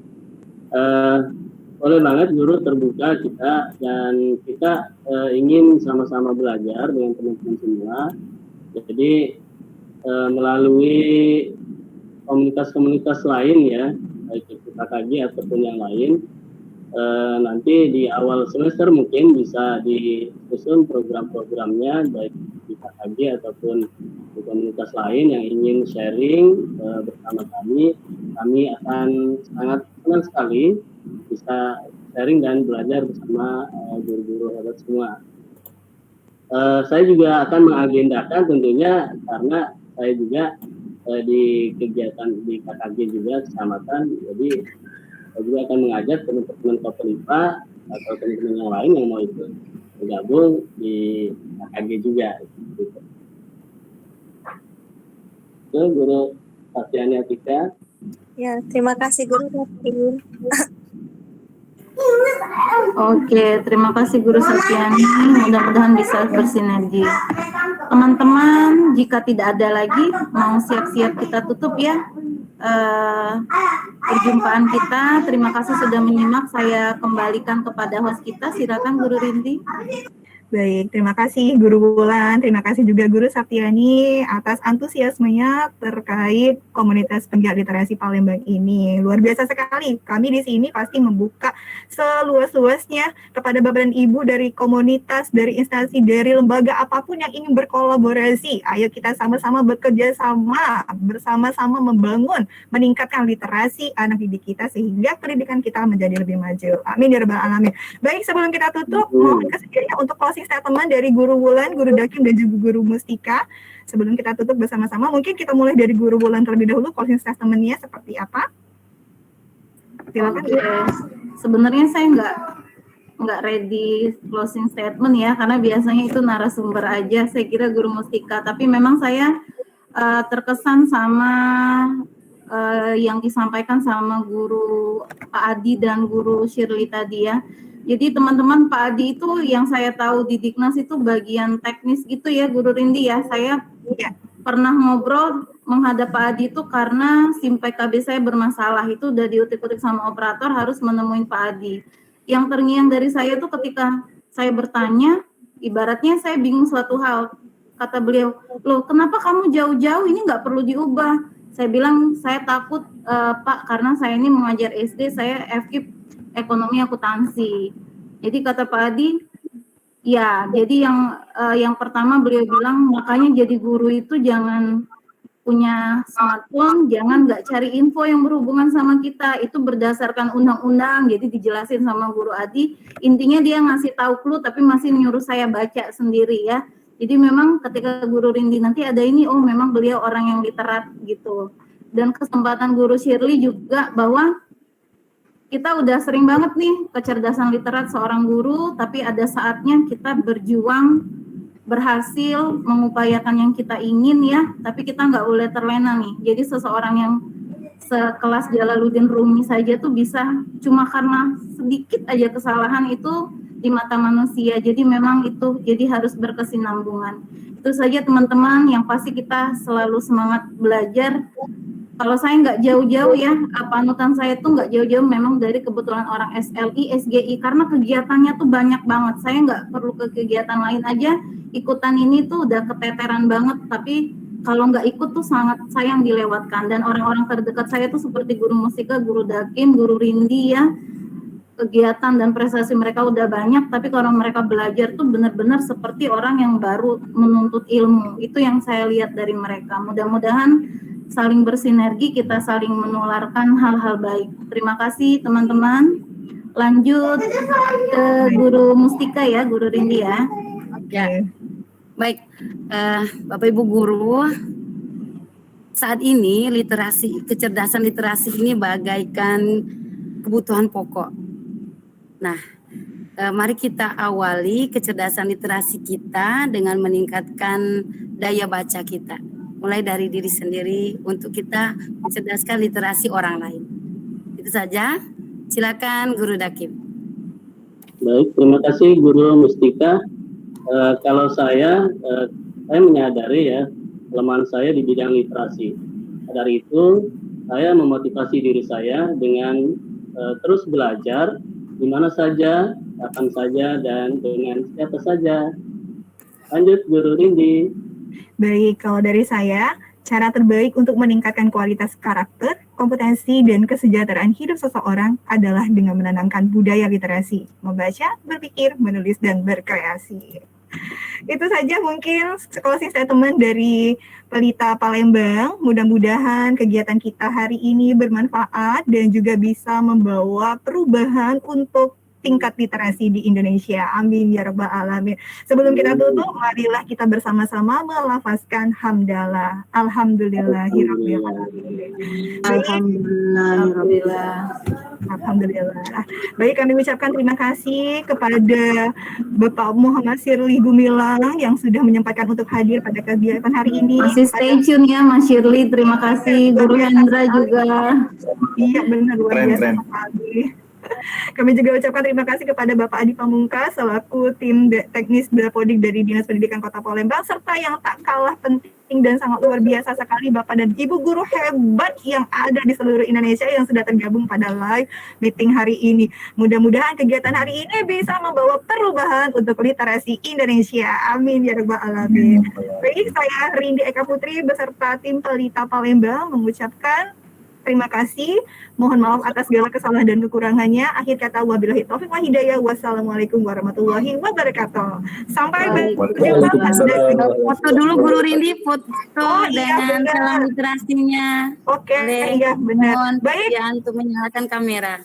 Boleh banget guru terbuka kita, dan kita ingin sama-sama belajar dengan teman-teman semua. Jadi melalui komunitas-komunitas lain ya, baik itu KKG ataupun yang lain, nanti di awal semester mungkin bisa disusun program-programnya baik di KKG ataupun di komunitas lain yang ingin sharing bersama kami akan sangat senang sekali bisa sharing dan belajar bersama guru-guru hebat semua. Saya juga akan mengagendakan tentunya, karena saya juga di kegiatan di KKG juga kecamatan, jadi saya juga akan mengajak teman-teman Kopelita atau teman-teman yang lain yang mau ikut bergabung di KKG juga. Gitu. Itu Guru Saptiani Atika. Ya, terima kasih Guru Dakim. Oke, terima kasih Guru Saptiani. Mudah-mudahan bisa bersinergi. Teman-teman, jika tidak ada lagi, mau siap-siap kita tutup ya perjumpaan kita. Terima kasih sudah menyimak. Saya kembalikan kepada host kita. Silakan Guru Rindi. Baik, terima kasih Guru Wulan, terima kasih juga Guru Saptiani atas antusiasmenya terkait komunitas penggiat literasi Palembang ini. Luar biasa sekali. Kami di sini pasti membuka seluas-luasnya kepada Bapak dan Ibu dari komunitas, dari instansi, dari lembaga apapun yang ingin berkolaborasi. Ayo kita sama-sama bekerja sama, bersama-sama membangun, meningkatkan literasi anak didik kita sehingga pendidikan kita menjadi lebih maju. Amin ya rabbal alamin. Baik, sebelum kita tutup, mohon kesediaannya untuk closing statement dari Guru Wulan, Guru Dakim, dan juga Guru Mustika. Sebelum kita tutup bersama-sama, mungkin kita mulai dari Guru Wulan terlebih dahulu. Closing statement-nya seperti apa? Silakan. Sebenarnya saya nggak ready closing statement ya, karena biasanya itu narasumber aja. Saya kira Guru Mustika, tapi memang saya terkesan sama yang disampaikan sama Guru Pak Adi dan Guru Shirley tadi ya. Jadi teman-teman, Pak Adi itu yang saya tahu di Diknas itu bagian teknis gitu ya, Guru Rindi ya. Saya pernah ngobrol menghadap Pak Adi itu karena SIM PKB saya bermasalah, itu udah diutik-utik sama operator, harus menemui Pak Adi. Yang terngiang dari saya tuh ketika saya bertanya, ibaratnya saya bingung suatu hal. Kata beliau, loh kenapa kamu jauh-jauh, ini nggak perlu diubah. Saya bilang, saya takut Pak, karena saya ini mengajar SD, saya FKIP ekonomi akuntansi. Jadi kata Pak Adi, ya jadi yang pertama beliau bilang, makanya jadi guru itu jangan punya smartphone, jangan nggak cari info yang berhubungan sama kita, itu berdasarkan undang-undang. Jadi dijelasin sama Guru Adi, intinya dia ngasih tahu clue tapi masih nyuruh saya baca sendiri ya. Jadi memang ketika Guru Rindi nanti ada ini, oh memang beliau orang yang literat gitu. Dan kesempatan Guru Shirley juga bahwa kita udah sering banget nih kecerdasan literat seorang guru, tapi ada saatnya kita berjuang, berhasil mengupayakan yang kita ingin ya, tapi kita nggak boleh terlena nih. Jadi seseorang yang sekelas Jalaluddin Rumi saja tuh bisa cuma karena sedikit aja kesalahan itu di mata manusia. Jadi memang itu jadi harus berkesinambungan. Itu saja teman-teman, yang pasti kita selalu semangat belajar. Kalau saya nggak jauh-jauh ya, panutan saya tuh nggak jauh-jauh memang dari kebetulan orang SLI, SGI, karena kegiatannya tuh banyak banget. Saya nggak perlu ke kegiatan lain aja, ikutan ini tuh udah keteteran banget, tapi kalau nggak ikut tuh sangat sayang dilewatkan. Dan orang-orang terdekat saya tuh seperti guru musika, guru Dakim, guru Rindi ya, kegiatan dan prestasi mereka udah banyak, tapi kalau mereka belajar tuh benar-benar seperti orang yang baru menuntut ilmu. Itu yang saya lihat dari mereka. Mudah-mudahan saling bersinergi, kita saling menularkan hal-hal baik. Terima kasih teman-teman. Lanjut ke Guru Mustika ya, Guru Rindi ya. Ya, baik, Bapak Ibu Guru, saat ini literasi, kecerdasan literasi ini bagaikan kebutuhan pokok. Nah, mari kita awali kecerdasan literasi kita dengan meningkatkan daya baca kita. Mulai dari diri sendiri untuk kita mencerdaskan literasi orang lain. Itu saja. Silakan Guru Dakim. Baik, terima kasih Guru Mustika. Kalau saya menyadari ya kelemahan saya di bidang literasi. Dari itu saya memotivasi diri saya dengan terus belajar di mana saja, kapan saja, dan dengan siapa saja. Lanjut Guru Rindi. Baik, kalau dari saya, cara terbaik untuk meningkatkan kualitas karakter, kompetensi, dan kesejahteraan hidup seseorang adalah dengan menanamkan budaya literasi, membaca, berpikir, menulis, dan berkreasi. Itu saja mungkin closing statement dari Pelita Palembang. Mudah-mudahan kegiatan kita hari ini bermanfaat dan juga bisa membawa perubahan untuk tingkat literasi di Indonesia. Amin ya rabbal alamin. Sebelum kita tutup, marilah kita bersama-sama melafazkan hamdalah. Alhamdulillahirabbil alamin. Alhamdulillah. Baik, kami ucapkan terima kasih kepada Bapak Muhammad Shirley Gumilang yang sudah menyempatkan untuk hadir pada kegiatan hari ini. Masih stay tune ya Mas Shirley, terima kasih. Guru Hendra juga. Iya benar, luar biasa sekali. Kami juga ucapkan terima kasih kepada Bapak Adi Pamungkas selaku tim teknis Dapodik dari Dinas Pendidikan Kota Palembang, serta yang tak kalah penting dan sangat luar biasa sekali Bapak dan Ibu guru hebat yang ada di seluruh Indonesia yang sudah tergabung pada live meeting hari ini. Mudah-mudahan kegiatan hari ini bisa membawa perubahan untuk literasi Indonesia. Amin ya rabbal alamin. Baik, saya Rindi Eka Putri beserta tim Pelita Palembang mengucapkan terima kasih. Mohon maaf atas segala kesalahan dan kekurangannya. Akhir kata wabillahi taufiq wa hidayah. Wassalamualaikum warahmatullahi wabarakatuh. Sampai berjumpa. Foto dulu Guru Rindi, foto dengan salam literasinya. Oke, iya benar. Mohon baik ya untuk menyalakan kamera.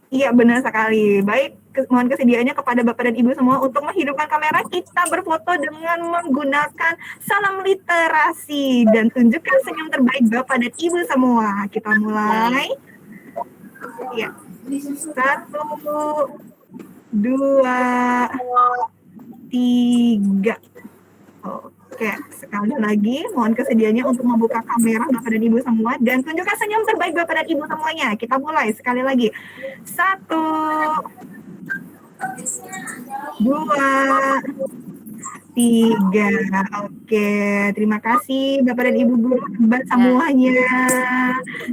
Iya benar sekali. Baik, mohon kesediaannya kepada Bapak dan Ibu semua untuk menghidupkan kamera, kita berfoto dengan menggunakan salam literasi dan tunjukkan senyum terbaik Bapak dan Ibu semua. Kita mulai. Ya. 1, 2, 3. Oke, sekali lagi mohon kesediaannya untuk membuka kamera Bapak dan Ibu semua dan tunjukkan senyum terbaik Bapak dan Ibu semuanya. Kita mulai sekali lagi. 1, 2, 3. Oke, terima kasih Bapak dan Ibu guru hebat semuanya.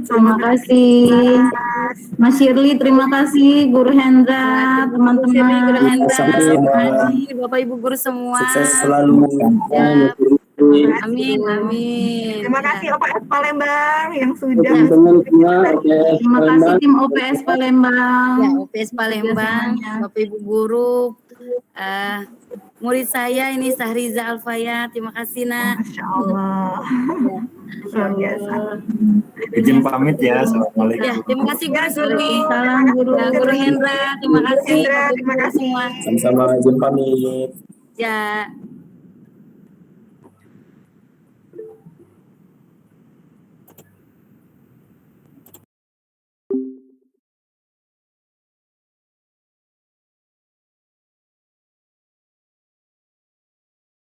Terima kasih Mas Shirley, terima kasih Guru Hendra, teman-teman. Bapak Ibu guru semua. Sukses selalu. Ya. Amin, amin. Terima kasih OPS Palembang yang sudah. Teman-teman semua, Terima kasih tim OPS Palembang. Ya, OPS Palembang, Bapak Ibu guru, murid saya ini Sahriza Alfaya. Terima kasih nak. Masya Allah. Luar biasa. Izin pamit ya. Assalamualaikum. Ya, terima kasih Guru Suri. Salam Guru. Guru Hendra, terima kasih. Hendra, terima kasih. Sama-sama izin pamit. Ya.